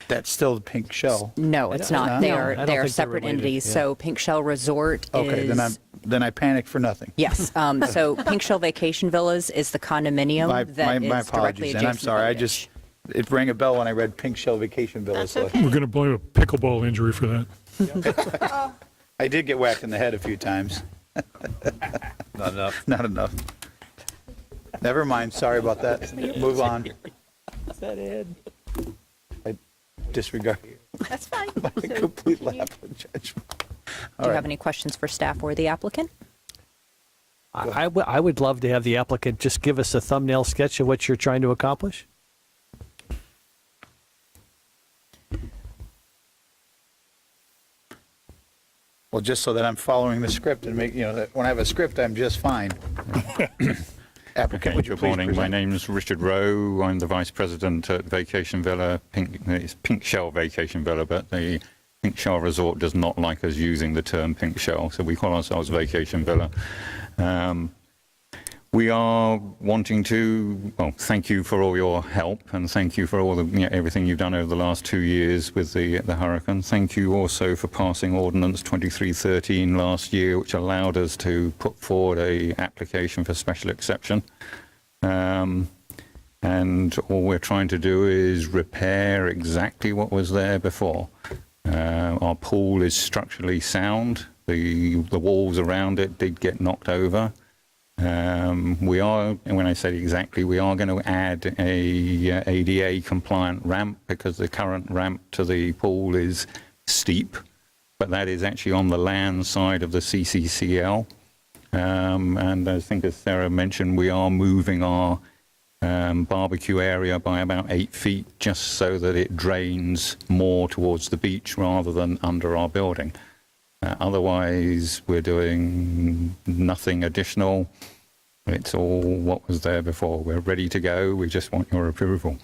that's still the Pink Shell. No, it's not. They are separate entities. Yeah. So Pink Shell Resort Okay, is... then I panicked for nothing. Yes. So Pink Shell Vacation Villas is the condominium My that is directly apologies, and I'm adjacent to sorry, the I beach. just, it rang a bell when I read Pink Shell Vacation Villas. That's So okay. We're going to blame a pickleball injury for that. I did get whacked in the head a few times. Not enough. Not enough. Never mind, sorry about that. Move on. Is that Ed? I disregard That's fine. my So complete can you- lack of judgment. Do All you right. have any questions for staff or the applicant? I would love to have the applicant just give us a thumbnail sketch of what you're trying to accomplish. Well, just so that I'm following the script and make, that when I have a script, I'm just fine. Applicant, would you Good please morning. My present? name is Richard Rowe. I'm the Vice President at Vacation Villa. It's Pink Shell Vacation Villa, but the Pink Shell Resort does not like us using the term Pink Shell, so we call ourselves Vacation Villa. We are wanting to, well, thank you for all your help, and thank you for all the everything you've done over the last 2 years with the hurricane. Thank you also for passing Ordinance 2313 last year, which allowed us to put forward a application for special exception. And all we're trying to do is repair exactly what was there before. Our pool is structurally sound. The walls around it did get knocked over. We are, and when I say exactly, we are going to add a ADA compliant ramp because the current ramp to the pool is steep, but that is actually on the land side of the CCCL. And I think, as Sarah mentioned, we are moving our barbecue area by about 8 feet just so that it drains more towards the beach rather than under our building. Otherwise, we're doing nothing additional. It's all what was there before. We're ready to go. We just want your approval.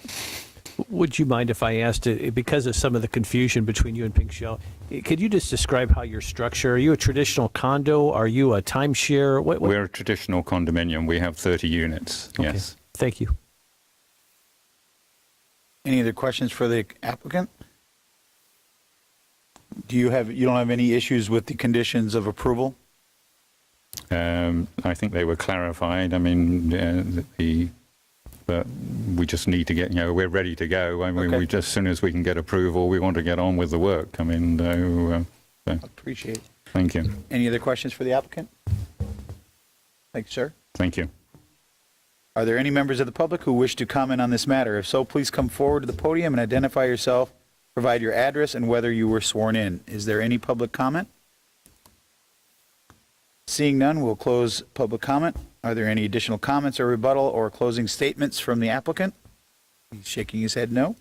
Would you mind if I asked, because of some of the confusion between you and Pink Shell, could you just describe how your structure, are you a traditional condo? Are you a timeshare? We're a traditional condominium. We have 30 units, yes. Thank you. Any other questions for the applicant? You don't have any issues with the conditions of approval? I think they were clarified. I mean, but we just need to get, we're ready to go. I mean, as soon as we can get approval, we want to get on with the work. I mean, so, Appreciate it. Thank you. Any other questions for the applicant? Thank you, sir. Thank you. Are there any members of the public who wish to comment on this matter? If so, please come forward to the podium and identify yourself, provide your address, and whether you were sworn in. Is there any public comment? Seeing none, we'll close public comment. Are there any additional comments or rebuttal or closing statements from the applicant? He's shaking his head no.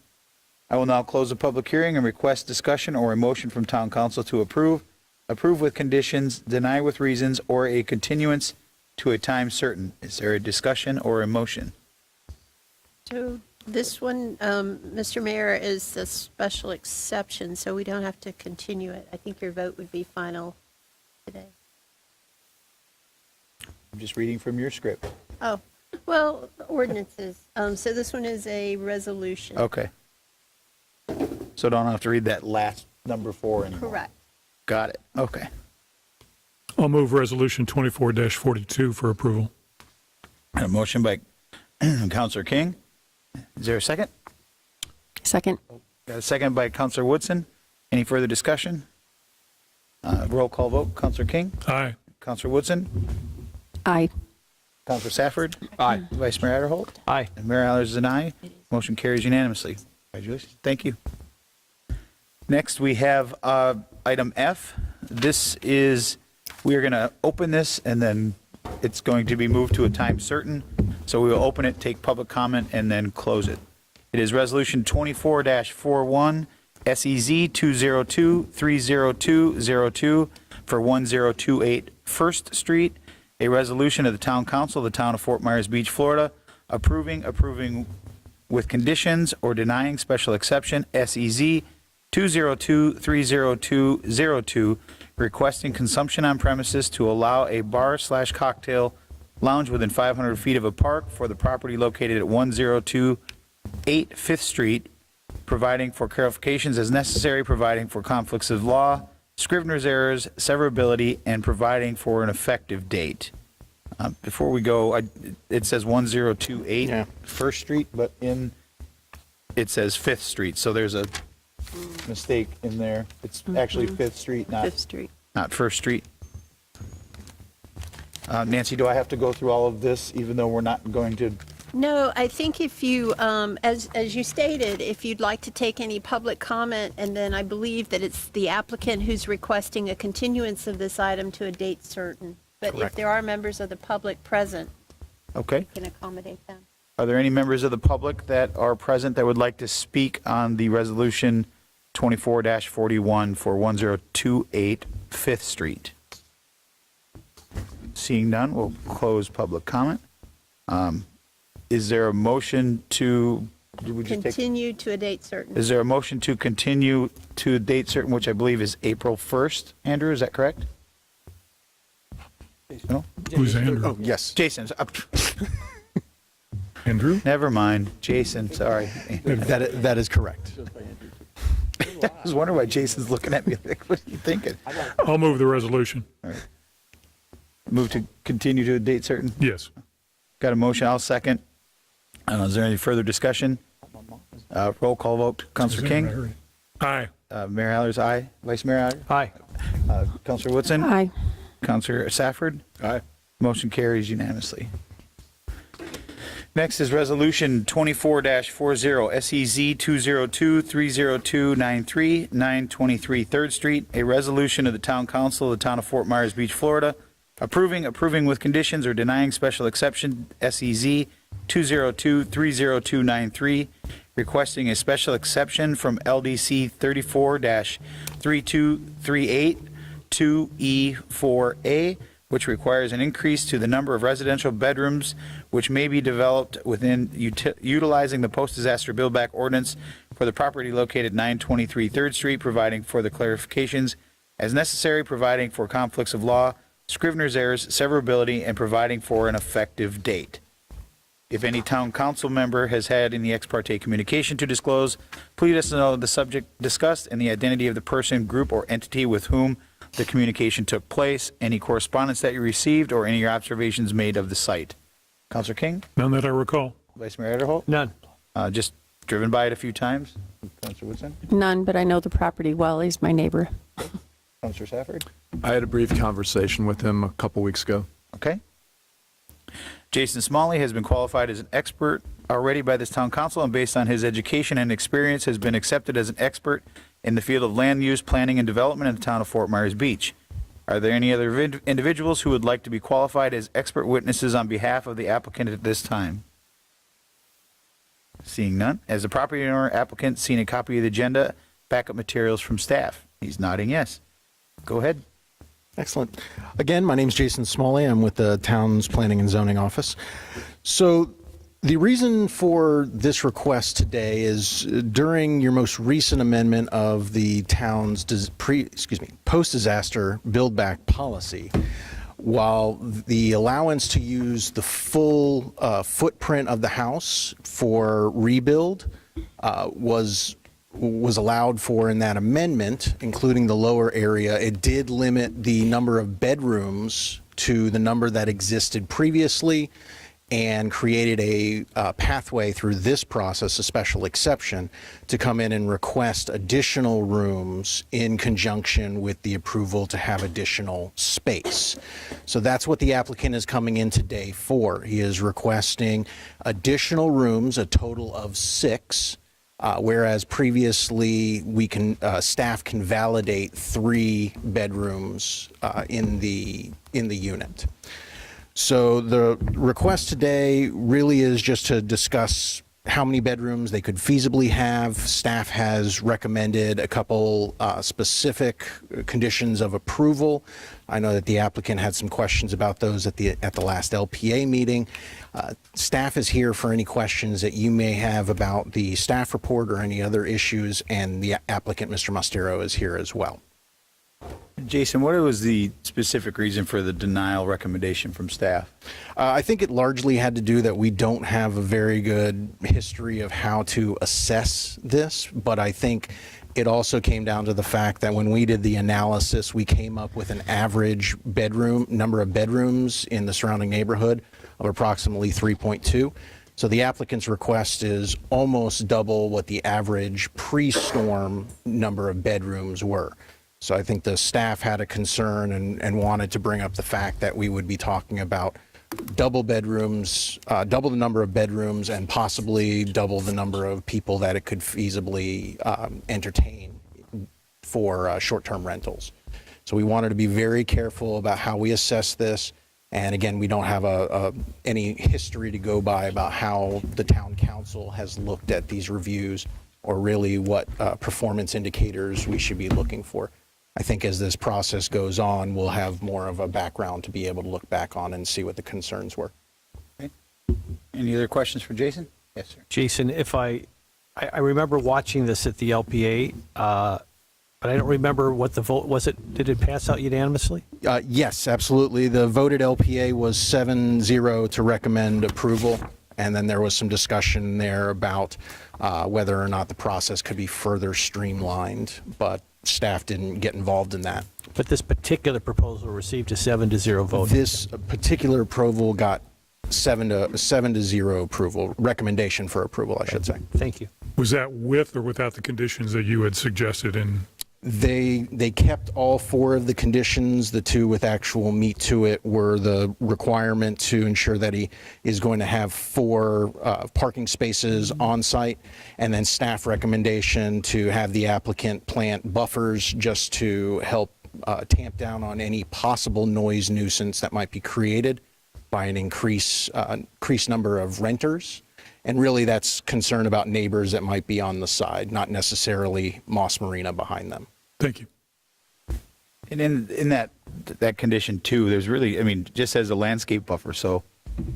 I will now close the public hearing and request discussion or a motion from town council to approve with conditions, deny with reasons, or a continuance to a time certain. Is there a discussion or a motion? So this one, Mr. Mayor, is a special exception, so we don't have to continue it. I think your vote would be final today. I'm just reading from your script. Oh, well, ordinances. So this one is a resolution. Okay. So don't have to read that last number 4 anymore. Correct. Got it. Okay. I'll move Resolution 24-42 for approval. A motion by Councilor King. Is there a second? Second. Got a second by Councilor Woodson. Any further discussion? Roll call vote. Councilor King? Aye. Councilor Woodson? Aye. Councilor Safford? Aye. Vice Mayor Adderholt? Aye. And Mayor Allers is an aye. Motion carries unanimously. Congratulations. Thank you. Next, we have item F. This is, we are going to open this, and then it's going to be moved to a time certain. So we will open it, take public comment, and then close it. It is Resolution 24-41, SEZ 202-30202 for 1028 First Street, a resolution of the Town Council of the Town of Fort Myers Beach, Florida, approving with conditions or denying special exception, SEZ 202-30202, requesting consumption on premises to allow a bar/cocktail lounge within 500 feet of a park for the property located at 1028 Fifth Street, providing for clarifications as necessary, providing for conflicts of law, Scrivener's errors, severability, and providing for an effective date. Before we go, it says 1028 First Street, but it says Fifth Street, so there's a mistake in there. It's actually Fifth Street, not Fifth Street. not First Street. Nancy, do I have to go through all of this, even though we're not going to? No, I think if you, as you stated, if you'd like to take any public comment, and then I believe that it's the applicant who's requesting a continuance of this item to a date certain. But if Correct. there are members of the public present, Okay. we can accommodate them. Are there any members of the public that are present that would like to speak on the resolution 24-41 for 1028 Fifth Street? Seeing none, we'll close public comment. Is there a motion to, Continue to a date certain. is there a motion to continue to a date certain, which I believe is April 1st? Andrew, is that correct? No? Who's Andrew? Oh, yes. Jason. Andrew? Never mind. Jason, sorry. That is correct. I was wondering why Jason's looking at me like, what are you thinking? I'll move the resolution. All right. Move to continue to a date certain? Yes. Got a motion, I'll second. Is there any further discussion? Roll call vote. Councilor King? Aye. Mayor Allers, aye. Vice Mayor Allers? Aye. Councilor Woodson? Aye. Councilor Safford? Aye. Motion carries unanimously. Next is Resolution 24-40, SEZ 202-30293, 923 3rd Street, a resolution of the Town Council of the Town of Fort Myers Beach, Florida, approving with conditions, or denying special exception, SEZ 202-30293, requesting a special exception from LDC 34-3238 2E4A, which requires an increase to the number of residential bedrooms which may be developed within utilizing the post-disaster build-back ordinance for the property located 923 3rd Street, providing for the clarifications as necessary, providing for conflicts of law, scrivener's errors, severability, and providing for an effective date. If any town council member has had any ex parte communication to disclose, please let us know the subject discussed and the identity of the person, group, or entity with whom the communication took place, any correspondence that you received, or any observations made of the site. Councilor King? None that I recall. Vice Mayor Adderholt? None. Just driven by it a few times. Councilor Woodson? None, but I know the property well. He's my neighbor. Councilor Safford? I had a brief conversation with him a couple weeks ago. Okay. Jason Smalley has been qualified as an expert already by this town council, and based on his education and experience has been accepted as an expert in the field of land use, planning, and development in the town of Fort Myers Beach. Are there any other individuals who would like to be qualified as expert witnesses on behalf of the applicant at this time? Seeing none, as the property owner applicant seen a copy of the agenda, backup materials from staff. He's nodding yes. Go ahead. Excellent. Again, my name is Jason Smalley. I'm with the town's Planning and Zoning Office. So the reason for this request today is during your most recent amendment of the town's post-disaster build-back policy, while the allowance to use the full footprint of the house for rebuild was allowed for in that amendment, including the lower area, it did limit the number of bedrooms to the number that existed previously and created a pathway through this process, a special exception, to come in and request additional rooms in conjunction with the approval to have additional space. So that's what the applicant is coming in today for. He is requesting additional rooms, a total of 6, whereas previously staff can validate 3 bedrooms in the unit. So the request today really is just to discuss how many bedrooms they could feasibly have. Staff has recommended a couple specific conditions of approval. I know that the applicant had some questions about those at the last LPA meeting. Staff is here for any questions that you may have about the staff report or any other issues, and the applicant, Mr. Mostero, is here as well. Jason, what was the specific reason for the denial recommendation from staff? I think it largely had to do that we don't have a very good history of how to assess this, but I think it also came down to the fact that when we did the analysis, we came up with an average number of bedrooms in the surrounding neighborhood of approximately 3.2. So the applicant's request is almost double what the average pre-storm number of bedrooms were. So I think the staff had a concern and wanted to bring up the fact that we would be talking about double bedrooms, double the number of bedrooms, and possibly double the number of people that it could feasibly entertain for short-term rentals. So we wanted to be very careful about how we assess this. And again, we don't have any history to go by about how the town council has looked at these reviews or really what performance indicators we should be looking for. I think as this process goes on, we'll have more of a background to be able to look back on and see what the concerns were. Okay. Any other questions for Jason? Yes, sir. Jason, if I remember watching this at the LPA, but I don't remember what the vote was. Did it pass out unanimously? Yes, absolutely. The voted LPA was 7-0 to recommend approval. And then there was some discussion there about whether or not the process could be further streamlined, but staff didn't get involved in that. But this particular proposal received a 7-0 vote. This particular approval got 7-0 approval, recommendation for approval, I should say. Thank you. Was that with or without the conditions that you had suggested in They kept all 4 of the conditions. The 2 with actual meat to it were the requirement to ensure that he is going to have 4 parking spaces on site, and then staff recommendation to have the applicant plant buffers just to help tamp down on any possible noise nuisance that might be created by an increased number of renters. And really, that's concern about neighbors that might be on the side, not necessarily Moss Marina behind them. Thank you. And in that condition too, there's really, I mean, just as a landscape buffer, so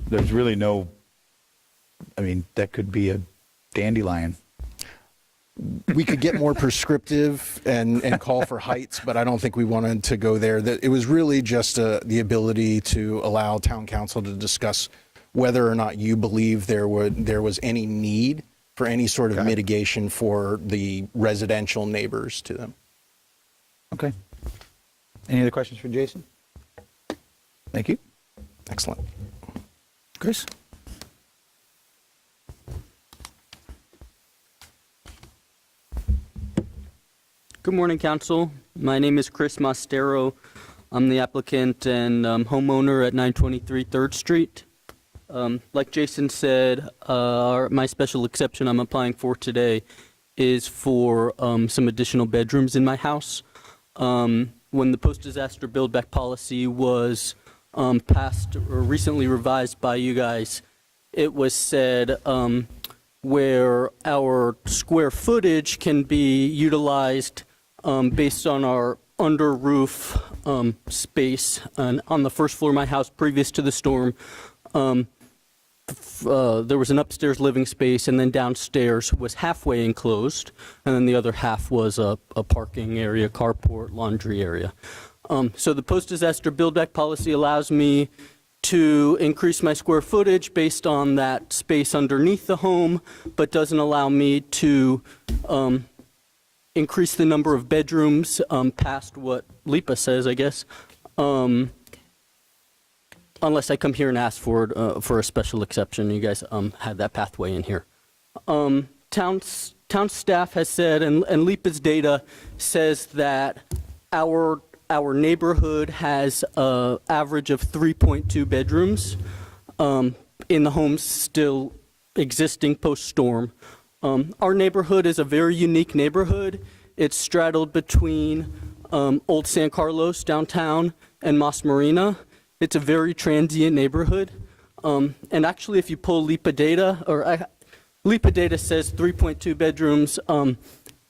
there's really no, I mean, that could be a dandelion. We could get more prescriptive and call for heights, but I don't think we wanted to go there. It was really just the ability to allow town council to discuss whether or not you believe there was any need for any sort of mitigation for the residential neighbors to them. Okay. Any other questions for Jason? Thank you. Excellent. Chris? Good morning, Council. My name is Chris Mastero. I'm the applicant and homeowner at 923 3rd Street. Like Jason said, my special exception I'm applying for today is for some additional bedrooms in my house. When the post-disaster build-back policy was passed or recently revised by you guys, it was said where our square footage can be utilized based on our under roof space. And on the first floor of my house previous to the storm, there was an upstairs living space, and then downstairs was halfway enclosed, and then the other half was a parking area, carport, laundry area. So the post-disaster build-back policy allows me to increase my square footage based on that space underneath the home, but doesn't allow me to increase the number of bedrooms past what LIPA says, I guess. Unless I come here and ask for a special exception. You guys had that pathway in here. Town staff has said, and LIPA's data says that our neighborhood has an average of 3.2 bedrooms in the homes still existing post-storm. Our neighborhood is a very unique neighborhood. It's straddled between Old San Carlos downtown and Moss Marina. It's a very transient neighborhood. And actually, if you pull LIPA data, LIPA data says 3.2 bedrooms.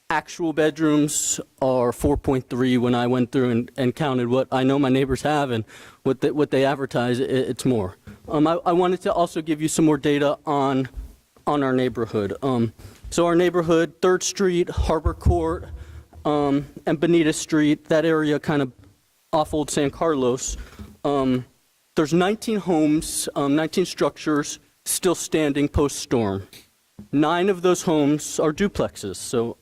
Actual bedrooms are 4.3 when I went through and counted what I know my neighbors have and what they advertise, it's more. I wanted to also give you some more data on our neighborhood. So our neighborhood, 3rd Street, Harbor Court, and Bonita Street, that area kind of off Old San Carlos, there's 19 homes, 19 structures still standing post-storm. 9 of those homes are duplexes, so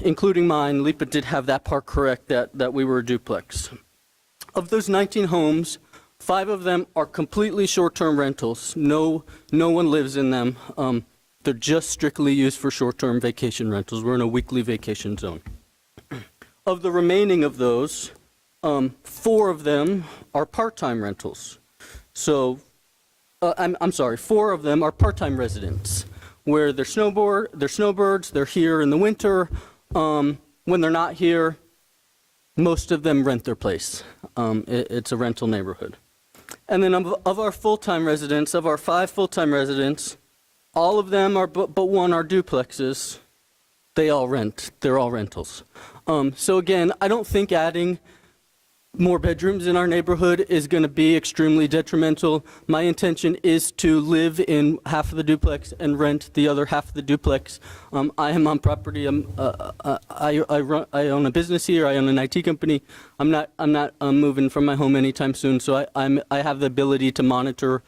including mine, LIPA did have that part correct, that we were a duplex. Of those 19 homes, 5 of them are completely short-term rentals. No one lives in them. They're just strictly used for short-term vacation rentals. We're in a weekly vacation zone. Of the remaining of those, 4 of them are part-time rentals. So, I'm sorry, 4 of them are part-time residents, where they're snowbirds, they're here in the winter. When they're not here, most of them rent their place. It's a rental neighborhood. And then of our full-time residents, of our 5 full-time residents, all of them are, but one are duplexes. They all rent. They're all rentals. So again, I don't think adding more bedrooms in our neighborhood is going to be extremely detrimental. My intention is to live in half of the duplex and rent the other half of the duplex. I am on property. I own a business here. I own an IT company. I'm not moving from my home anytime soon. So I have the ability to monitor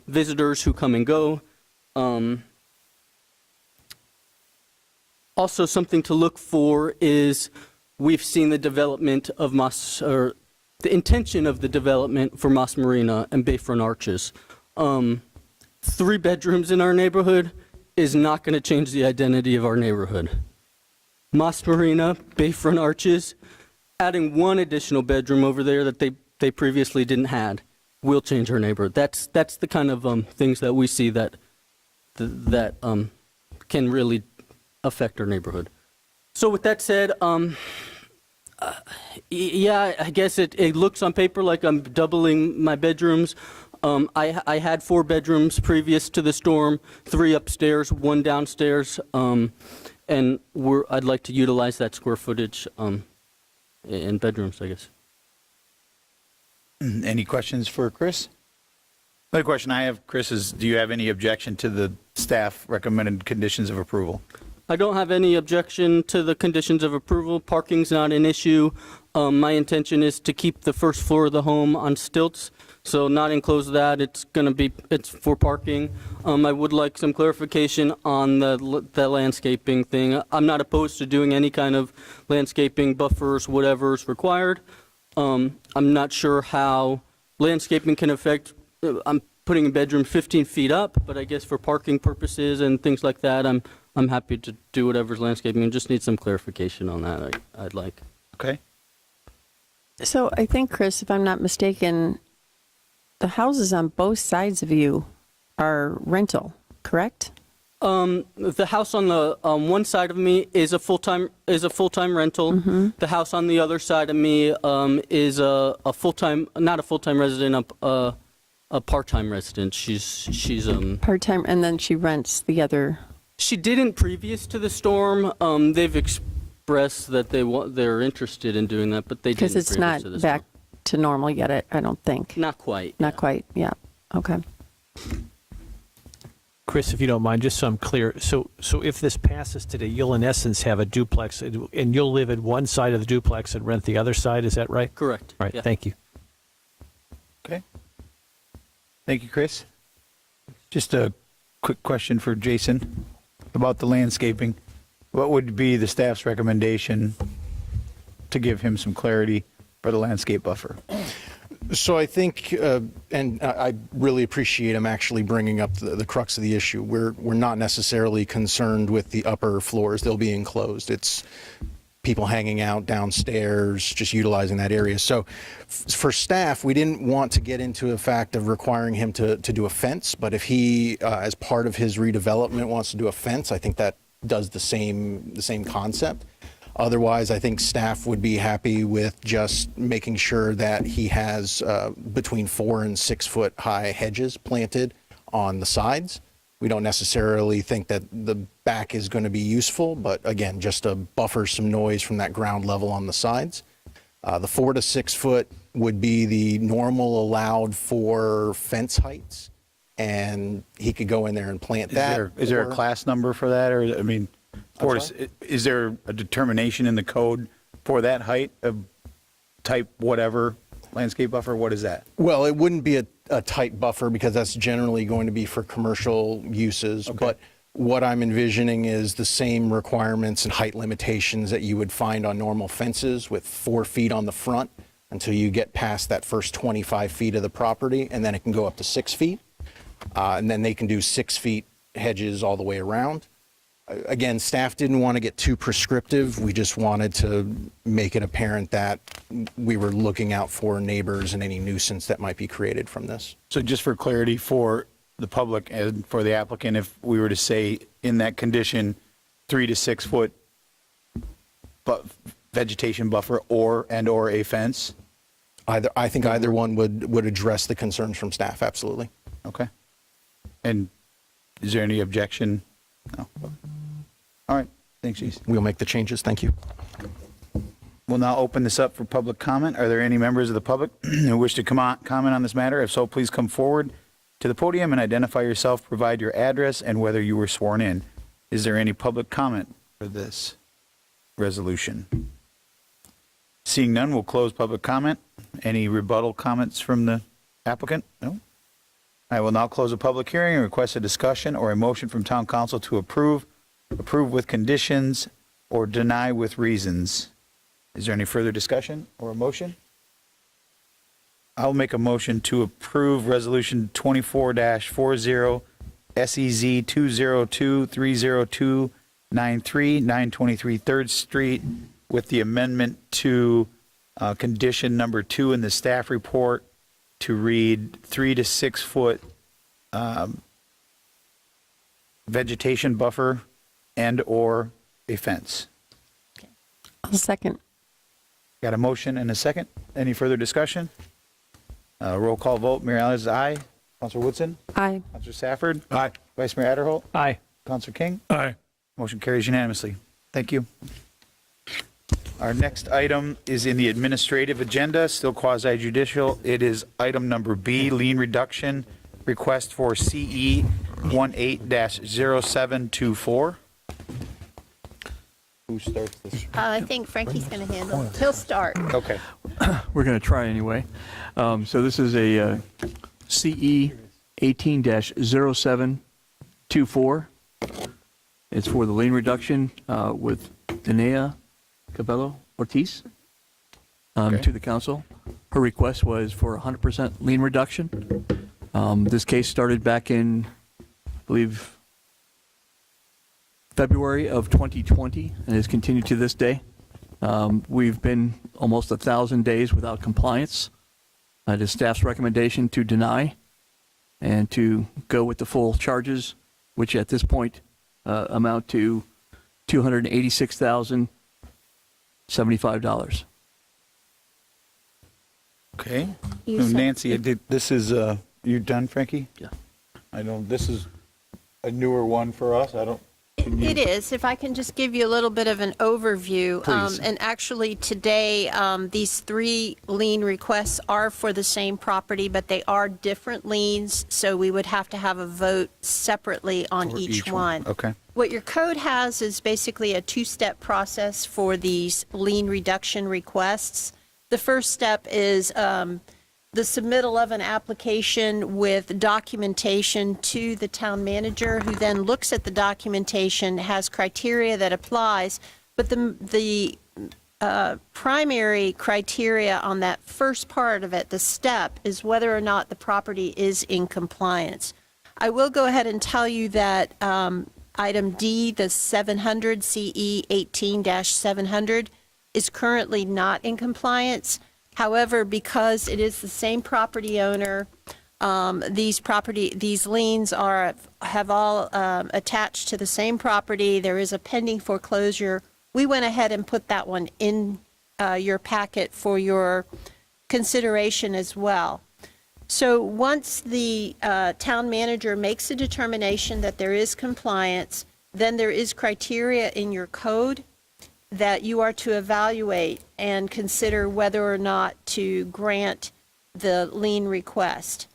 visitors who come and go. Also, something to look for is we've seen the development of the intention of the development for Moss Marina and Bayfront Arches. 3 bedrooms in our neighborhood is not going to change the identity of our neighborhood. Moss Marina, Bayfront Arches, adding one additional bedroom over there that they previously didn't had will change our neighborhood. That's the kind of things that we see that can really affect our neighborhood. So with that said, yeah, I guess it looks on paper like I'm doubling my bedrooms. I had 4 bedrooms previous to the storm, 3 upstairs, 1 downstairs, and I'd like to utilize that square footage in bedrooms, I guess. Any questions for Chris? The question I have, Chris, is do you have any objection to the staff recommended conditions of approval? I don't have any objection to the conditions of approval. Parking's not an issue. My intention is to keep the first floor of the home on stilts, so not enclose that. It's for parking. I would like some clarification on the landscaping thing. I'm not opposed to doing any kind of landscaping, buffers, whatever's required. I'm not sure how landscaping can affect. I'm putting a bedroom 15 feet up, but I guess for parking purposes and things like that, I'm happy to do whatever's landscaping, and just need some clarification on that. I'd like. Okay. So I think, Chris, if I'm not mistaken, the houses on both sides of you are rental, correct? The house on the one side of me is a full-time rental. Mm-hmm. The house on the other side of me is a full-time, not a full-time resident, a part-time resident. She's part-time, and then she rents the other. She didn't previous to the storm. They've expressed that they're interested in doing that, but they didn't because it's previous to not the back storm. to normal yet. I don't think. Not quite. Not quite. Yeah. Okay. Chris, if you don't mind, just so I'm clear, so if this passes today, you'll in essence have a duplex, and you'll live at one side of the duplex and rent the other side, is that right? Correct. Right, Yeah. thank you. Okay. Thank you, Chris. Just a quick question for Jason about the landscaping. What would be the staff's recommendation to give him some clarity for the landscape buffer? So I think, and I really appreciate him actually bringing up the crux of the issue. We're not necessarily concerned with the upper floors. They'll be enclosed. It's people hanging out downstairs, just utilizing that area. So for staff, we didn't want to get into a fact of requiring him to do a fence, but if he, as part of his redevelopment, wants to do a fence, I think that does the same concept. Otherwise, I think staff would be happy with just making sure that he has between 4 and 6 foot high hedges planted on the sides. We don't necessarily think that the back is going to be useful, but again, just to buffer some noise from that ground level on the sides. The 4 to 6 foot would be the normal allowed for fence heights, and he could go in there and plant that. Is there a class number for that, or I mean? Is there a determination in the code for that height of type whatever landscape buffer? What is that? Well, it wouldn't be a tight buffer because that's generally going to be for commercial uses. Okay. But what I'm envisioning is the same requirements and height limitations that you would find on normal fences with 4 feet on the front until you get past that first 25 feet of the property, and then it can go up to 6 feet. And then they can do 6 feet hedges all the way around. Again, staff didn't want to get too prescriptive. We just wanted to make it apparent that we were looking out for neighbors and any nuisance that might be created from this. So just for clarity for the public and for the applicant, if we were to say in that condition, 3 to 6 foot vegetation buffer or a fence? I think either one would address the concerns from staff, absolutely. Okay. And is there any objection? No. All right. Thanks, Jason. We'll make the changes. Thank you. We'll now open this up for public comment. Are there any members of the public who wish to comment on this matter? If so, please come forward to the podium and identify yourself, provide your address, and whether you were sworn in. Is there any public comment for this resolution? Seeing none, we'll close public comment. Any rebuttal comments from the applicant? No? I will now close a public hearing and request a discussion or a motion from town council to approve with conditions, or deny with reasons. Is there any further discussion or a motion? I'll make a motion to approve Resolution 24-40 SEZ 202302 93, 923 3rd Street, with the amendment to condition number 2 in the staff report to read 3 to 6 foot vegetation buffer and/or a fence. I'll second. Got a motion and a second. Any further discussion? Roll call vote. Mayor Allen is aye. Councilor Woodson? Aye. Councilor Safford? Aye. Vice Mayor Adderholt? Aye. Councilor King? Aye. Motion carries unanimously. Thank you. Our next item is in the administrative agenda, still quasi-judicial. It is item number B, lien reduction request for CE 18-0724. Who starts this? I think Frankie's going to handle it. He'll start. Okay. We're going to try anyway. So this is a CE 18-0724. It's for the lien reduction with Danea Cabello Ortiz to the council. Her request was for 100% lien reduction. This case started back in, I believe, February of 2020 and has continued to this day. We've been almost 1,000 days without compliance. It is staff's recommendation to deny and to go with the full charges, which at this point amount to $286,075. Okay. You said- Nancy, this is, you done, Frankie? Yeah. I know this is a newer one for us. I don't. It is. If I can just give you a little bit of an overview. Please. And actually, today, these 3 lien requests are for the same property, but they are different liens, so we would have to have a vote separately on For each one. Okay. What your code has is basically a 2-step process for these lien reduction requests. The first step is the submittal of an application with documentation to the town manager, who then looks at the documentation, has criteria that applies, but the primary criteria on that first part of it, the step, is whether or not the property is in compliance. I will go ahead and tell you that item D, the 700 CE 18-700, is currently not in compliance. However, because it is the same property owner, these liens have all attached to the same property. There is a pending foreclosure. We went ahead and put that one in your packet for your consideration as well. So once the town manager makes a determination that there is compliance, then there is criteria in your code that you are to evaluate and consider whether or not to grant the lien request.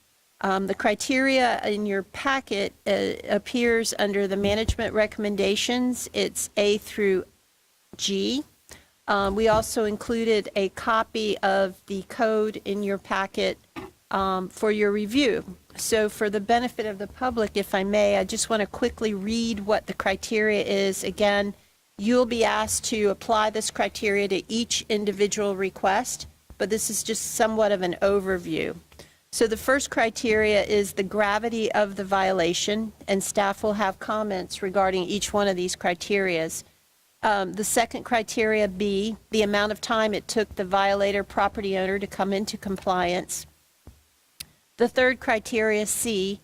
The criteria in your packet appears under the management recommendations. It's A through G. We also included a copy of the code in your packet for your review. So for the benefit of the public, if I may, I just want to quickly read what the criteria is. Again, you'll be asked to apply this criteria to each individual request, but this is just somewhat of an overview. So the first criteria is the gravity of the violation, and staff will have comments regarding each one of these criterias. The second criteria, B, the amount of time it took the violator property owner to come into compliance. The third criteria, C,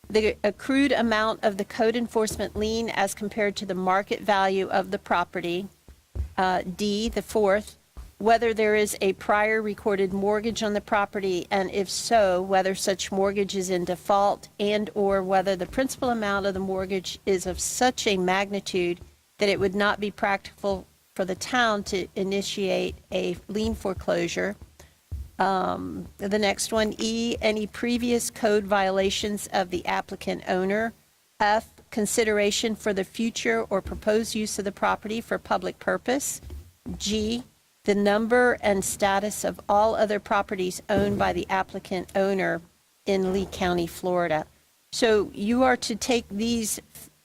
the accrued amount of the code enforcement lien as compared to the market value of the property. D, the fourth, whether there is a prior recorded mortgage on the property, and if so, whether such mortgage is in default, and or whether the principal amount of the mortgage is of such a magnitude that it would not be practical for the town to initiate a lien foreclosure. The next one, E, any previous code violations of the applicant owner. F, consideration for the future or proposed use of the property for public purpose. G, the number and status of all other properties owned by the applicant owner in Lee County, Florida. So you are to take these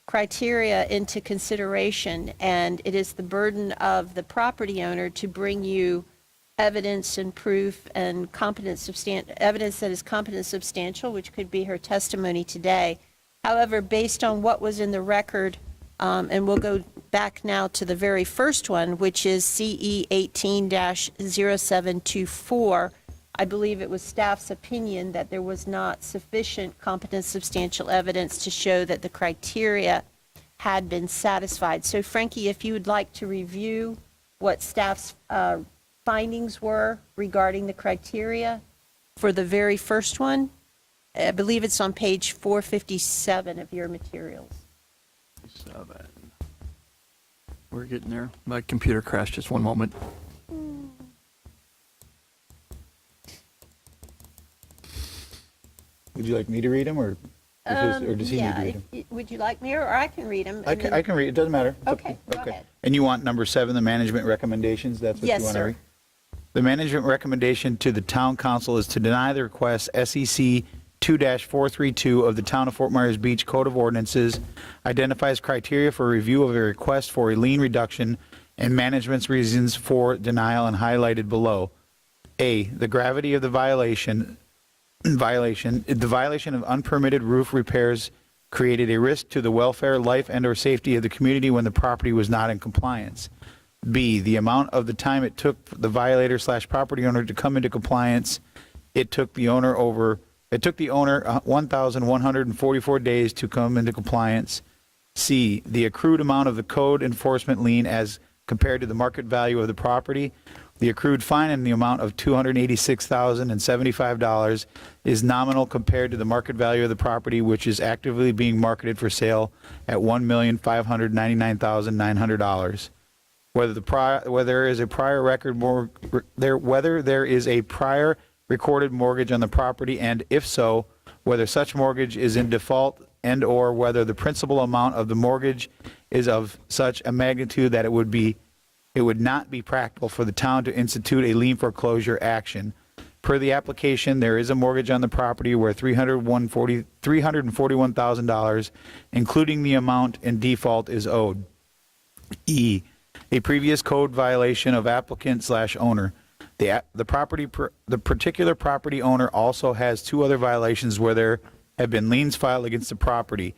criteria into consideration, and it is the burden of the property owner to bring you evidence and proof and evidence that is competent substantial, which could be her testimony today. However, based on what was in the record, and we'll go back now to the very first one, which is CE 18-0724. I believe it was staff's opinion that there was not sufficient competent substantial evidence to show that the criteria had been satisfied. So Frankie, if you would like to review what staff's findings were regarding the criteria for the very first one, I believe it's on page 457 of your materials. 7. We're getting there. My computer crashed. Just one moment. Would you like me to read them, or does he need to read them? Would you like me, or I can read them? I can read. It doesn't matter. It's up to Okay, you. go ahead. And you want number 7, the management recommendations? That's what Yes, you want to sir. read? The management recommendation to the town council is to deny the request SEC 2-432 of the Town of Fort Myers Beach Code of Ordinances identifies criteria for review of a request for a lien reduction and management's reasons for denial and highlighted below. A, the gravity of the violation of unpermitted roof repairs created a risk to the welfare, life, and/or safety of the community when the property was not in compliance. B, the amount of the time it took the violator/property owner to come into compliance. It took the owner 1,144 days to come into compliance. C, the accrued amount of the code enforcement lien as compared to the market value of the property. The accrued fine in the amount of $286,075 is nominal compared to the market value of the property, which is actively being marketed for sale at $1,599,900. Whether there is a prior recorded mortgage on the property, and if so, whether such mortgage is in default, and or whether the principal amount of the mortgage is of such a magnitude that it would not be practical for the town to institute a lien foreclosure action. Per the application, there is a mortgage on the property where $341,000, including the amount in default, is owed. E, a previous code violation of applicant/owner. The particular property owner also has 2 other violations where there have been liens filed against the property.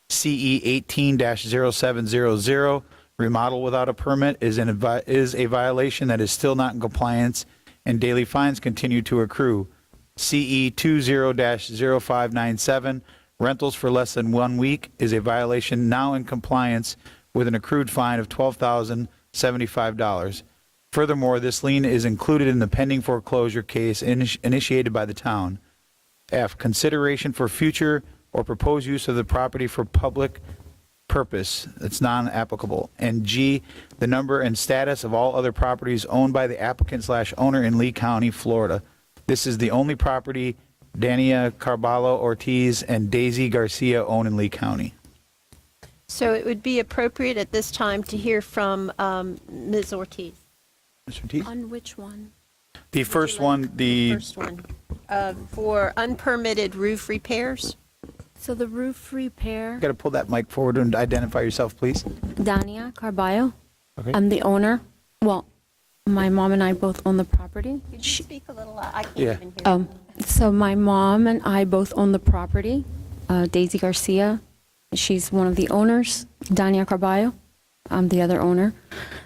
CE 18-0700, remodel without a permit, is a violation that is still not in compliance, and daily fines continue to accrue. CE 20-0597, rentals for less than 1 week, is a violation now in compliance with an accrued fine of $12,075. Furthermore, this lien is included in the pending foreclosure case initiated by the town. F, consideration for future or proposed use of the property for public purpose that's non-applicable. And G, the number and status of all other properties owned by the applicant/owner in Lee County, Florida. This is the only property Dania Carballo Ortiz and Daisy Garcia own in Lee County. So it would be appropriate at this time to hear from Ms. Ortiz. Mr. Ortiz? On which one? The first one, First one, for unpermitted roof repairs. So the roof repair, got to pull that mic forward and identify yourself, please. Dania Carballo. Okay. I'm the owner. Well, my mom and I both own the property. Could you speak a little loud? I can't Yeah. even hear. So my mom and I both own the property. Daisy Garcia, she's one of the owners. Dania Carballo, I'm the other owner.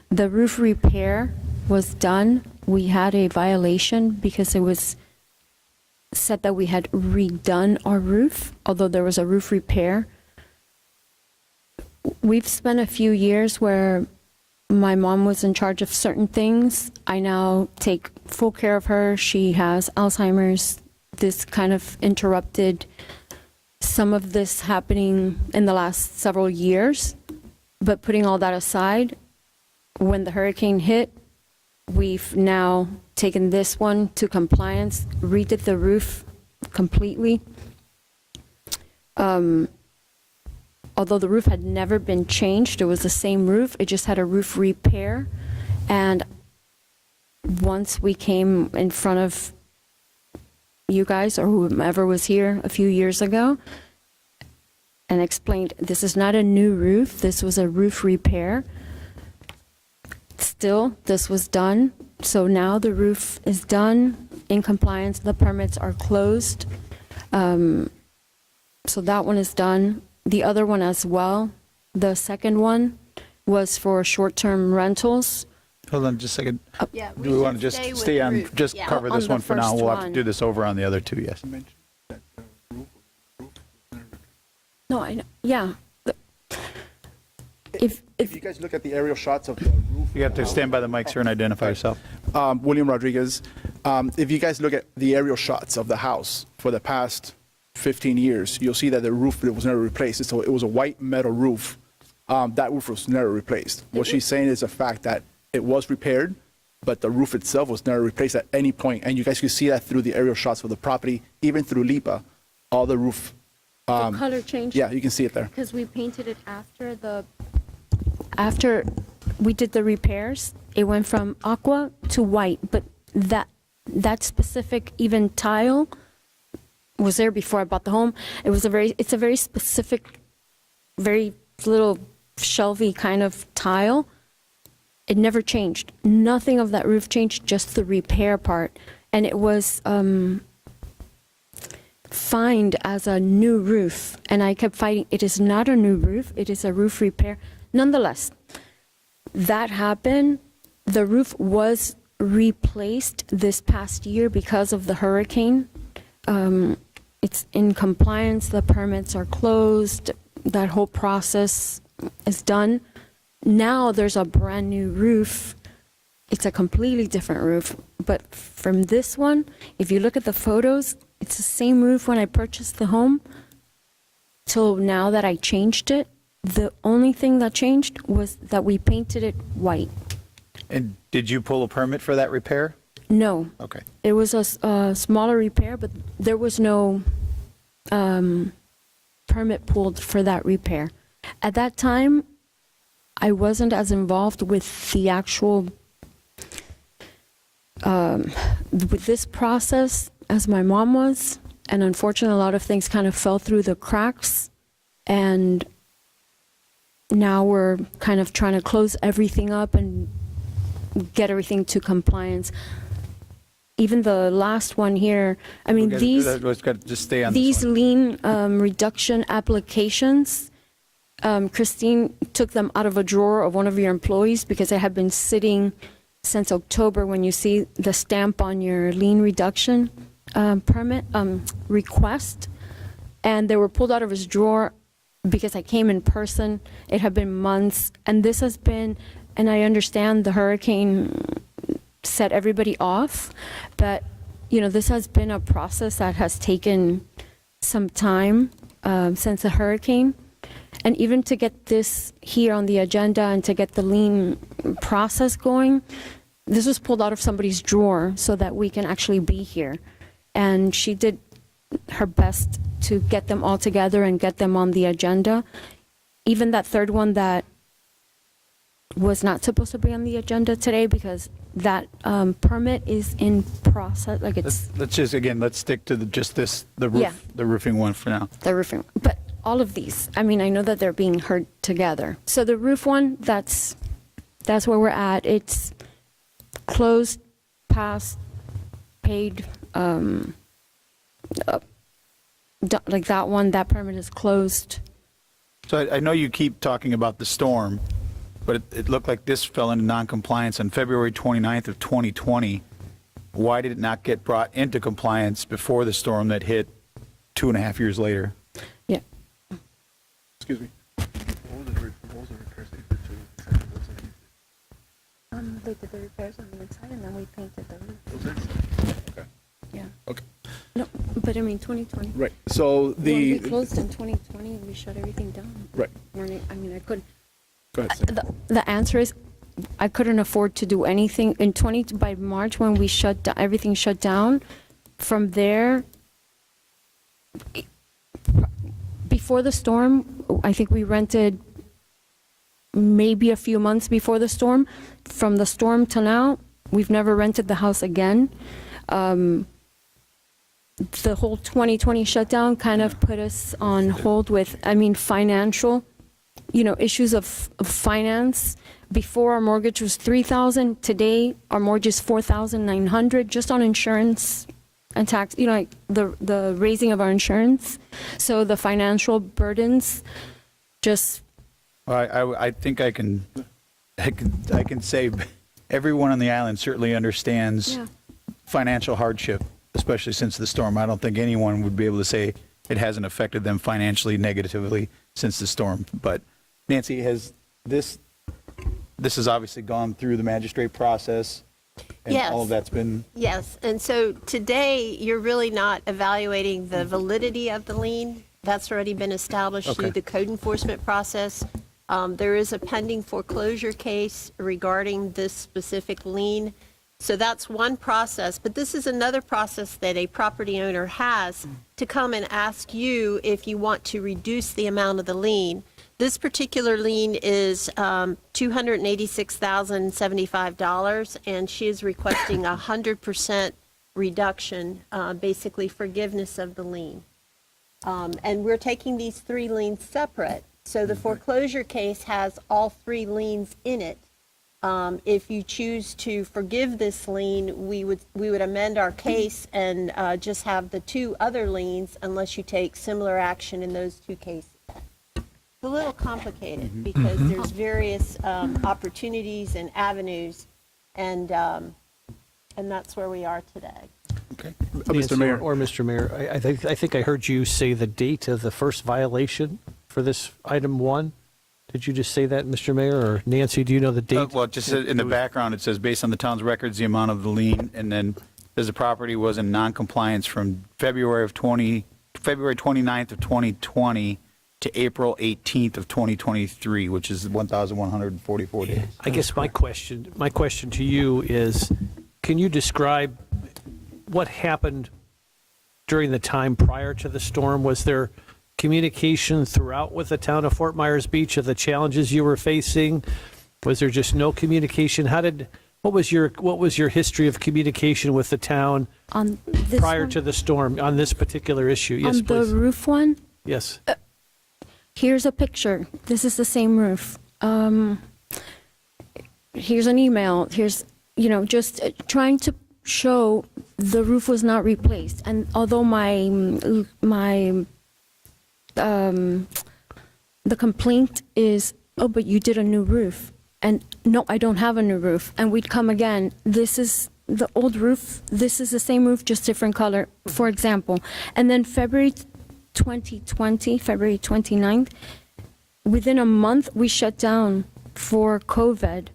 The roof repair was done. We had a violation because it was said that we had redone our roof, although there was a roof repair. We've spent a few years where my mom was in charge of certain things. I now take full care of her. She has Alzheimer's. This kind of interrupted some of this happening in the last several years. But putting all that aside, when the hurricane hit, we've now taken this one to compliance, redid the roof completely. Although the roof had never been changed, it was the same roof, it just had a roof repair. And once we came in front of you guys or whomever was here a few years ago and explained, this is not a new roof, this was a roof repair. Still, this was done, so now the roof is done, in compliance, the permits are closed. So that one is done. The other one as well, the second one, was for short-term rentals. Hold on just a second. Yeah, Do we want to just stay on, just cover On this the one for now? first We'll have to one. do this over on the other two, yes. No, I know, yeah. If If you guys look at the aerial shots of the roof. You have to stand by the mic, sir, and identify yourself. William Rodriguez. If you guys look at the aerial shots of the house for the past 15 years, you'll see that the roof was never replaced. So it was a white metal roof. That roof was never replaced. What she's saying is the fact that it was repaired, but the roof itself was never replaced at any point. And you guys can see that through the aerial shots of the property, even through LIPA, all the roof. the color changed. Yeah, you can see it there. Because we painted it after we did the repairs, it went from aqua to white, but that specific even tile was there before I bought the home. It's a very specific, very little shelvy kind of tile. It never changed. Nothing of that roof changed, just the repair part. And it was fined as a new roof. And I kept fighting, it is not a new roof, it is a roof repair. Nonetheless, that happened. The roof was replaced this past year because of the hurricane. It's in compliance, the permits are closed, that whole process is done. Now there's a brand new roof. It's a completely different roof. But from this one, if you look at the photos, it's the same roof when I purchased the home till now that I changed it. The only thing that changed was that we painted it white. And did you pull a permit for that repair? No. Okay. It was a smaller repair, but there was no permit pulled for that repair. At that time, I wasn't as involved with the actual, with this process as my mom was. And unfortunately, a lot of things kind of fell through the cracks. And now we're kind of trying to close everything up and get everything to compliance. Even the last one here, I mean, Just stay on this these one. lien reduction applications, Christine took them out of a drawer of one of your employees because they had been sitting since October when you see the stamp on your lien reduction permit request. And they were pulled out of his drawer because I came in person. It had been months. And this has been, and I understand the hurricane set everybody off, but this has been a process that has taken some time since the hurricane. And even to get this here on the agenda and to get the lien process going, this was pulled out of somebody's drawer so that we can actually be here. And she did her best to get them all together and get them on the agenda. Even that third one that was not supposed to be on the agenda today because that permit is in process, like it's Let's just, again, let's stick to the roof, Yeah. the roofing one for now. the roofing. But all of these, I mean, I know that they're being heard together. So the roof one, that's where we're at. It's closed, passed, paid, like that one, that permit is closed. So I know you keep talking about the storm, but it looked like this fell into noncompliance on February 29th of 2020. Why did it not get brought into compliance before the storm that hit 2.5 years later? Yeah. Excuse me. They did the repairs on the inside and then we painted the roof. Okay. Yeah. Okay. No, but I mean, 2020. Right. So When we the closed in 2020, we shut everything down. Right. I mean, I couldn't. Go ahead. Sam. The answer is, I couldn't afford to do anything by March when we everything shut down. From there, before the storm, I think we rented maybe a few months before the storm. From the storm to now, we've never rented the house again. The whole 2020 shutdown kind of put us on hold with, financial, issues of finance. Before our mortgage was $3,000. Today, our mortgage is $4,900 just on insurance and tax, like the raising of our insurance. So the financial burdens just I think I can say everyone on the island certainly understands financial hardship, especially since the storm. I don't think anyone would be able to say it hasn't affected them financially negatively since the storm. But Nancy, has this has obviously gone through the magistrate process, and Yes. all of that's been. Yes, and so today, you're really not evaluating the validity of the lien. That's already been established Okay. through the code enforcement process. There is a pending foreclosure case regarding this specific lien. So that's one process, but this is another process that a property owner has to come and ask you if you want to reduce the amount of the lien. This particular lien is $286,075, and she is requesting a 100% reduction, basically forgiveness of the lien. And we're taking these three liens separate. So the foreclosure case has all three liens in it. If you choose to forgive this lien, we would amend our case and just have the two other liens unless you take similar action in those two cases. It's a little complicated because there's various opportunities and avenues, and that's where we are today. Okay. Nancy, Mr. Mayor. Or Mr. Mayor, I think I heard you say the date of the first violation for this item 1. Did you just say that, Mr. Mayor, or Nancy, do you know the date? Well, just in the background, it says, based on the town's records, the amount of the lien, and then says the property was in non-compliance from February 29th of 2020 to April 18th of 2023, which is 1,144 days. I guess my question to you is, can you describe what happened during the time prior to the storm? Was there communication throughout with the town of Fort Myers Beach of the challenges you were facing? Was there just no communication? What was your history of communication with the town On this prior one? to the storm on this particular issue? Yes, On please. the roof one, Yes. here's a picture. This is the same roof. Here's an email. Here's, just trying to show the roof was not replaced. And although the complaint is, oh, but you did a new roof. And no, I don't have a new roof. And we'd come again. This is the old roof. This is the same roof, just different color, for example. And then February 2020, February 29th, within a month, we shut down for COVID,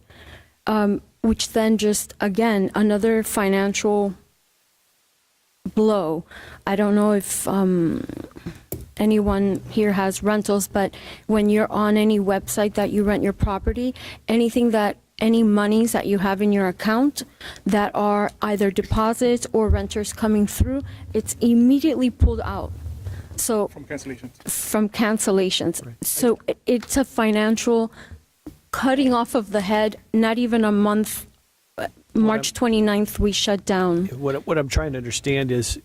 which then just, again, another financial blow. I don't know if anyone here has rentals, but when you're on any website that you rent your property, any monies that you have in your account that are either deposits or renters coming through, it's immediately pulled out. So From cancellations. from cancellations. So it's a financial cutting off of the head, not even a month. March 29th, we shut down. What I'm trying to understand is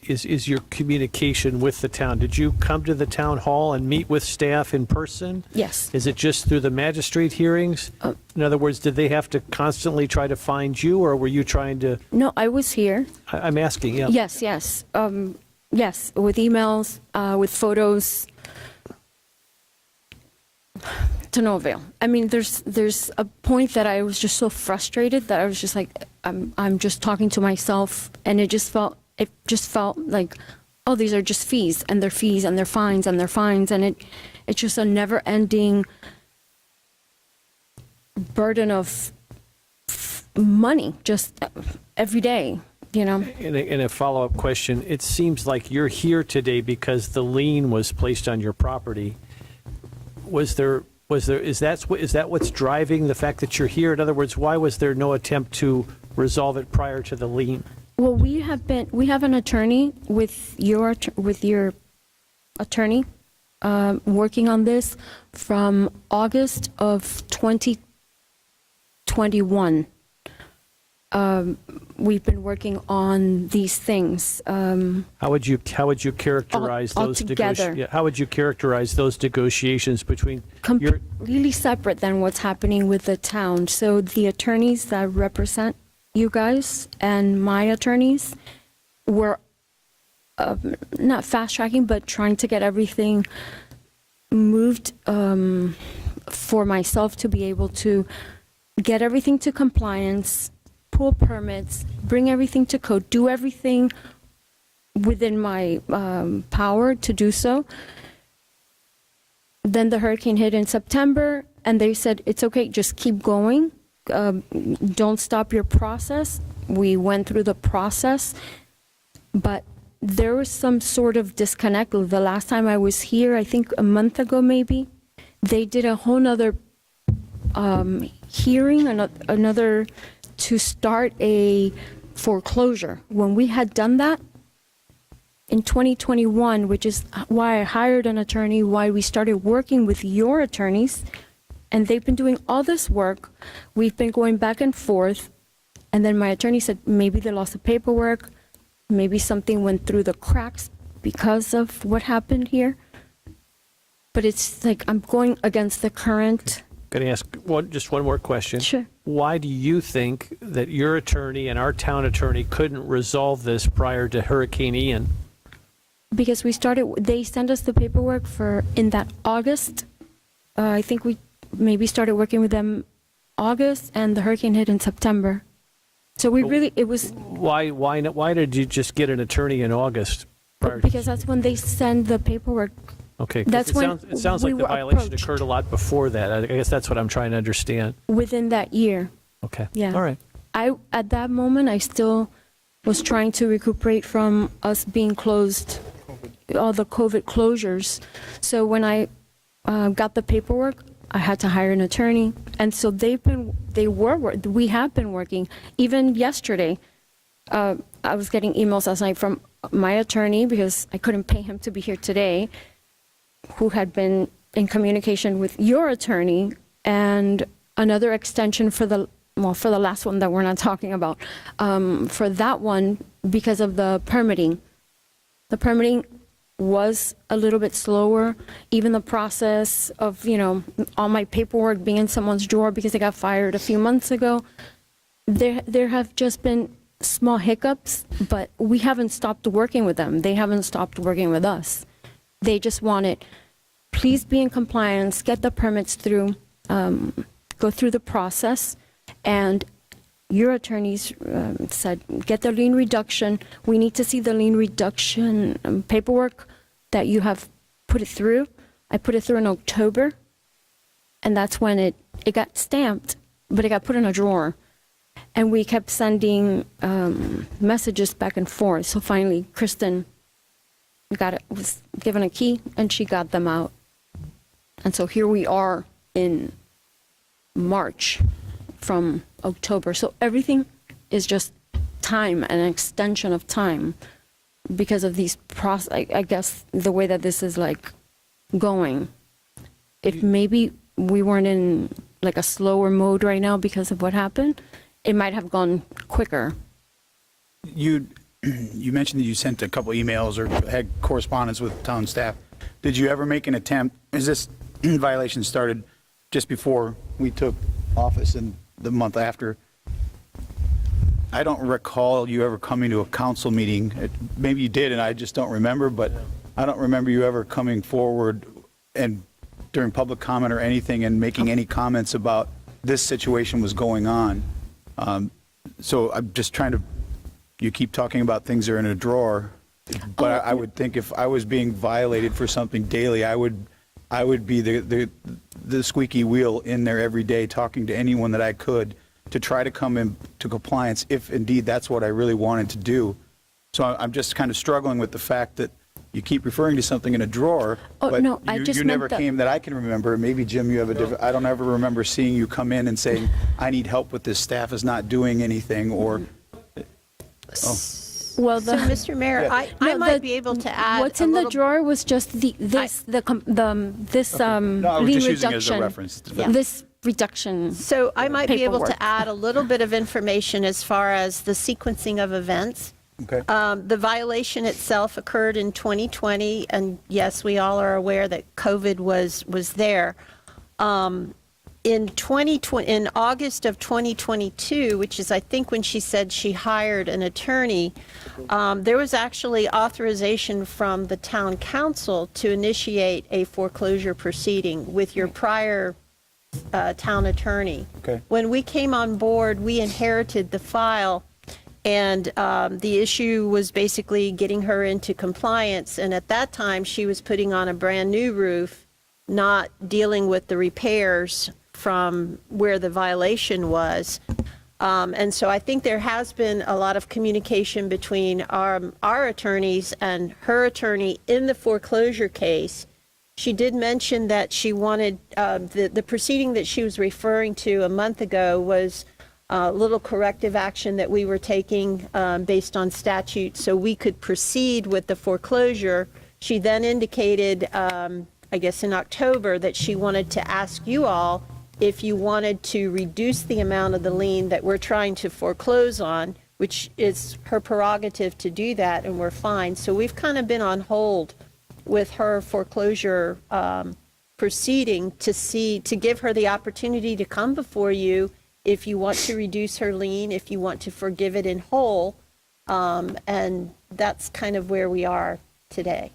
your communication with the town. Did you come to the town hall and meet with staff in person? Yes. Is it just through the magistrate hearings? In other words, did they have to constantly try to find you, or were you trying to? No, I was here. I'm asking, yeah. Yes, yes. Yes, with emails, with photos. To no avail. I mean, there's a point that I was just so frustrated that I was just like, I'm just talking to myself, and it just felt like, oh, these are just fees, and they're fees, and they're fines, and they're fines, and it's just a never-ending burden of money, just every day. In a follow-up question, it seems like you're here today because the lien was placed on your property. Is that what's driving the fact that you're here? In other words, why was there no attempt to resolve it prior to the lien? Well, we have an attorney with your attorney working on this from August of 2021. We've been working on these things. How would you characterize those altogether. How would you characterize those negotiations between Completely separate than what's happening with the town. So the attorneys that represent you guys and my attorneys were not fast tracking, but trying to get everything moved for myself to be able to get everything to compliance, pull permits, bring everything to code, do everything within my power to do so. Then the hurricane hit in September, and they said, it's okay, just keep going. Don't stop your process. We went through the process, but there was some sort of disconnect. The last time I was here, I think a month ago maybe, they did a whole nother hearing, another to start a foreclosure. When we had done that, in 2021, which is why I hired an attorney, why we started working with your attorneys, and they've been doing all this work. We've been going back and forth, and then my attorney said maybe they lost the paperwork, maybe something went through the cracks because of what happened here. But it's like I'm going against the current. Can I ask just one more question? Sure. Why do you think that your attorney and our town attorney couldn't resolve this prior to Hurricane Ian? Because they sent us the paperwork in that August. I think we maybe started working with them August, and the hurricane hit in September. So it was. Why did you just get an attorney in August? Because that's when they send the paperwork. Okay, it sounds like the violation occurred a lot before that. I guess that's what I'm trying to understand. Within that year. Okay. Yeah. All right. At that moment, I still was trying to recuperate from us being closed, all the COVID closures. So when I got the paperwork, I had to hire an attorney, and so we have been working. Even yesterday, I was getting emails last night from my attorney because I couldn't pay him to be here today, who had been in communication with your attorney, and another extension for the last one that we're not talking about, for that one because of the permitting. The permitting was a little bit slower. Even the process of, all my paperwork being in someone's drawer because they got fired a few months ago. There have just been small hiccups, but we haven't stopped working with them. They haven't stopped working with us. They just wanted, please be in compliance, get the permits through, go through the process. And your attorneys said, get the lien reduction. We need to see the lien reduction paperwork that you have put it through. I put it through in October, and that's when it got stamped, but it got put in a drawer. And we kept sending messages back and forth. So finally, Kristen was given a key, and she got them out. And so here we are in March from October. So everything is just time, an extension of time because of these I guess the way that this is like going. If maybe we weren't in like a slower mode right now because of what happened, it might have gone quicker. You mentioned that you sent a couple emails or had correspondence with town staff. Did you ever make an attempt? Is this violation started just before we took office and the month after? I don't recall you ever coming to a council meeting. Maybe you did, and I just don't remember, but I don't remember you ever coming forward and during public comment or anything and making any comments about this situation was going on. So I'm just trying to, you keep talking about things that are in a drawer, but I would think if I was being violated for something daily, I would be the squeaky wheel in there every day talking to anyone that I could to try to come into compliance if indeed that's what I really wanted to do. So I'm just kind of struggling with the fact that you keep referring to something in a drawer, but no, I just you never came that I can remember. Maybe, Jim, you have a different, I don't ever remember seeing you come in and saying, I need help with this, staff is not doing anything, or... Well, So, Mr. Mayor, I might be able to add what's a in the little- drawer was just No, I was lien just using it as a reduction. reference. This reduction. So I might be able paperwork. to add a little bit of information as far as the sequencing of events. Okay. The violation itself occurred in 2020, and yes, we all are aware that COVID was there. In August of 2022, which is I think when she said she hired an attorney, there was actually authorization from the town council to initiate a foreclosure proceeding with your prior town attorney. Okay. When we came on board, we inherited the file, and the issue was basically getting her into compliance. And at that time, she was putting on a brand-new roof, not dealing with the repairs from where the violation was. And so I think there has been a lot of communication between our attorneys and her attorney in the foreclosure case. She did mention that she wanted, the proceeding that she was referring to a month ago was a little corrective action that we were taking based on statute so we could proceed with the foreclosure. She then indicated, I guess in October, that she wanted to ask you all if you wanted to reduce the amount of the lien that we're trying to foreclose on, which is her prerogative to do that, and we're fine. So we've kind of been on hold with her foreclosure proceeding to give her the opportunity to come before you if you want to reduce her lien, if you want to forgive it in whole, and that's kind of where we are today.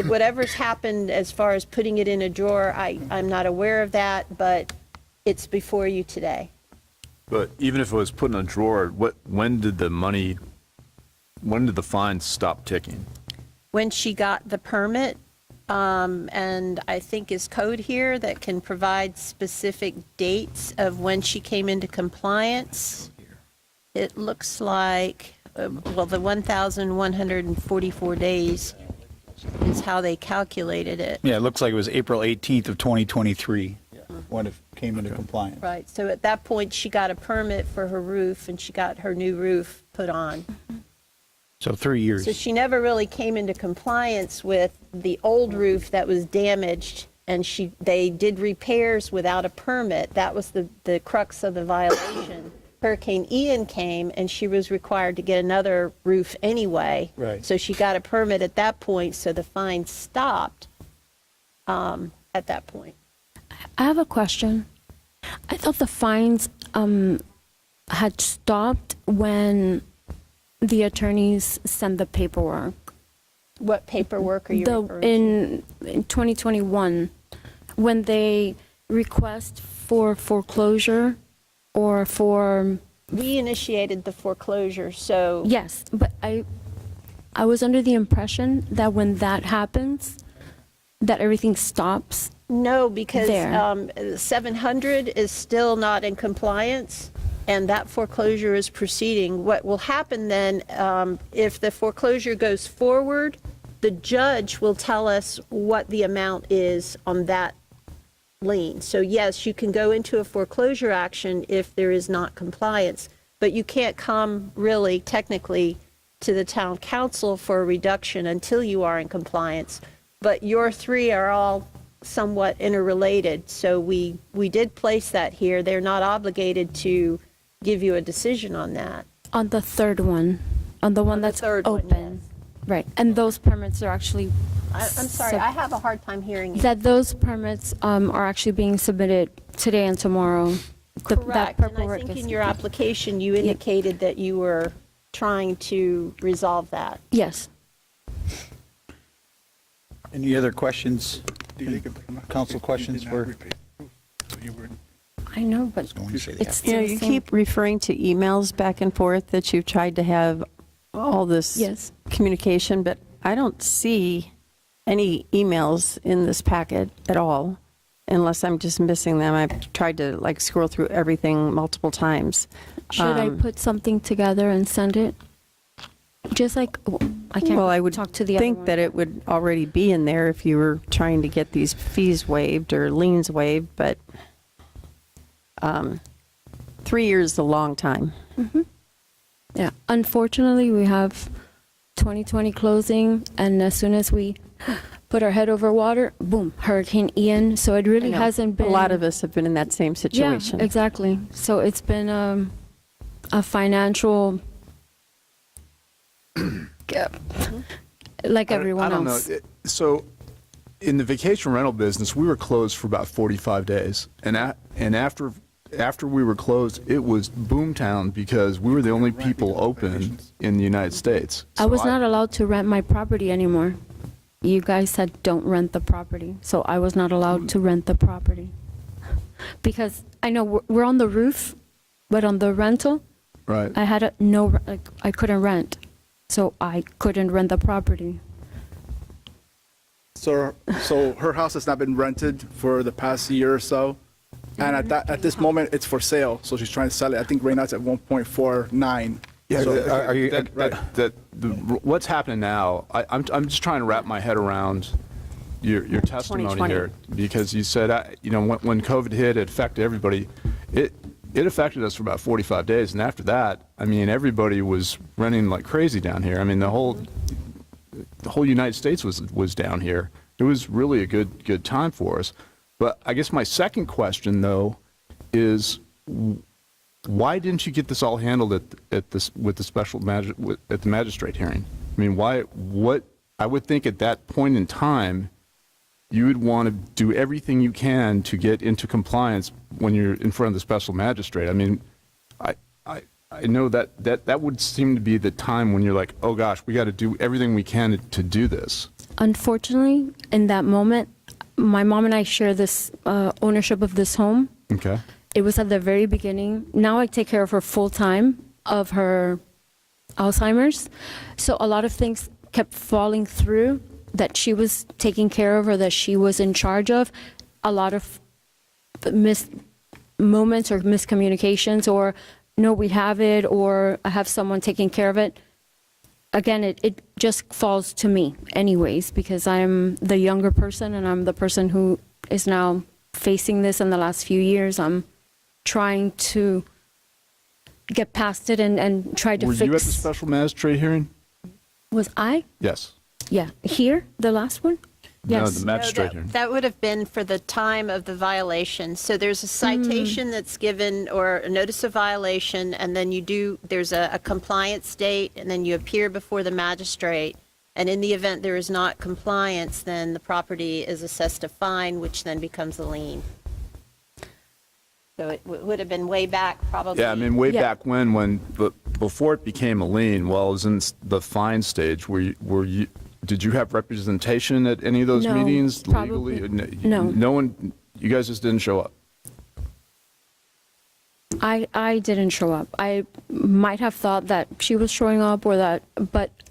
Whatever's happened as far as putting it in a drawer, I'm not aware of that, but it's before you today. But even if it was put in a drawer, when did the fine stop ticking? When she got the permit, and I think is code here that can provide specific dates of when she came into compliance. It looks like, the 1,144 days is how they calculated it. Yeah, it looks like it was April 18th of 2023 when it came into compliance. Right, so at that point, she got a permit for her roof, and she got her new roof put on. So 3 years. So she never really came into compliance with the old roof that was damaged, and they did repairs without a permit. That was the crux of the violation. Hurricane Ian came, and she was required to get another roof anyway. Right. So she got a permit at that point, so the fine stopped at that point. I have a question. I thought the fines had stopped when the attorneys sent the paperwork. What paperwork are you referring to? In 2021, when they request for foreclosure or for... We initiated the foreclosure, so... Yes, but I was under the impression that when that happens, that everything stops. No, because there. 700 is still not in compliance, and that foreclosure is proceeding. What will happen then, if the foreclosure goes forward, the judge will tell us what the amount is on that lien. So yes, you can go into a foreclosure action if there is not compliance, but you can't come really technically to the town council for a reduction until you are in compliance. But your three are all somewhat interrelated, so we did place that here. They're not obligated to give you a decision on that. On the third one, on the one that's open. Right, and those permits are actually... I'm sorry, I have a hard time hearing you. That those permits are actually being submitted today and tomorrow. Correct, and I think in your application, you indicated that you were trying to resolve that. Yes. Any other questions? Council questions for? I know, but It's, you keep referring to emails back and forth that you've tried to have all this communication, but I don't see any emails in this packet at all, unless I'm just missing them. I've tried to scroll through everything multiple times. Should I put something together and send it? Just I can't Well, I would talk to the other think one. that it would already be in there if you were trying to get these fees waived or liens waived, but 3 years is a long time. Mm-hmm. Yeah, unfortunately, we have 2020 closing, and as soon as we put our head over water, boom, Hurricane Ian. So it really hasn't been... A lot of us have been in that same situation. Yeah, exactly. So it's been a financial... like everyone I don't else. know. So in the vacation rental business, we were closed for about 45 days. And after we were closed, it was boomtown because we were the only people open in the United States. I was not allowed to rent my property anymore. You guys said don't rent the property. So I was not allowed to rent the property. because I know we're on the roof, but on the rental, Right. I had I couldn't rent, so I couldn't rent the property. So her house has not been rented for the past year or so, and at this moment it's for sale. So she's trying to sell it. I think right now it's at 1.49. Yeah, So- are you, what's happening now, I'm just trying to wrap my head around your testimony 2020. here, because you said, when COVID hit, it affected everybody. It affected us for about 45 days, and after that, I mean, everybody was renting like crazy down here. I mean, the whole United States was down here. It was really a good time for us. But I guess my second question, though, is why didn't you get this all handled at the magistrate hearing? I mean, what I would think at that point in time, you would want to do everything you can to get into compliance when you're in front of the special magistrate. I mean, I know that would seem to be the time when you're like, oh gosh, we got to do everything we can to do this. Unfortunately, in that moment, my mom and I share this ownership of this home. Okay. It was at the very beginning. Now I take care of her full time of her Alzheimer's. So a lot of things kept falling through that she was taking care of or that she was in charge of. A lot of moments or miscommunications, or no, we have it, or I have someone taking care of it. Again, it just falls to me anyways, because I'm the younger person and I'm the person who is now facing this in the last few years. I'm trying to get past it and try to Were fix. you at the special magistrate hearing? Was I? Yes. Yeah. Here, the last one? No, Yes. the magistrate hearing. That would have been for the time of the violation. So there's a citation that's given, or a notice of violation, and then there's a compliance date, and then you appear before the magistrate. And in the event there is not compliance, then the property is assessed a fine, which then becomes a lien. So it would have been way back, probably. Yeah, I mean, way back but before it became a lien, while it was in the fine stage, did you have representation at any of those No, meetings probably- legally? no. No one, you guys just didn't show up? I didn't show up. I might have thought that she was showing up but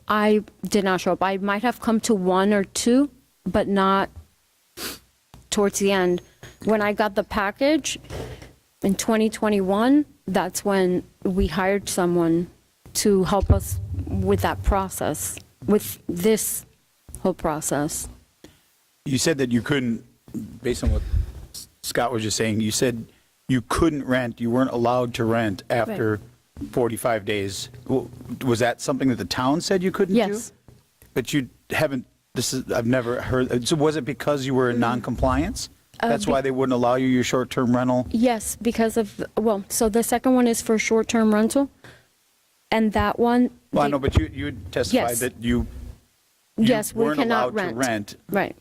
I did not show up. I might have come to one or two, but not towards the end. When I got the package in 2021, that's when we hired someone to help us with that process, with this whole process. You said that you couldn't, based on what Scott was just saying, you said you couldn't rent, you weren't allowed to rent after 45 days. Was that something that the town said you couldn't do? Yes. But you haven't, I've never heard, so was it because you were in non-compliance? That's why they wouldn't allow you your short-term rental? Yes, because of, so the second one is for short-term rental, and that one. Well, I know, but you testified Yes. that you Yes, we weren't cannot allowed to rent Right.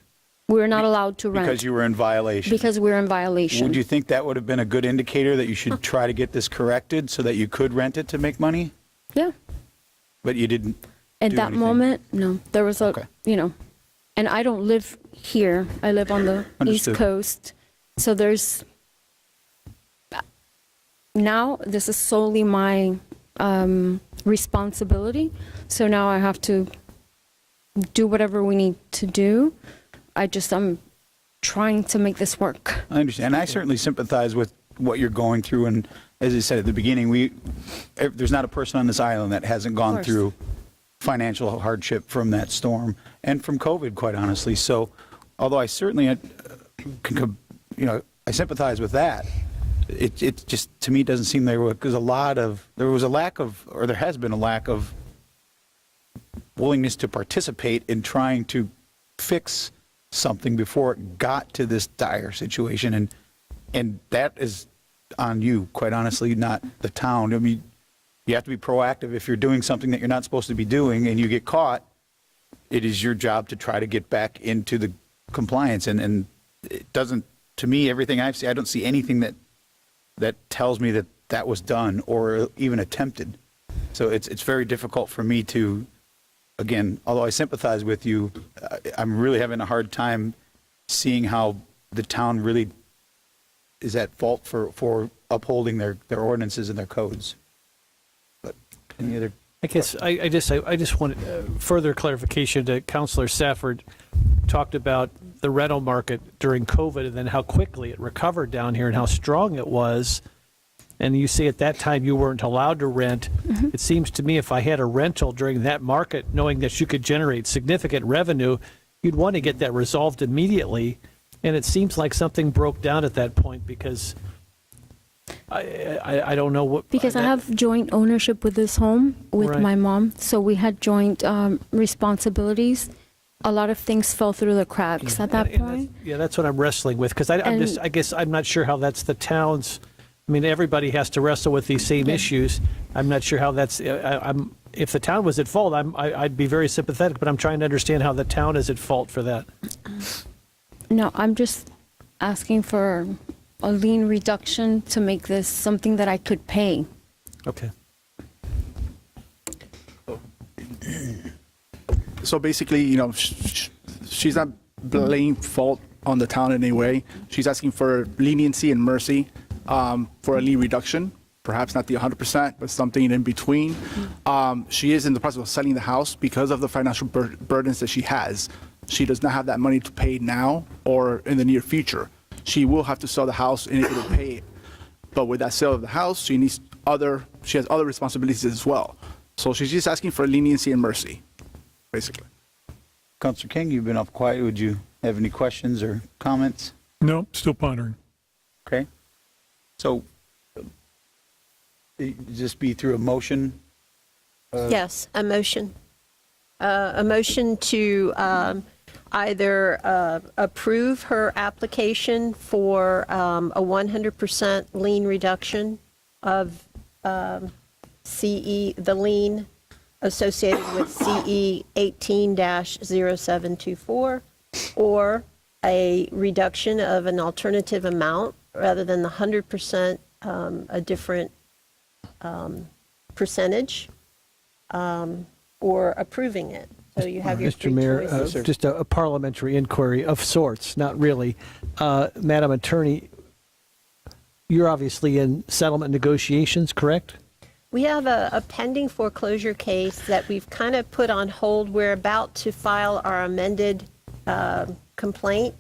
We're not allowed to rent. because you were in violation. Because we're in violation. Would you think that would have been a good indicator that you should try to get this corrected so that you could rent it to make money? Yeah. But you didn't At do that anything? moment, no. There was and I don't live here. I live on the Understood. East Coast. So now this is solely my responsibility. So now I have to do whatever we need to do. I'm trying to make this work. I understand. And I certainly sympathize with what you're going through. And as I said at the beginning, there's not a person on this island that hasn't gone course. through financial hardship from that storm and from COVID, quite honestly. So although I certainly, I sympathize with that, it just, to me, doesn't seem there was a lack of, or there has been a lack of willingness to participate in trying to fix something before it got to this dire situation. And that is on you, quite honestly, not the town. I mean, you have to be proactive. If you're doing something that you're not supposed to be doing and you get caught, it is your job to try to get back into the compliance. And it doesn't, to me, everything I've seen, I don't see anything that tells me that was done or even attempted. So it's very difficult for me to, again, although I sympathize with you, I'm really having a hard time seeing how the town really is at fault for upholding their ordinances and their codes. But any other? I guess I just want further clarification that Councilor Safford talked about the rental market during COVID and then how quickly it recovered down here and how strong it was. And you say at that time you weren't allowed to rent. It seems to me if I had a rental during that market, knowing that you could generate significant revenue, you'd want to get that resolved immediately. And it seems like something broke down at that point because I don't know what. Because I have joint ownership with this home with Right. my mom, so we had joint responsibilities. A lot of things fell through the cracks at that point. That's what I'm wrestling with because I guess I'm not sure how that's the town's. I mean, everybody has to wrestle with these same issues. I'm not sure how that's. If the town was at fault, I'd be very sympathetic, but I'm trying to understand how the town is at fault for that. No, I'm just asking for a lien reduction to make this something that I could pay. Okay. So basically, she's not blaming fault on the town in any way. She's asking for leniency and mercy for a lien reduction, perhaps not the 100%, but something in between. She is in the process of selling the house because of the financial burdens that she has. She does not have that money to pay now or in the near future. She will have to sell the house and it will pay it. But with that sale of the house, she has other responsibilities as well. So she's just asking for leniency and mercy, basically. Councilor King, you've been up quiet. Would you have any questions or comments? No, still pondering. Okay. So just be through a motion? Yes, a motion. A motion to either approve her application for a 100% lien reduction of CE, the lien associated with CE 18-0724, or a reduction of an alternative amount rather than the 100%, a different percentage, or approving it. So you have your Mr. three Mayor, choices. just a parliamentary inquiry of sorts, not really. Madam Attorney, you're obviously in settlement negotiations, correct? We have a pending foreclosure case that we've kind of put on hold. We're about to file our amended complaint,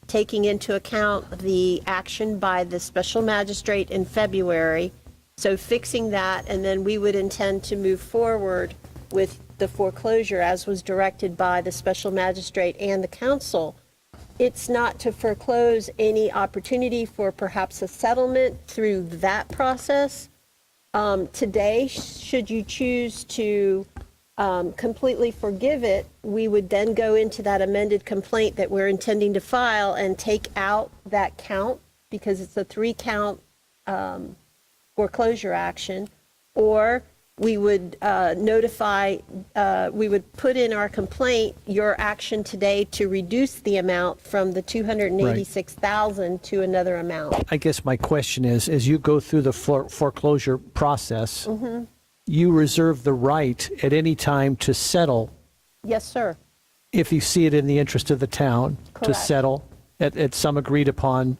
taking into account the action by the special magistrate in February. So fixing that, and then we would intend to move forward with the foreclosure as was directed by the special magistrate and the council. It's not to foreclose any opportunity for perhaps a settlement through that process. Today, should you choose to completely forgive it, we would then go into that amended complaint that we're intending to file and take out that count because it's a 3-count foreclosure action, or we would we would put in our complaint your action today to reduce the amount from the 286,000 to another amount. I guess my question is, as you go through the foreclosure process, Mm-hmm. you reserve the right at any time to settle Yes, sir. if you see it in the interest of the town to Correct. settle at some agreed upon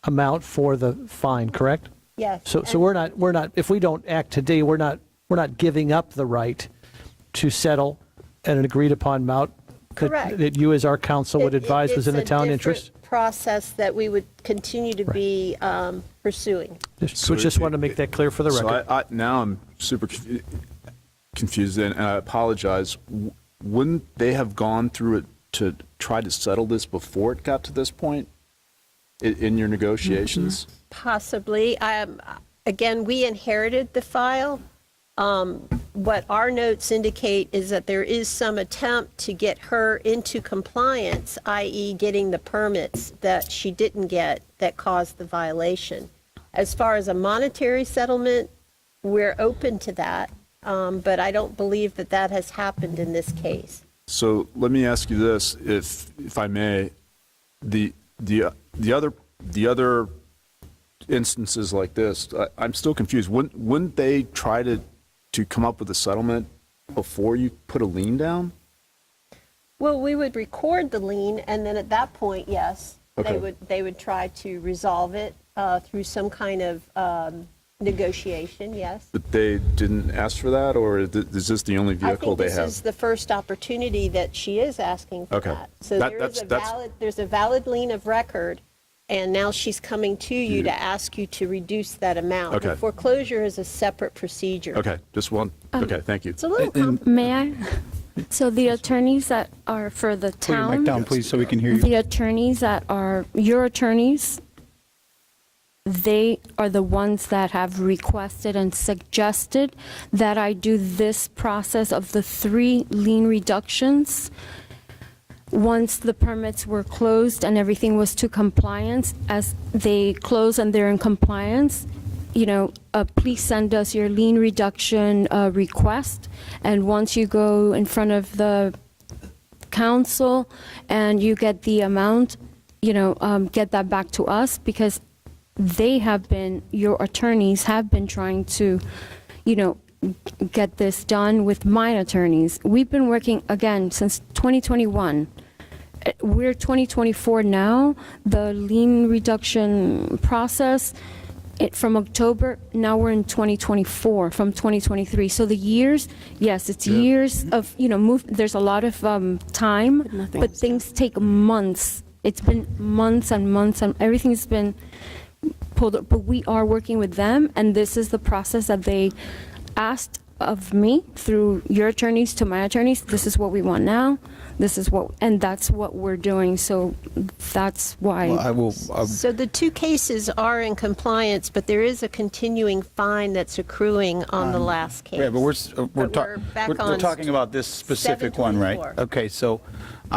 amount for the fine, correct? Yes. So we're not, if we don't act today, we're not giving up the right to settle at an agreed upon amount Correct. that you as our council would advise was in the town interest? It's a different process that we would continue to be pursuing. Just wanted to make that clear for the record. So now I'm super confused, and I apologize. Wouldn't they have gone through it to try to settle this before it got to this point in your negotiations? Possibly. Again, we inherited the file. What our notes indicate is that there is some attempt to get her into compliance, i.e. getting the permits that she didn't get that caused the violation. As far as a monetary settlement, we're open to that, but I don't believe that that has happened in this case. So let me ask you this, if I may, the other instances like this, I'm still confused. Wouldn't they try to come up with a settlement before you put a lien down? Well, we would record the lien, and then at that point, yes, Okay. they would try to resolve it. through some kind of negotiation, yes. But they didn't ask for that, or is this the only vehicle they I think have? this is the first opportunity that she is asking for Okay. that. So That's- there's a valid lien of record, and now she's coming to you to ask you to reduce that amount. Okay. The foreclosure is a separate procedure. Okay, just one. Okay, thank you. It's a little complicated. May I? So the attorneys that are for the Pull your town. mic down, please, so we can hear you. The attorneys that are your attorneys, they are the ones that have requested and suggested that I do this process of the 3 lien reductions. Once the permits were closed and everything was to compliance, as they close and they're in compliance, please send us your lien reduction request. And once you go in front of the council and you get the amount, get that back to us, because your attorneys have been trying to, get this done with my attorneys. We've been working, again, since 2021. We're 2024 now. The lien reduction process, from October, now we're in 2024, from 2023. So the years, yes, it's years of, there's a lot of time, but things take months. It's been months and months, and everything's been pulled up. But we are working with them, and this is the process that they asked of me through your attorneys to my attorneys. This is what we want now. And that's what we're doing. So that's why. Well, So the 2 cases are in compliance, but there is a continuing fine that's accruing on the last case. Yeah, but we're talking about this specific one, right? 724. Okay, so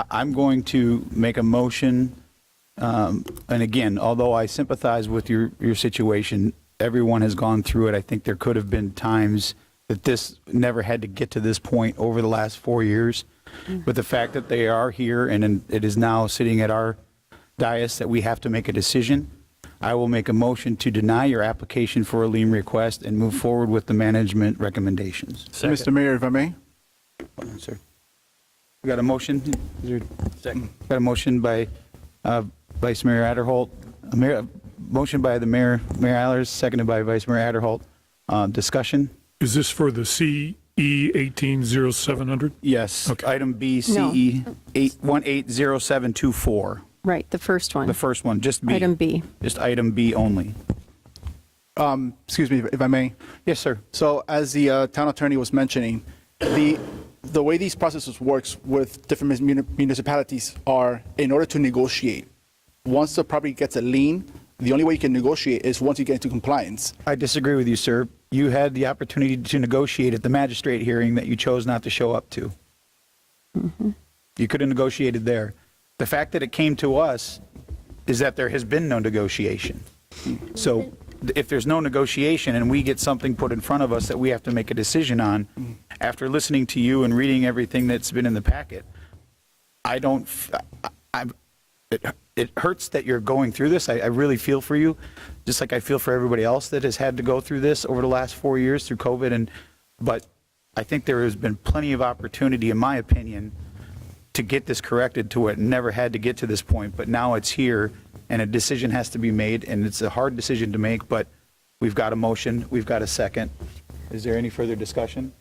I'm going to make a motion, and again, although I sympathize with your situation, everyone has gone through it. I think there could have been times that this never had to get to this point over the last 4 years. But the fact that they are here and it is now sitting at our dais that we have to make a decision, I will make a motion to deny your application for a lien request and move forward with the management recommendations. Mr. Mayor, if I may? Hold on, sir. We got a motion? Is there second? Got a motion by Vice Mayor Adderholt. Motion by the Mayor Eilers, seconded by Vice Mayor Adderholt. Discussion? Is this for the CE 180700? Yes. Okay. Item B, No. CE 180724. Right, the first one. The first one, just B. Item B. Just item B only. Excuse me, if I may. Yes, sir. So as the town attorney was mentioning, the way these processes works with different municipalities are, in order to negotiate, once the property gets a lien, the only way you can negotiate is once you get into compliance. I disagree with you, sir. You had the opportunity to negotiate at the magistrate hearing that you chose not to show up to. You could have negotiated there. The fact that it came to us is that there has been no negotiation. So if there's no negotiation and we get something put in front of us that we have to make a decision on, after listening to you and reading everything that's been in the packet, it hurts that you're going through this. I really feel for you, just like I feel for everybody else that has had to go through this over the last 4 years through COVID. But I think there has been plenty of opportunity, in my opinion, to get this corrected to it. Never had to get to this point, but now it's here, and a decision has to be made, and it's a hard decision to make, but we've got a motion, we've got a second. Is there any further discussion?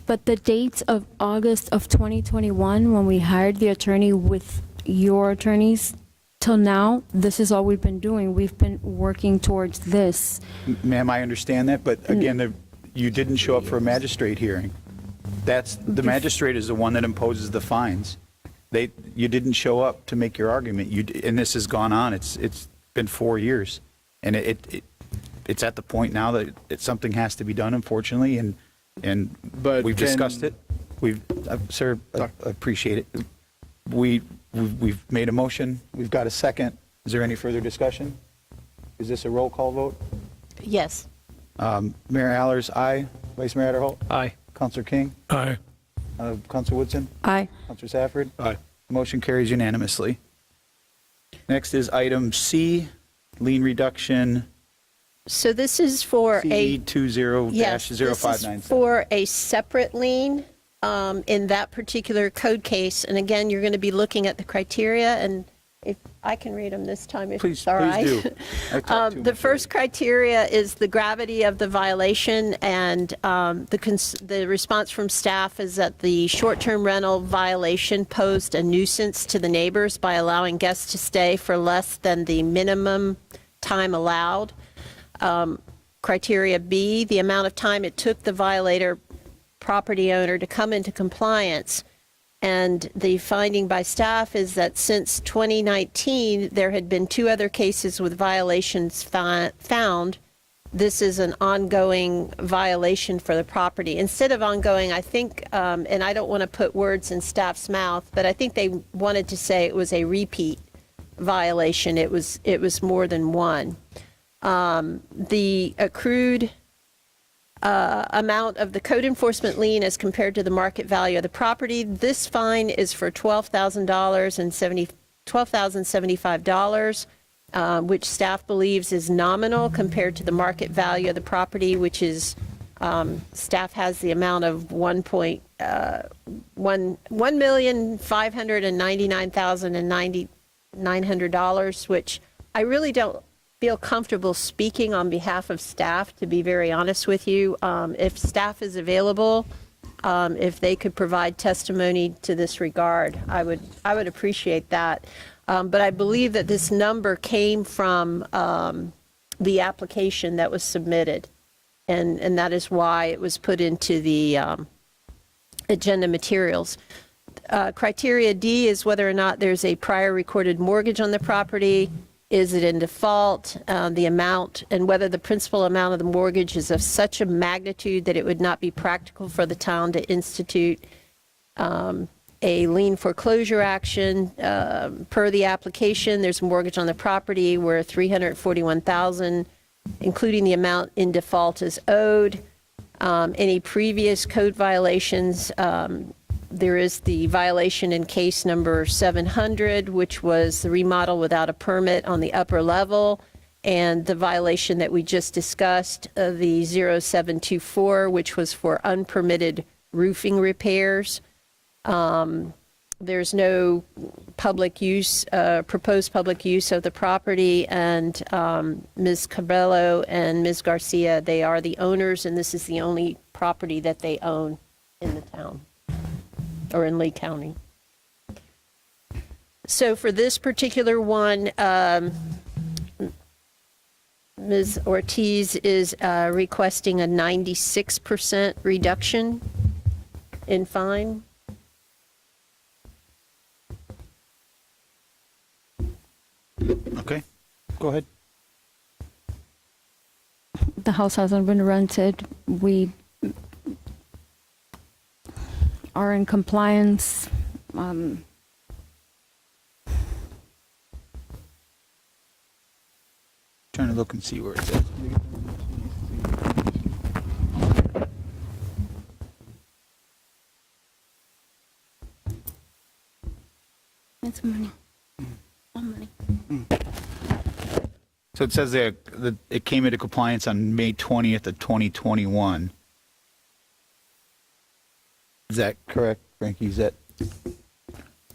But the dates of August of 2021, when we hired the attorney with your attorneys, till now, this is all we've been doing. We've been working towards this. Ma'am, I understand that, but again, you didn't show up for a magistrate hearing. The magistrate is the one that imposes the fines. You didn't show up to make your argument. And this has gone on. It's been 4 years, and it's at the point now that something has to be done, unfortunately. But we've discussed it. Sir, I appreciate it. We've made a motion. We've got a second. Is there any further discussion? Is this a roll call vote? Yes. Mayor Allers, aye. Vice Mayor Adderholt? Aye. Councilor King? Aye. Councilor Woodson? Aye. Councilor Safford? Aye. Motion carries unanimously. Next is item C, lien reduction, So this is for a. CE Yes, this is 20-0597. for a separate lien in that particular code case. And again, you're going to be looking at the criteria, and if I can read them this time, if Please, it's all right. please do. I've talked too The much first criteria is the gravity of the violation, and the response from staff is that the short-term rental violation posed a nuisance to the neighbors by allowing guests to stay for less than the minimum time allowed. Criteria B, the amount of time it took the violator property owner to come into compliance. And the finding by staff is that since 2019, there had been 2 other cases with violations found. This is an ongoing violation for the property. Instead of ongoing, I think, and I don't want to put words in staff's mouth, but I think they wanted to say it was a repeat violation. It was more than one. The accrued amount of the code enforcement lien as compared to the market value of the property. This fine is for $12,075, which staff believes is nominal compared to the market value of the property, which is staff has the amount of $1,599,900, which I really don't feel comfortable speaking on behalf of staff, to be very honest with you. If staff is available, if they could provide testimony to this regard, I would appreciate that. But I believe that this number came from the application that was submitted, and that is why it was put into the agenda materials. Criteria D is whether or not there's a prior recorded mortgage on the property. Is it in default, the amount, and whether the principal amount of the mortgage is of such a magnitude that it would not be practical for the town to institute a lien foreclosure action. Per the application, there's a mortgage on the property where $341,000, including the amount in default, is owed. Any previous code violations, there is the violation in case number 700, which was the remodel without a permit on the upper level, and the violation that we just discussed, the 0724, which was for unpermitted roofing repairs. There's no public use, proposed public use of the property, and Ms. Cabello and Ms. Garcia, they are the owners, and this is the only property that they own in the town, or in Lee County. So for this particular one, Ms. Ortiz is requesting a 96% reduction in fine. Okay, go ahead. The house hasn't been rented. We are in compliance. Trying to look and see where it's at. It's money. All money. So it says that it came into compliance on May 20th of 2021. Is that correct, Frankie? Is that?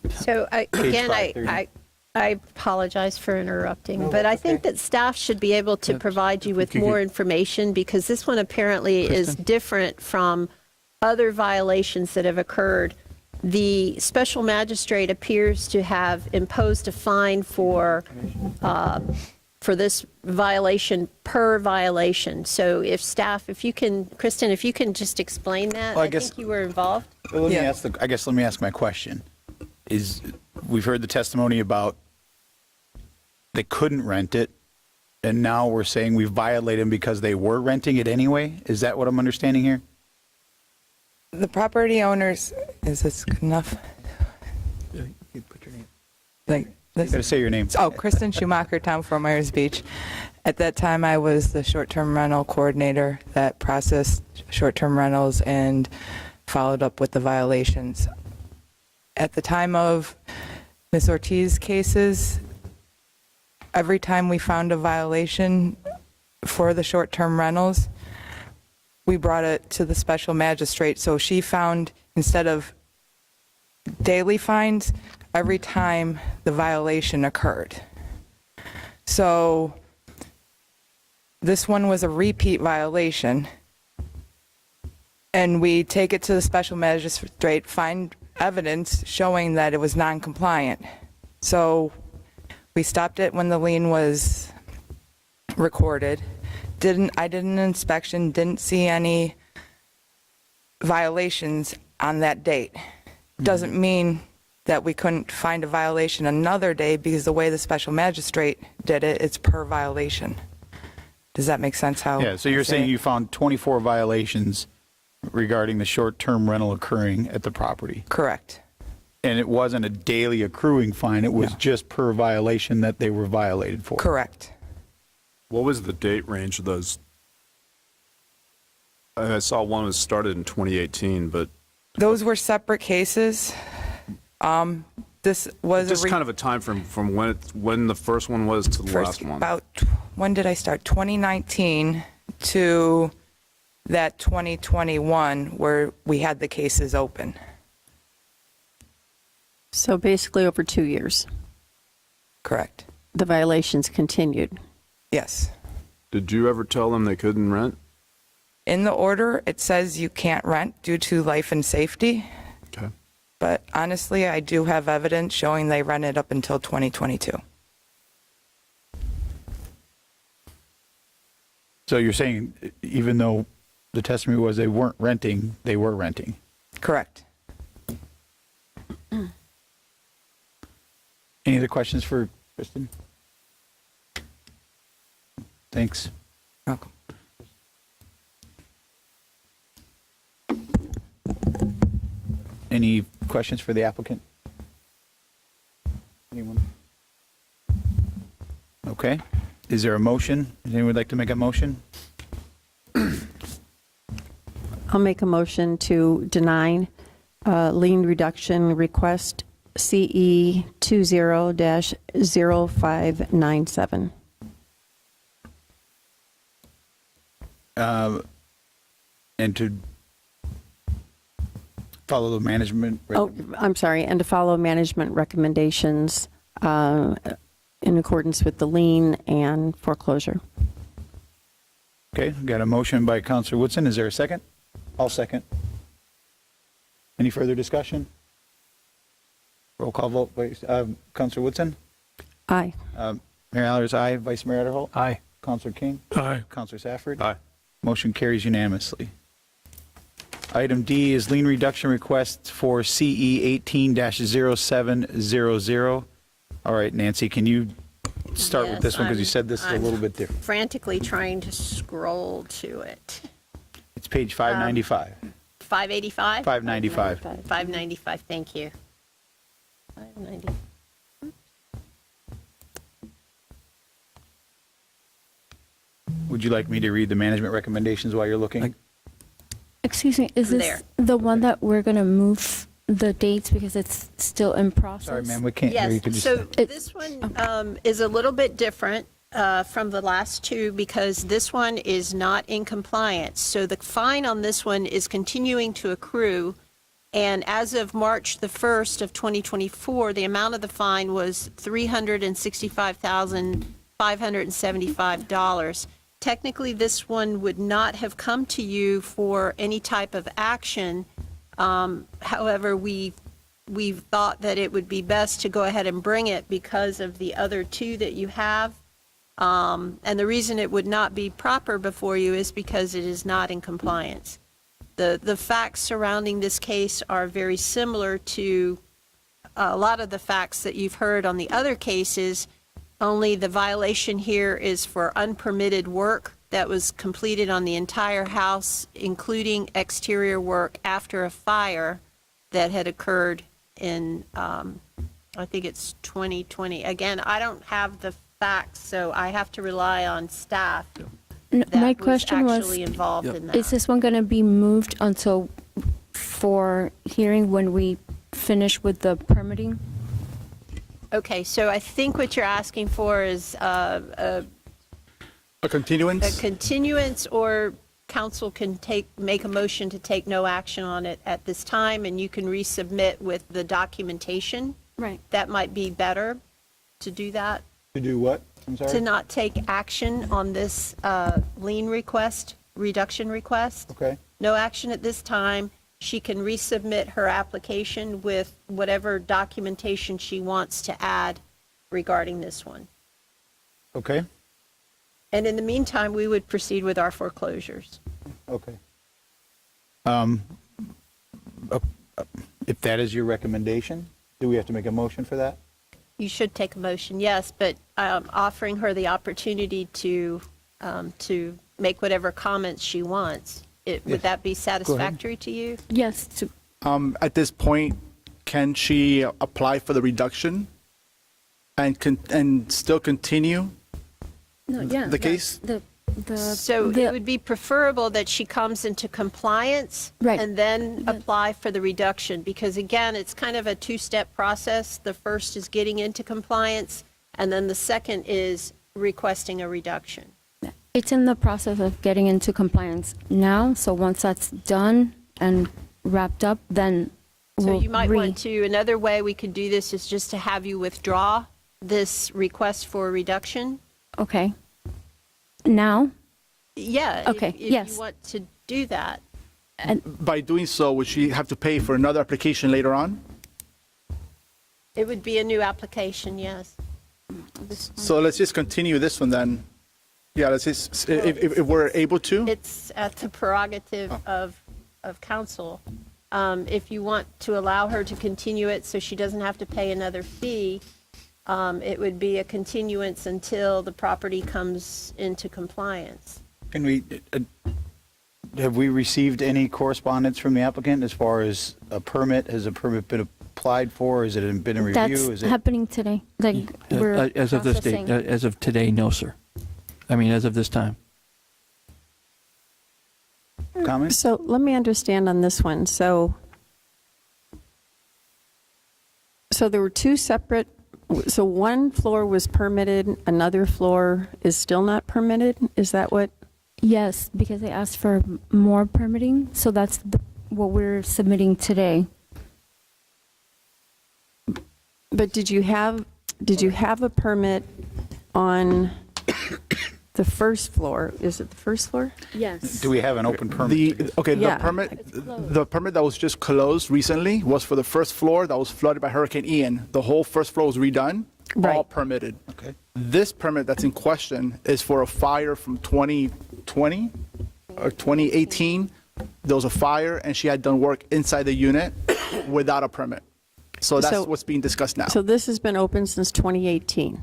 So again, I apologize for interrupting, but I think that staff should be able to provide you with more information, because this one apparently is different from other violations that have occurred. The special magistrate appears to have imposed a fine for this violation per violation. So if staff, if you can, Kristen, if you can just explain that. Well, I think you were involved. Well, let me ask my question. We've heard the testimony about they couldn't rent it, and now we're saying we violated them because they were renting it anyway? Is that what I'm understanding here? The property owners, is this good enough? You put your name. Like, You gotta say your name. Oh, Kristen Schumacher, Town Fort Myers Beach. At that time, I was the short-term rental coordinator that processed short-term rentals and followed up with the violations. At the time of Ms. Ortiz cases, every time we found a violation for the short-term rentals, we brought it to the special magistrate. So she found, instead of daily fines, every time the violation occurred. So this one was a repeat violation, and we take it to the special magistrate, find evidence showing that it was non-compliant. So we stopped it when the lien was recorded. I did an inspection, didn't see any violations on that date. Doesn't mean that we couldn't find a violation another day, because the way the special magistrate did it, it's per violation. Does that make sense how? Yeah, so you're saying you found 24 violations regarding the short-term rental occurring at the property? Correct. And it wasn't a daily accruing fine, it was just per violation that they were violated for? Correct. What was the date range of those? I saw one was started in 2018, but Those were separate cases. This was just kind of a time from when the first one was to the last one. About, when did I start? 2019 to that 2021 where we had the cases open. So basically over 2 years. Correct. The violations continued. Yes. Did you ever tell them they couldn't rent? In the order, it says you can't rent due to life and safety. Okay. But honestly, I do have evidence showing they rented up until 2022. So you're saying even though the testimony was they weren't renting, they were renting? Correct. Any other questions for Kristen? Thanks. Welcome. Any questions for the applicant? Anyone? Okay. Is there a motion? Does anyone like to make a motion? I'll make a motion to deny lien reduction request CE 20-0597. And to follow the management? Oh, I'm sorry, and to follow management recommendations in accordance with the lien and foreclosure. Okay, got a motion by Counselor Woodson. Is there a second? I'll second. Any further discussion? Roll call vote, please. Counselor Woodson? Aye. Mayor Allers, aye. Vice Mayor Adderholt? Aye. Counselor King? Aye. Counselor Safford? Aye. Motion carries unanimously. Item D is lien reduction request for CE 18-0700. All right, Nancy, can you start with Yes, this one because you said this is a I'm little bit different. Frantically trying to scroll to it. It's page 595. 585? 595. 595, thank you. 590. Would you like me to read the management recommendations while you're looking? Excuse me, is this There. the one that we're going to move the dates because it's still in process? Sorry, ma'am, we can't hear you. Yes, Could you so this one is a little bit different from the last two because this one is not in compliance. So the fine on this one is continuing to accrue, and as of March the 1st of 2024, the amount of the fine was $365,575. Technically, this one would not have come to you for any type of action. However, we thought that it would be best to go ahead and bring it because of the other two that you have. And the reason it would not be proper before you is because it is not in compliance. The facts surrounding this case are very similar to a lot of the facts that you've heard on the other cases, only the violation here is for unpermitted work that was completed on the entire house, including exterior work after a fire that had occurred in, I think it's 2020. Again, I don't have the facts, so I have to rely on staff. My question was, actually involved in that. is this one going to be moved until for hearing when we finish with the permitting? Okay, so I think what you're asking for is a continuance? A continuance, or council can make a motion to take no action on it at this time, and you can resubmit with the documentation Right. That might be better to do that, To do what? I'm sorry? to not take action on this lien request, reduction request. Okay. No action at this time. She can resubmit her application with whatever documentation she wants to add regarding this one. Okay. And in the meantime, we would proceed with our foreclosures. Okay. If that is your recommendation, do we have to make a motion for that? You should take a motion, yes, but offering her the opportunity to make whatever comments she wants. Would that be satisfactory to you? Yes. At this point, can she apply for the reduction and still continue the case? So it would be preferable that she comes into compliance and then apply for the reduction, because again, it's kind of a two-step process. The first is getting into compliance, and then the second is requesting a reduction. It's in the process of getting into compliance now, so once that's done and wrapped up, then So we'll you might want to, another way we could do this is just to have you withdraw this request for a reduction. Okay. Now? Yeah. Okay, If yes. you want to do that. By doing so, would she have to pay for another application later on? It would be a new application, yes. So let's just continue this one then. Yeah, let's just, if we're able to. It's at the prerogative of council. If you want to allow her to continue it so she doesn't have to pay another fee, it would be a continuance until the property comes into compliance. Can we, have we received any correspondence from the applicant as far as a permit? Has a permit been applied for? Has it been in review? That's Is it? happening today. Like we're As of this date, processing. as of today, no, sir. I mean, as of this time. Comments? So let me understand on this one. So there were two separate, so one floor was permitted, another floor is still not permitted? Is that what? Yes, because they asked for more permitting, so that's what we're submitting today. But did you have a permit on the first floor? Is it the first floor? Yes. Do we have an open permit? Yeah. The permit that was just closed recently was for the first floor that was flooded by Hurricane Ian. The whole first floor was redone, all permitted. Okay. This permit that's in question is for a fire from 2020 or 2018. There was a fire and she had done work inside the unit without a permit. So that's what's being discussed now. So this has been open since 2018?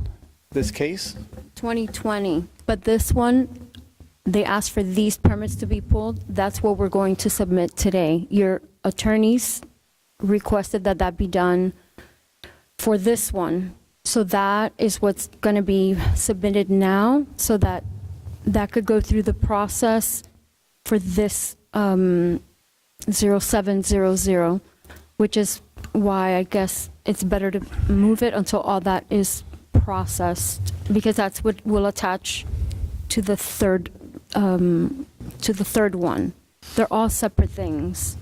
This case? 2020. But this one, they asked for these permits to be pulled. That's what we're going to submit today. Your attorneys requested that that be done for this one. So that is what's going to be submitted now, so that that could go through the process for this 0700, which is why I guess it's better to move it until all that is processed, because that's what will attach to the third one. They're all separate things.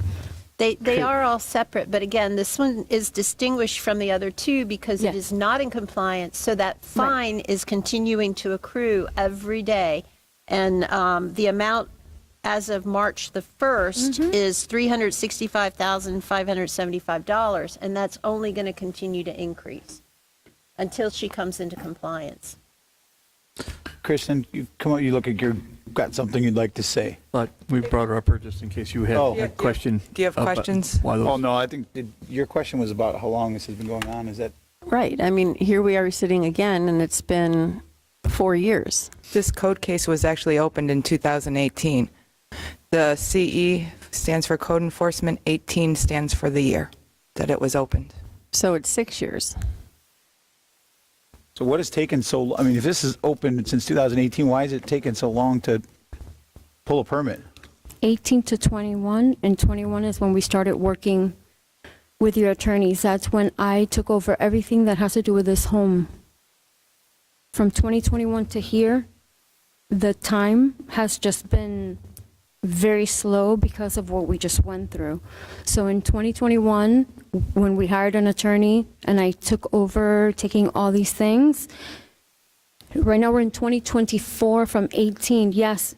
They are all separate, but again, this one is distinguished from the other two because it is not in compliance, so that fine is continuing to accrue every day. And the amount as of March the 1st is $365,575, and that's only going to continue to increase until she comes into compliance. Kristen, you come on, you look like you've got something you'd like to say. But we brought her up here just in case you had a question. Do you have questions? Oh, no, I think your question was about how long this has been going on. Is that? Right. I mean, here we are sitting again, and it's been 4 years. This code case was actually opened in 2018. The CE stands for Code Enforcement, 18 stands for the year that it was opened. So it's 6 years. So what has taken so, I mean, if this is open since 2018, why has it taken so long to pull a permit? 18 to 21, and 21 is when we started working with your attorneys. That's when I took over everything that has to do with this home. From 2021 to here, the time has just been very slow because of what we just went through. So in 2021, when we hired an attorney and I took over taking all these things, right now we're in 2024 from 18. Yes,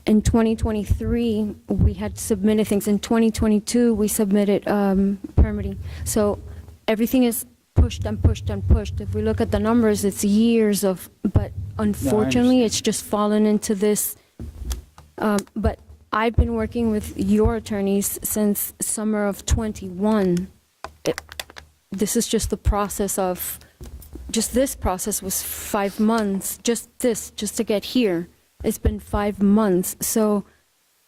in 2023, we had submitted things. In 2022, we submitted permitting. So everything is pushed and pushed and pushed. If we look at the numbers, it's years of, but unfortunately, it's just fallen into this. But I've been working with your attorneys since summer of 21. This is just the process of, just this process was 5 months, just to get here. It's been 5 months. So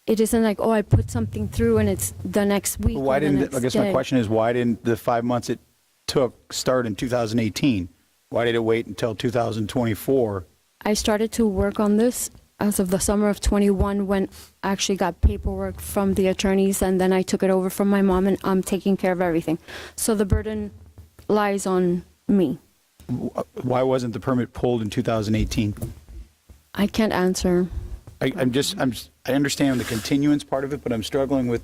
it isn't like, oh, I put something through and it's the next week. Why or the didn't, next I guess my day. question is, why didn't the 5 months it took start in 2018? Why did it wait until 2024? I started to work on this as of the summer of 21 when I actually got paperwork from the attorneys, and then I took it over from my mom, and I'm taking care of everything. So the burden lies on me. Why wasn't the permit pulled in 2018? I can't answer. I understand the continuance part of it, but I'm struggling with,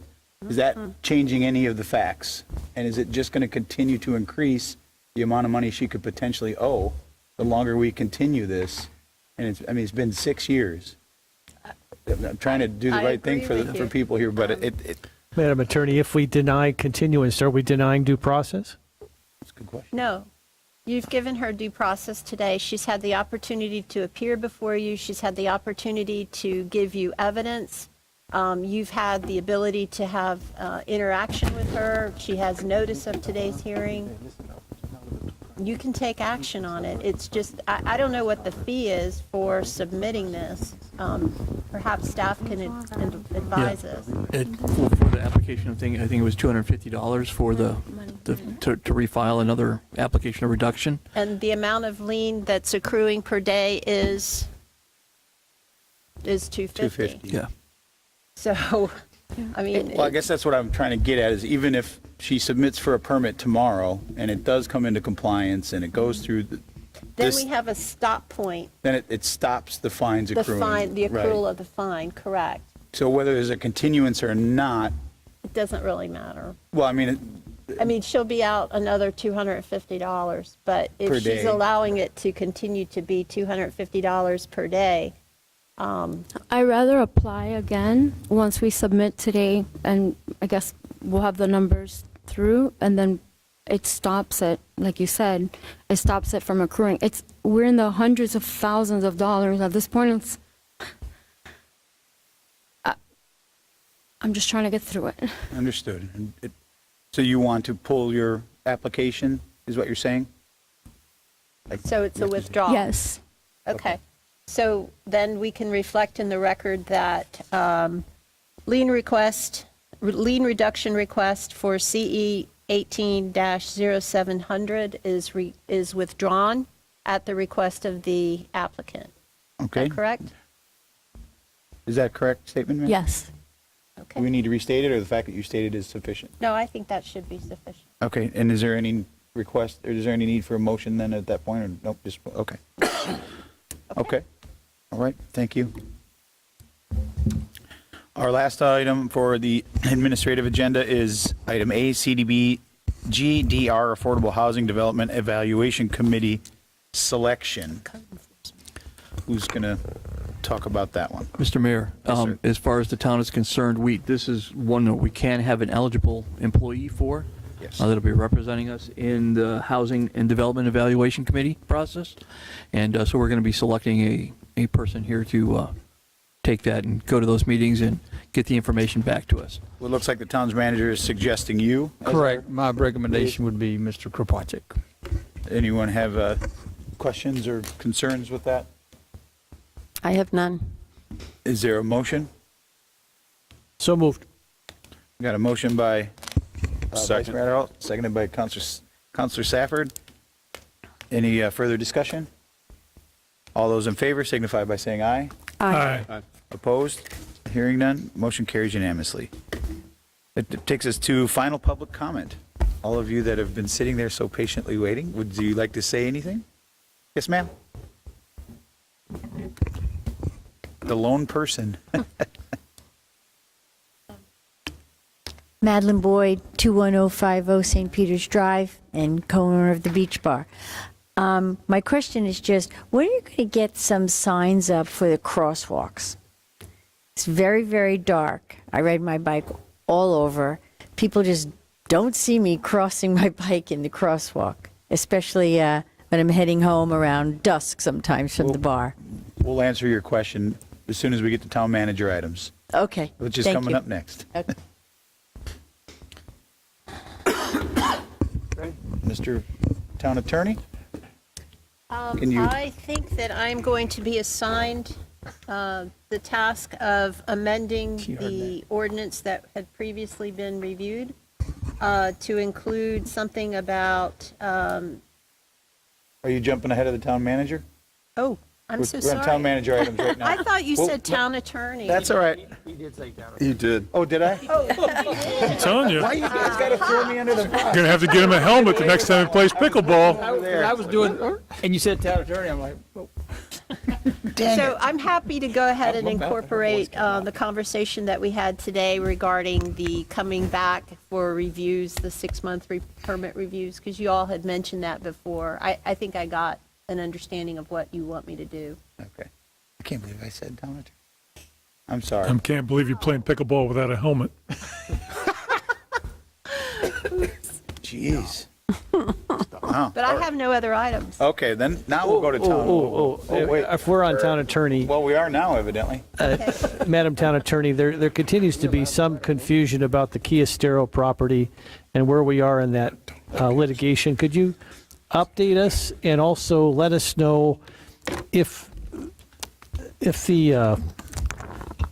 is that changing any of the facts? And is it just going to continue to increase the amount of money she could potentially owe the longer we continue this? And it's been 6 years. I'm trying to do the I right thing agree for with you. people here, but it Madam Attorney, if we deny continuance, are we denying due process? No. You've given her due process today. She's had the opportunity to appear before you. She's had the opportunity to give you evidence. You've had the ability to have interaction with her. She has notice of today's hearing. You can take action on it. It's just, I don't know what the fee is for submitting this. Perhaps staff can advise us. For the application thing, I think it was $250 for to refile another application of reduction. And the amount of lien that's accruing per day is $250. Yeah. So, I mean. Well, I guess that's what I'm trying to get at, is even if she submits for a permit tomorrow and it does come into compliance and it goes through Then this, we have a stop point, then it stops the fines the accruing. fine, the Right. accrual of the fine, correct. So whether there's a continuance or not, It doesn't really matter. well, I mean, I mean, she'll be out another $250, but Per if she's day. allowing it to continue to be $250 per day, I rather apply again once we submit today, and I guess we'll have the numbers through, and then it stops it, like you said, it stops it from accruing. We're in the hundreds of thousands of dollars at this point. I'm just trying to get through it. understood. So you want to pull your application, is what you're saying? so it's a withdrawal. Yes. Okay. So then we can reflect in the record that lien reduction request for CE 18-0700 is withdrawn at the request of the applicant. Okay. Is that correct? Is that a correct statement, ma'am? Yes. Do we need to restate it, or the fact that you stated is sufficient? No, I think that should be sufficient. Okay, and is there any request, or is there any need for a motion then at that point, or nope, just, okay. Okay, all right, thank you. Our last item for the administrative agenda is item A, CDB GDR Affordable Housing Development Evaluation Committee selection. Who's going to talk about that one? Mr. Mayor, Yes, sir. as far as the town is concerned, this is one that we can have an eligible employee for. Yes. That'll be representing us in the Housing and Development Evaluation Committee process. And so we're going to be selecting a person here to take that and go to those meetings and get the information back to us. Well, it looks like the town's manager is suggesting you. as Correct. My recommendation would be Mr. Kropacek. Anyone have questions or concerns with that? I have none. Is there a motion? So moved. We got a motion by Vice Mayor Adderall, seconded by Councilor Safford. Any further discussion? All those in favor signify by saying aye. Aye. Opposed? Hearing none, motion carries unanimously. It takes us to final public comment. All of you that have been sitting there so patiently waiting, would you like to say anything? Yes, ma'am? The lone person. Madeline Boyd, 21050 St. Peter's Drive, and co-owner of the Beach Bar. My question is just, when are you going to get some signs up for the crosswalks? It's very, very dark. I ride my bike all over. People just don't see me crossing my bike in the crosswalk, especially when I'm heading home around dusk sometimes from the bar. We'll answer your question as soon as we get to town manager items, Okay. which is thank coming you. up next. Okay. Mr. Town Attorney? Can you- I think that I'm going to be assigned the task of amending the ordinance that had previously been reviewed to include something about, Are you jumping ahead of the town manager? oh, I'm so We're on town sorry. manager items right now. I thought you Well, said town attorney. That's all right. You did. Oh, did I? I'm telling you. Why you guys got to throw me under the bus? You're going to have to get him a helmet the next time he plays pickleball. I was doing, and you said town attorney, I'm like, oh. So I'm happy to go ahead and incorporate the conversation that we had today regarding the coming back for reviews, the 6-month permit reviews, because you all had mentioned that before. I think I got an understanding of what you want me to do. Okay. I can't believe I said town attorney. I'm sorry. I can't believe you're playing pickleball without a helmet. Jeez. Wow. But I have no other items. Okay, then now we'll go to town. Wait. If we're on town attorney, Well, we are now, evidently. Madam Town Attorney, there continues to be some confusion about the Kia Estero property and where we are in that litigation. Could you update us and also let us know if the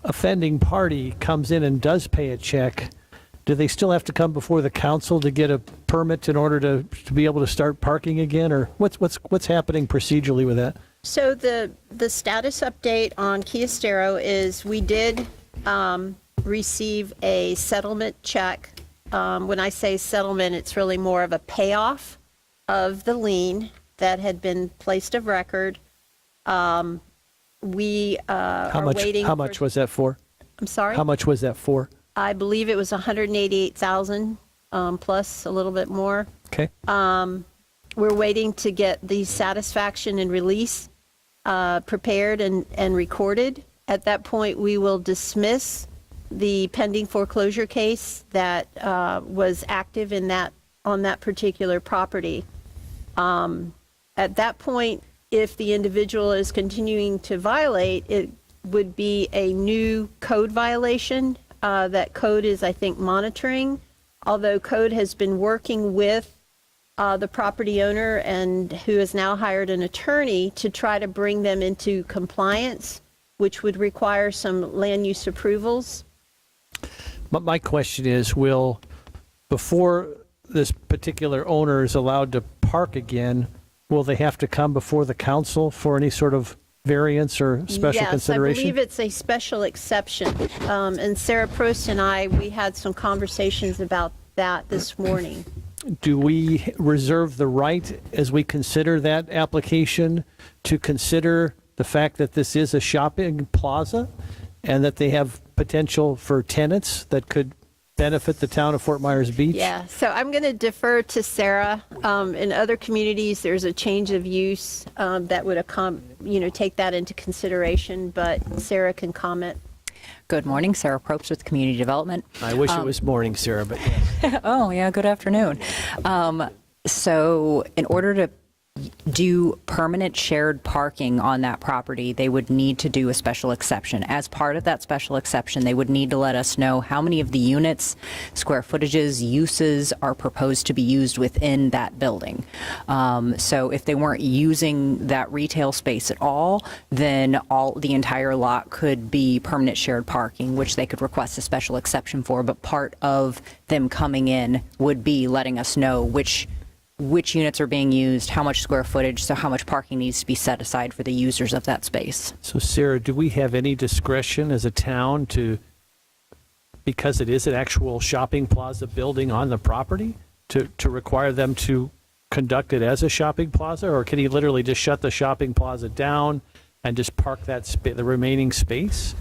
offending party comes in and does pay a check, do they still have to come before the council to get a permit in order to be able to start parking again, or what's happening procedurally with that? So the status update on Kia Estero is we did receive a settlement check. When I say settlement, it's really more of a payoff of the lien that had been placed of record. We are waiting. How much was that for? I'm sorry? How much was that for? I believe it was 188,000 plus a little bit more. Okay. We're waiting to get the satisfaction and release prepared and recorded. At that point, we will dismiss the pending foreclosure case that was active on that particular property. At that point, if the individual is continuing to violate, it would be a new code violation. That code is, I think, monitoring, although code has been working with the property owner and who has now hired an attorney to try to bring them into compliance, which would require some land use approvals. But my question is, before this particular owner is allowed to park again, will they have to come before the council for any sort of variance or special consideration? Yes, I believe it's a special exception. And Sarah Prost and I, we had some conversations about that this morning. Do we reserve the right, as we consider that application, to consider the fact that this is a shopping plaza and that they have potential for tenants that could benefit the town of Fort Myers Beach? Yeah, so I'm going to defer to Sarah. In other communities, there's a change of use that would take that into consideration, but Sarah can comment. Good morning, Sarah Probst with Community Development. I wish it was morning, Sarah, but Oh, yeah, good afternoon. So in order to do permanent shared parking on that property, they would need to do a special exception. As part of that special exception, they would need to let us know how many of the units, square footages, uses are proposed to be used within that building. So if they weren't using that retail space at all, then the entire lot could be permanent shared parking, which they could request a special exception for. But part of them coming in would be letting us know which units are being used, how much square footage, so how much parking needs to be set aside for the users of that space. So Sarah, do we have any discretion as a town because it is an actual shopping plaza building on the property, to require them to conduct it as a shopping plaza? Or can he literally just shut the shopping plaza down and just park the remaining space?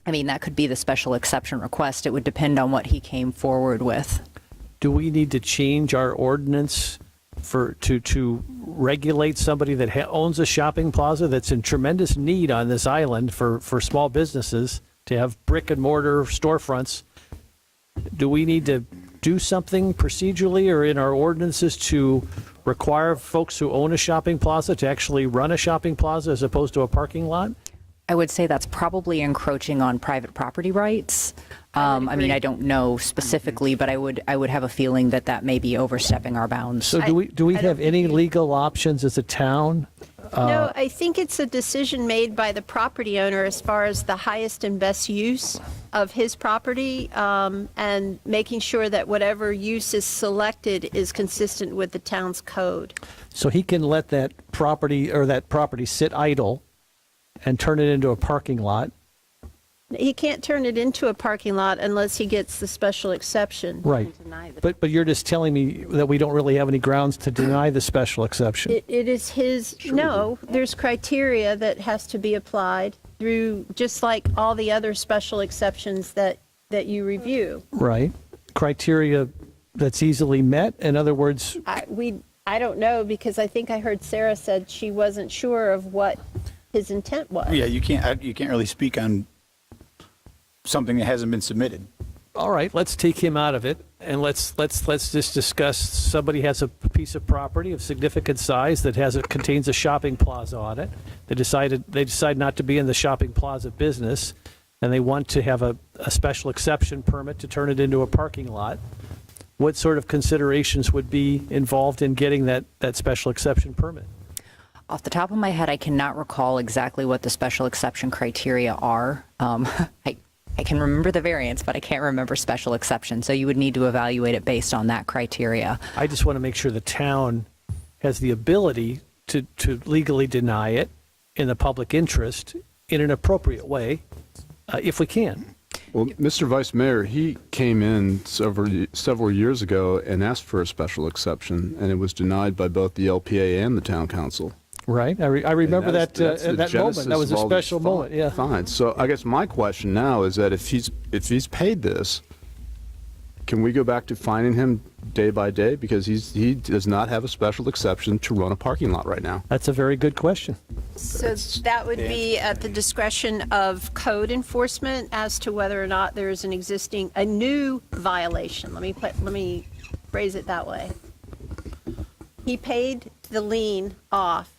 I mean, that could be the special exception request. It would depend on what he came forward with. Do we need to change our ordinance to regulate somebody that owns a shopping plaza that's in tremendous need on this island for small businesses to have brick and mortar storefronts? Do we need to do something procedurally or in our ordinances to require folks who own a shopping plaza to actually run a shopping plaza as opposed to a parking lot? I would say that's probably encroaching on private property rights. I mean, I don't know specifically, but I would have a feeling that that may be overstepping our bounds. So do we have any legal options as a town? No, I think it's a decision made by the property owner as far as the highest and best use of his property, and making sure that whatever use is selected is consistent with the town's code. So he can let that property sit idle and turn it into a parking lot. He can't turn it into a parking lot unless he gets the special exception. Right. But you're just telling me that we don't really have any grounds to deny the special exception. It is his, no, there's criteria that has to be applied through, just like all the other special exceptions that you review. Right. Criteria that's easily met. In other words, I don't know, because I think I heard Sarah said she wasn't sure of what his intent was. Yeah, you can't really speak on something that hasn't been submitted. all right, let's take him out of it, and let's just discuss somebody has a piece of property of significant size that contains a shopping plaza on it. They decide not to be in the shopping plaza business, and they want to have a special exception permit to turn it into a parking lot. What sort of considerations would be involved in getting that special exception permit? Off the top of my head, I cannot recall exactly what the special exception criteria are. I can remember the variance, but I can't remember special exception. So you would need to evaluate it based on that criteria. I just want to make sure the town has the ability to legally deny it in the public interest in an appropriate way, if we can. Well, Mr. Vice Mayor, he came in several years ago and asked for a special exception, and it was denied by both the LPA and the town council. Right. I remember that That's the moment. That was a genesis of all special these moment. Yeah. Fine. So I guess my question now is that if he's paid this, can we go back to fining him day by day, because he does not have a special exception to run a parking lot right now? That's a very good question. So that would be at the discretion of code enforcement as to whether or not there is a new violation. Let me phrase it that way. He paid the lien off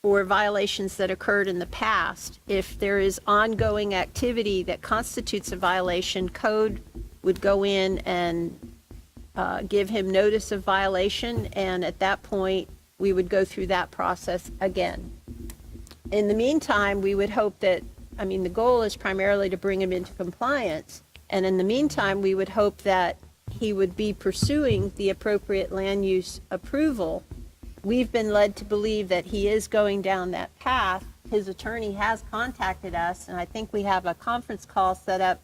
for violations that occurred in the past. If there is ongoing activity that constitutes a violation, code would go in and give him notice of violation, and at that point, we would go through that process again. In the meantime, we would hope that, the goal is primarily to bring him into compliance, and in the meantime, we would hope that he would be pursuing the appropriate land use approval. We've been led to believe that he is going down that path. His attorney has contacted us, and I think we have a conference call set up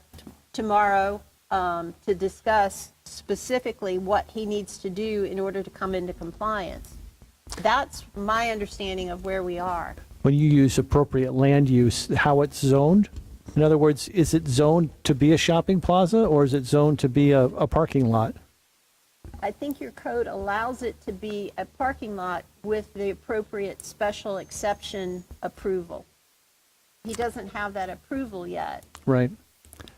tomorrow to discuss specifically what he needs to do in order to come into compliance. That's my understanding of where we are. When you use appropriate land use, how it's zoned? In other words, is it zoned to be a shopping plaza, or is it zoned to be a parking lot? I think your code allows it to be a parking lot with the appropriate special exception approval. He doesn't have that approval yet. Right.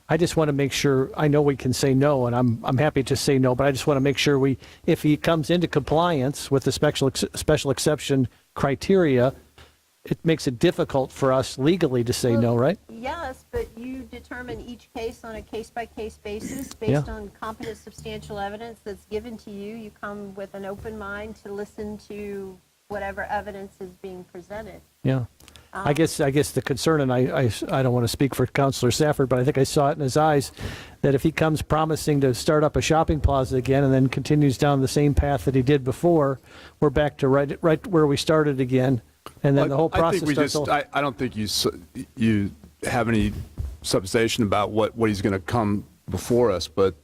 I just want to make sure, I know we can say no, and I'm happy to say no, but I just want to make sure if he comes into compliance with the special exception criteria, it makes it difficult for us legally to say no, right? Yes, but you determine each case on a case-by-case basis based on competent substantial evidence that's given to you. You come with an open mind to listen to whatever evidence is being presented. Yeah. I guess the concern, and I don't want to speak for Councilor Safford, but I think I saw it in his eyes, that if he comes promising to start up a shopping plaza again and then continues down the same path that he did before, we're back to right where we started again. And then the whole process I don't think you have any supposition about what he's going to come before us, but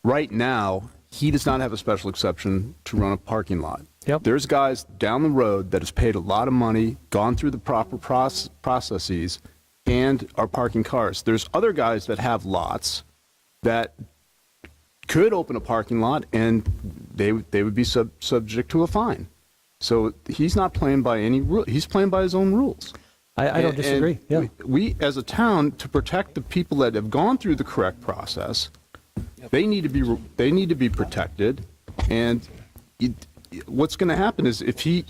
right now he does not have a special exception to run a parking lot. Yep. There's guys down the road that has paid a lot of money, gone through the proper processes, and are parking cars. There's other guys that have lots that could open a parking lot and they would be subject to a fine. So he's not playing by any rule. He's playing by his own rules. I don't disagree. Yeah. We, as a town, to protect the people that have gone through the correct process, they need to be protected. And what's going to happen is if he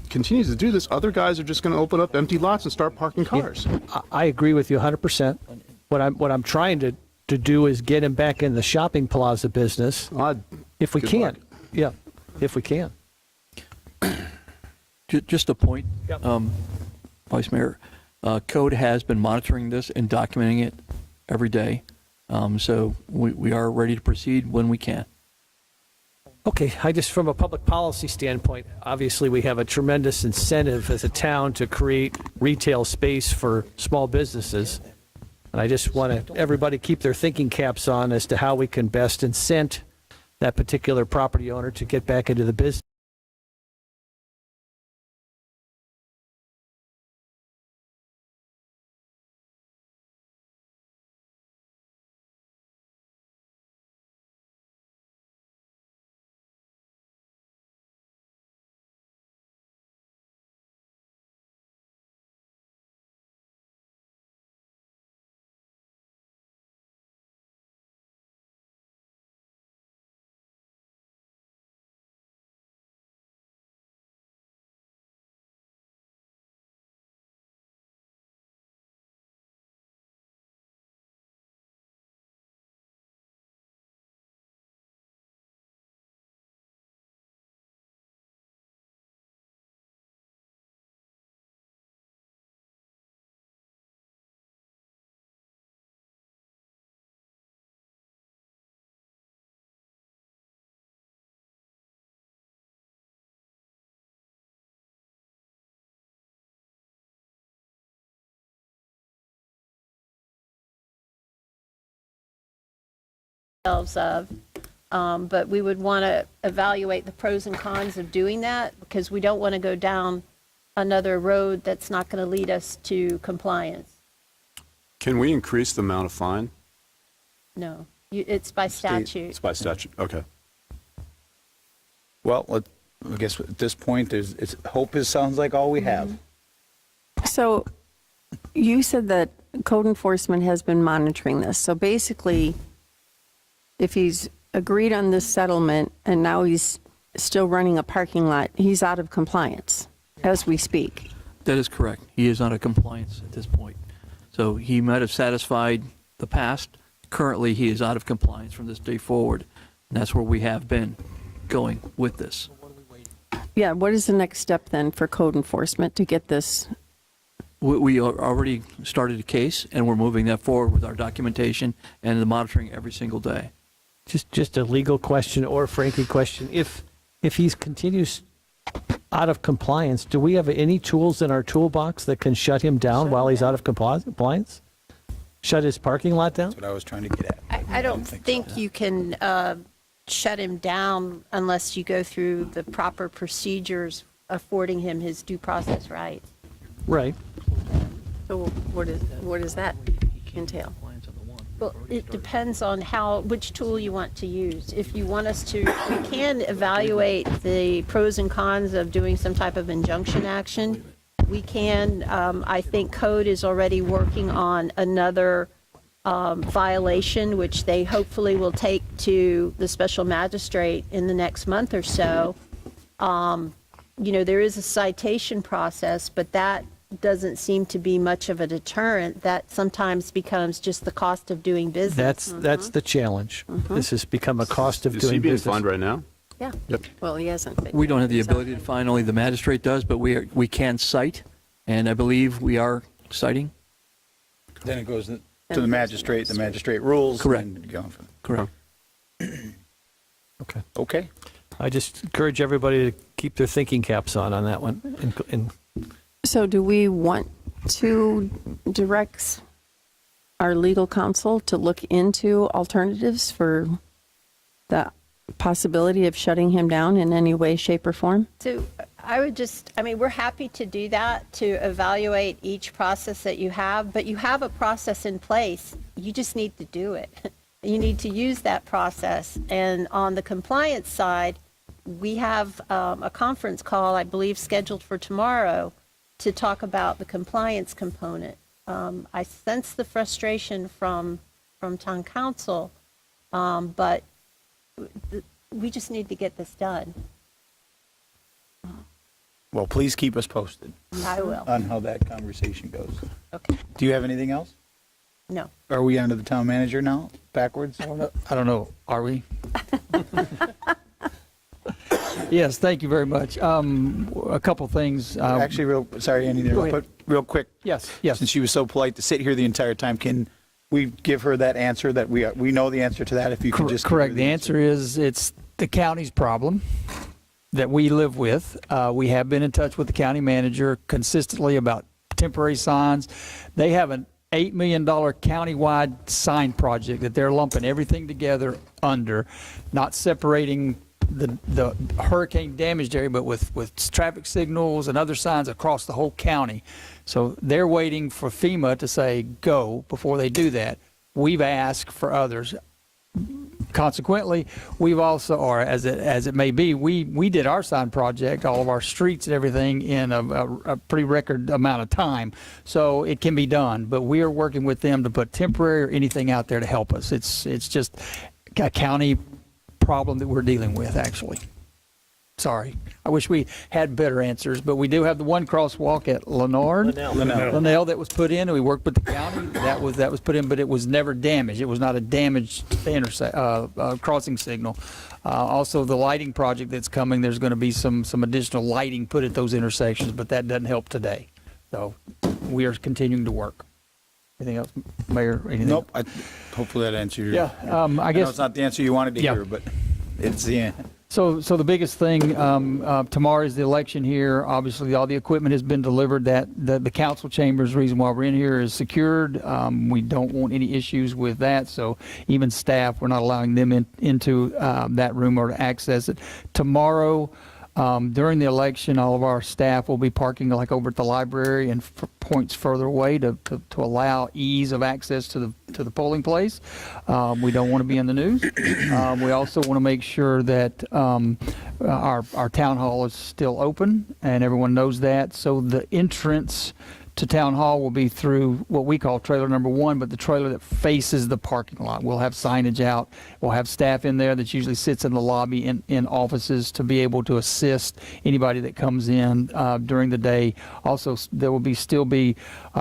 continues to do this, other guys are just going to open up empty lots and start parking cars. I agree with you 100%. What I'm trying to do is get him back in the shopping plaza business, if we good can. luck. Yeah, if we can. Just a point, Vice Mayor, Code has been monitoring this and documenting it every day. So we are ready to proceed when we can. Okay, I just, from a public policy standpoint, obviously we have a tremendous incentive as a town to create retail space for small businesses. And I just want to, everybody keep their thinking caps on as to how we can best incent that particular property owner to get back into the business. Of, but we would want to evaluate the pros and cons of doing that because we don't want to go down another road that's not going to lead us to compliance. Can we increase the amount of fine? No, it's by statute. It's by statute. Okay. Well, I guess at this point, hope sounds like all we have. So you said that code enforcement has been monitoring this. So basically, if he's agreed on this settlement and now he's still running a parking lot, he's out of compliance as we speak. That is correct. He is out of compliance at this point. So he might have satisfied the past. Currently, he is out of compliance from this day forward. And that's where we have been going with this. Yeah, what is the next step then for code enforcement to get this? We already started a case, and we're moving that forward with our documentation and the monitoring every single day. Just a legal question or a Frankie question. If he continues out of compliance, do we have any tools in our toolbox that can shut him down while he's out of compliance? Shut his parking lot down? That's what I was trying to get at. I don't think you can shut him down unless you go through the proper procedures affording him his due process rights. Right. So what does that entail? Well, it depends on which tool you want to use. If you want us to, we can evaluate the pros and cons of doing some type of injunction action. We can, I think Code is already working on another violation, which they hopefully will take to the special magistrate in the next month or so. There is a citation process, but that doesn't seem to be much of a deterrent. That sometimes becomes just the cost of doing business. That's the challenge. This has become a cost of Is doing he being business. fined right now? Yeah. Yep. Well, he hasn't. We don't have the ability to fine, only the magistrate does, but we can cite, and I believe we are citing. Then it goes to the magistrate rules. Correct. And go on from Correct. Okay. Okay. I just encourage everybody to keep their thinking caps on that one. And So do we want to direct our legal counsel to look into alternatives for the possibility of shutting him down in any way, shape, or form? So we're happy to do that, to evaluate each process that you have, but you have a process in place. You just need to do it. You need to use that process. And on the compliance side, we have a conference call, I believe, scheduled for tomorrow to talk about the compliance component. I sense the frustration from town council, but we just need to get this done. Well, please keep us posted I will. on how that conversation goes. Okay. Do you have anything else? No. Are we on to the town manager now, backwards? I don't know. Are we? Yes, thank you very much. A couple things. Actually, sorry, Andy, Go ahead. but real quick. Yes. Since she was so polite to sit here the entire time, can we give her that answer that we know the answer to that? If you can just give her Correct. The answer is it's the county's problem that we live with. We have been in touch with the county manager consistently about temporary signs. They have an $8 million countywide sign project that they're lumping everything together under, not separating the hurricane damaged area, but with traffic signals and other signs across the whole county. So they're waiting for FEMA to say go before they do that. We've asked for others. Consequently, we've also, or as it may be, we did our sign project, all of our streets and everything in a pretty record amount of time. So it can be done, but we are working with them to put temporary or anything out there to help us. It's just a county problem that we're dealing with, actually. Sorry. I wish we had better answers, but we do have the one crosswalk at Linnell that was put in, and we worked with the county. That was put in, but it was never damaged. It was not a damaged crossing signal. Also, the lighting project that's coming, there's going to be some additional lighting put at those intersections, but that doesn't help today. So we are continuing to work. Anything else, Mayor? Anything? Nope. Hopefully that answered your. Yeah. I I guess know it's not the answer you wanted to hear, but it's the. So the biggest thing, tomorrow is the election here. Obviously, all the equipment has been delivered. That the council chambers, reason why we're in here, is secured. We don't want any issues with that. So even staff, we're not allowing them into that room or to access it. Tomorrow, during the election, all of our staff will be parking like over at the library and points further away to allow ease of access to the polling place. We don't want to be in the news. We also want to make sure that our town hall is still open and everyone knows that. So the entrance to town hall will be through what we call trailer number 1, but the trailer that faces the parking lot. We'll have signage out. We'll have staff in there that usually sits in the lobby in offices to be able to assist anybody that comes in during the day. Also, there will still be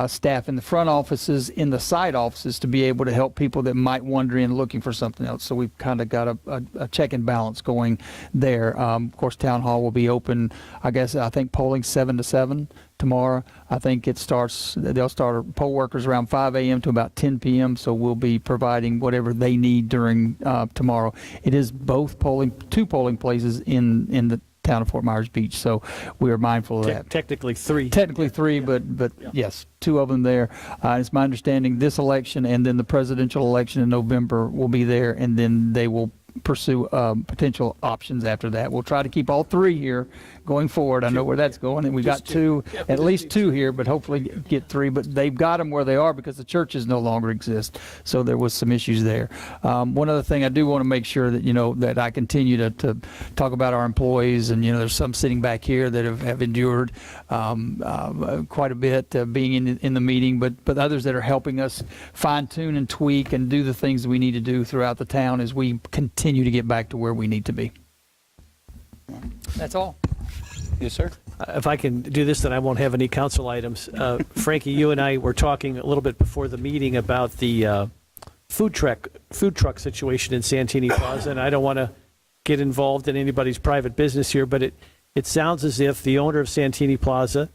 staff in the front offices, in the side offices, to be able to help people that might wander in looking for something else. So we've kind of got a check and balance going there. Of course, town hall will be open, I think polling 7 to 7 tomorrow. I think they'll start poll workers around 5 a.m. to about 10 p.m. So we'll be providing whatever they need during tomorrow. It is two polling places in the town of Fort Myers Beach. So we are mindful of that. Technically three. Technically three, but yes, two of them there. It's my understanding this election and then the presidential election in November will be there, and then they will pursue potential options after that. We'll try to keep all three here going forward. I know where that's going, and we got two, at least two here, but hopefully get three. But they've got them where they are because the churches no longer exist. So there was some issues there. One other thing, I do want to make sure that that I continue to talk about our employees, and there's some sitting back here that have endured quite a bit being in the meeting, but others that are helping us fine tune and tweak and do the things that we need to do throughout the town as we continue to get back to where we need to be. That's all. Yes, sir. If I can do this, then I won't have any council items. Frankie, you and I were talking a little bit before the meeting about the food truck situation in Santini Plaza, and I don't want to get involved in anybody's private business here, but it sounds as if the owner of Santini Plaza,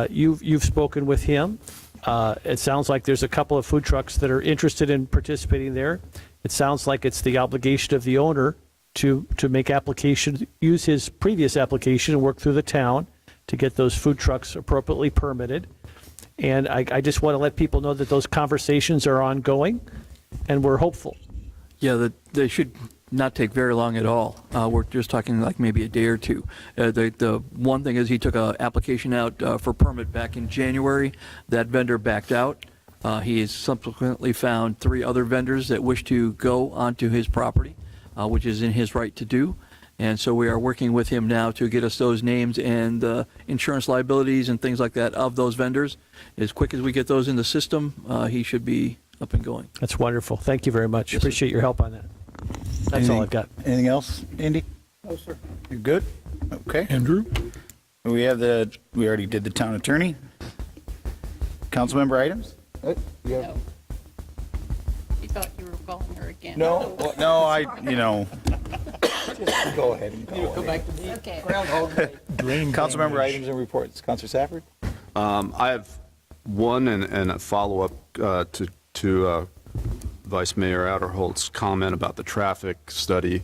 you've spoken with him. It sounds like there's a couple of food trucks that are interested in participating there. It sounds like it's the obligation of the owner to make application, use his previous application and work through the town to get those food trucks appropriately permitted. And I just want to let people know that those conversations are ongoing and we're hopeful. Yeah, that they should not take very long at all. We're just talking like maybe a day or two. The one thing is he took an application out for permit back in January. That vendor backed out. He has subsequently found 3 other vendors that wish to go onto his property, which is in his right to do. And so we are working with him now to get us those names and insurance liabilities and things like that of those vendors. As quick as we get those in the system, he should be up and going. That's wonderful. Thank you very much. Yes, Appreciate your help on that. That's all I've got. Anything else, Andy? No, sir. You good? Okay. Andrew? We already did the town attorney. Council member items? No. You thought you were calling her again. No, just go ahead and Go back to me. Okay. Council member items and reports. Councilor Safford? I have one and a follow-up to Vice Mayor Adderholt's comment about the traffic study.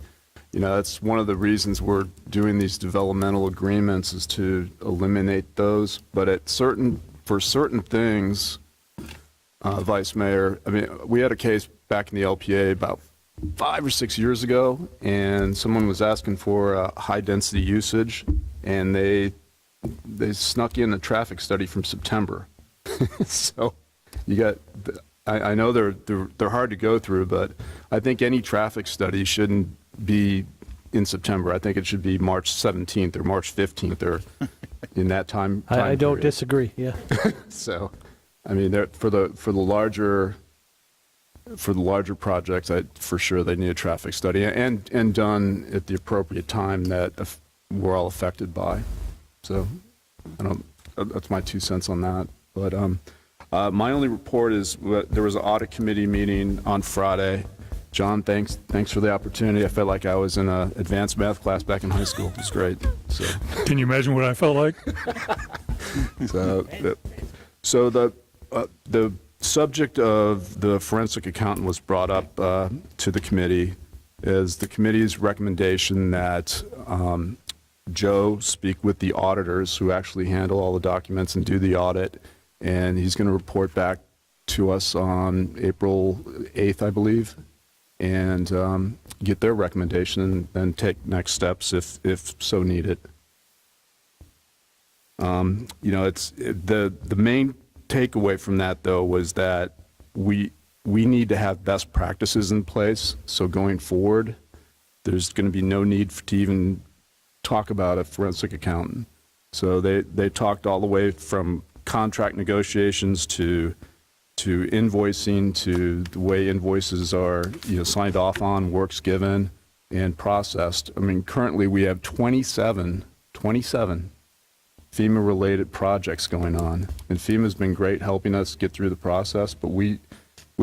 You know, that's one of the reasons we're doing these developmental agreements is to eliminate those. But for certain things, Vice Mayor, I mean, we had a case back in the LPA about 5 or 6 years ago, and someone was asking for high-density usage, and they snuck in a traffic study from September. So you got, I know they're hard to go through, but I think any traffic study shouldn't be in September. I think it should be March 17th or March 15th or in that time. I don't period. disagree. Yeah. So, I mean, for the larger projects, for sure they need a traffic study and done at the appropriate time that we're all affected by. So, that's my 2 cents on that. But my only report is there was an audit committee meeting on Friday. John, thanks for the opportunity. I felt like I was in an advanced math class back in high school. It was great. So, Can you imagine what I felt like? So the subject of the forensic accountant was brought up to the committee as the committee's recommendation that Joe speak with the auditors who actually handle all the documents and do the audit, and he's going to report back to us on April 8th, I believe, and get their recommendation and then take next steps if so needed. You know, it's the main takeaway from that, though, was that we need to have best practices in place. So going forward, there's going to be no need to even talk about a forensic accountant. So they talked all the way from contract negotiations to invoicing to the way invoices are signed off on, works given, and processed. I mean, currently we have 27 FEMA-related projects going on, and FEMA's been great helping us get through the process, but we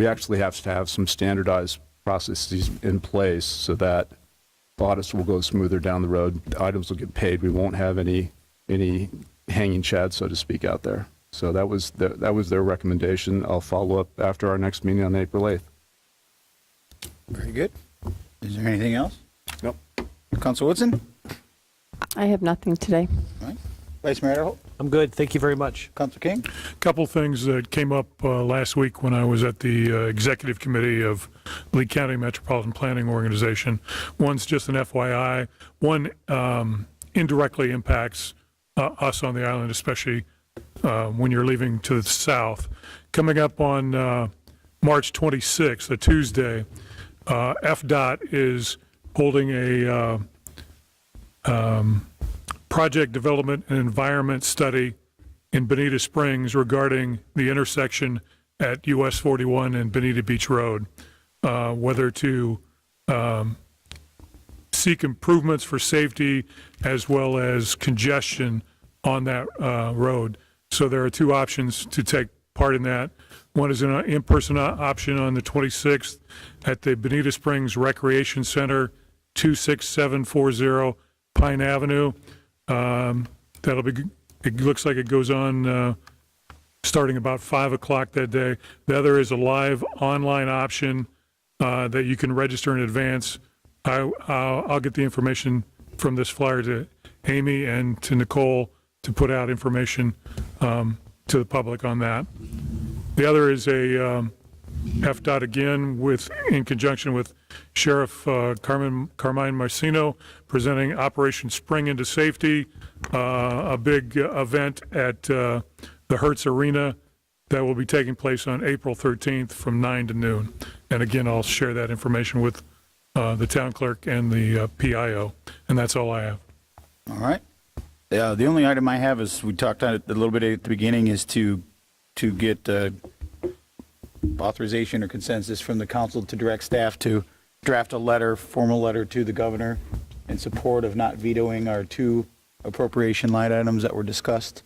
actually have to have some standardized processes in place so that audits will go smoother down the road, items will get paid, we won't have any hanging chad, so to speak, out there. So that was their recommendation. I'll follow up after our next meeting on April 8th. Very good. Is there anything else? Nope. Council Woodson? I have nothing today. All right. Vice Mayor Adderholt? I'm good. Thank you very much. Council King? A couple things that came up last week when I was at the executive committee of Lee County Metropolitan Planning Organization. One's just an FYI. One indirectly impacts us on the island, especially when you're leaving to the south. Coming up on March 26th, a Tuesday, FDOT is holding a project development and environment study in Bonita Springs regarding the intersection at US 41 and Bonita Beach Road, whether to seek improvements for safety as well as congestion on that road. So there are 2 options to take part in that. One is an in-person option on the 26th at the Bonita Springs Recreation Center, 26740 Pine Avenue. That'll be, it looks like it goes on starting about 5 o'clock that day. The other is a live online option that you can register in advance. I'll get the information from this flyer to Amy and to Nicole to put out information to the public on that. The other is a FDOT again in conjunction with Sheriff Carmine Marcino presenting Operation Spring into Safety, a big event at the Hertz Arena that will be taking place on April 13th from 9 to noon. And again, I'll share that information with the town clerk and the PIO, and that's all I have. All right. The only item I have is, we talked on it a little bit at the beginning, is to get authorization or consensus from the council to direct staff to draft a letter, formal letter to the governor in support of not vetoing our 2 appropriation line items that were discussed.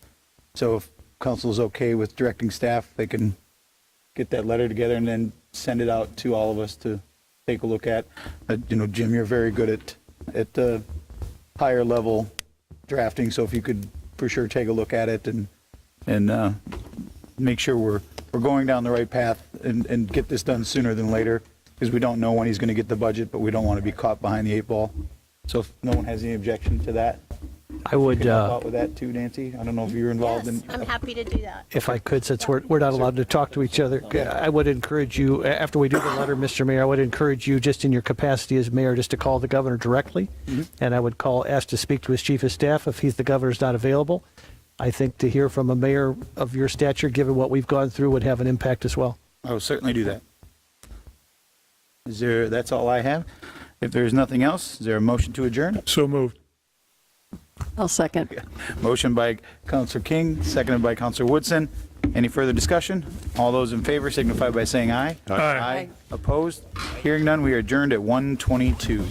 So if council is okay with directing staff, they can get that letter together and then send it out to all of us to take a look at. Jim, you're very good at the higher level drafting, so if you could for sure take a look at it and make sure we're going down the right path and get this done sooner than later, because we don't know when he's going to get the budget, but we don't want to be caught behind the 8 ball. So if no one has any objection to that, I would, you can help out with that too, Nancy. I don't know if you're involved Yes, in. I'm happy to do that. if I could, since we're not allowed to talk to each other, I would encourage you, after we do the letter, Mr. Mayor, I would encourage you, just in your capacity as mayor, just to call the governor directly. And I would ask to speak to his chief of staff if the governor's not available. I think to hear from a mayor of your stature, given what we've gone through, would have an impact as well. I will certainly do that. That's all I have. If there's nothing else, is there a motion to adjourn? So moved. I'll second. Motion by Counselor King, seconded by Counselor Woodson. Any further discussion? All those in favor signify by saying aye. Aye. Opposed? Hearing none, we are adjourned at 1:22.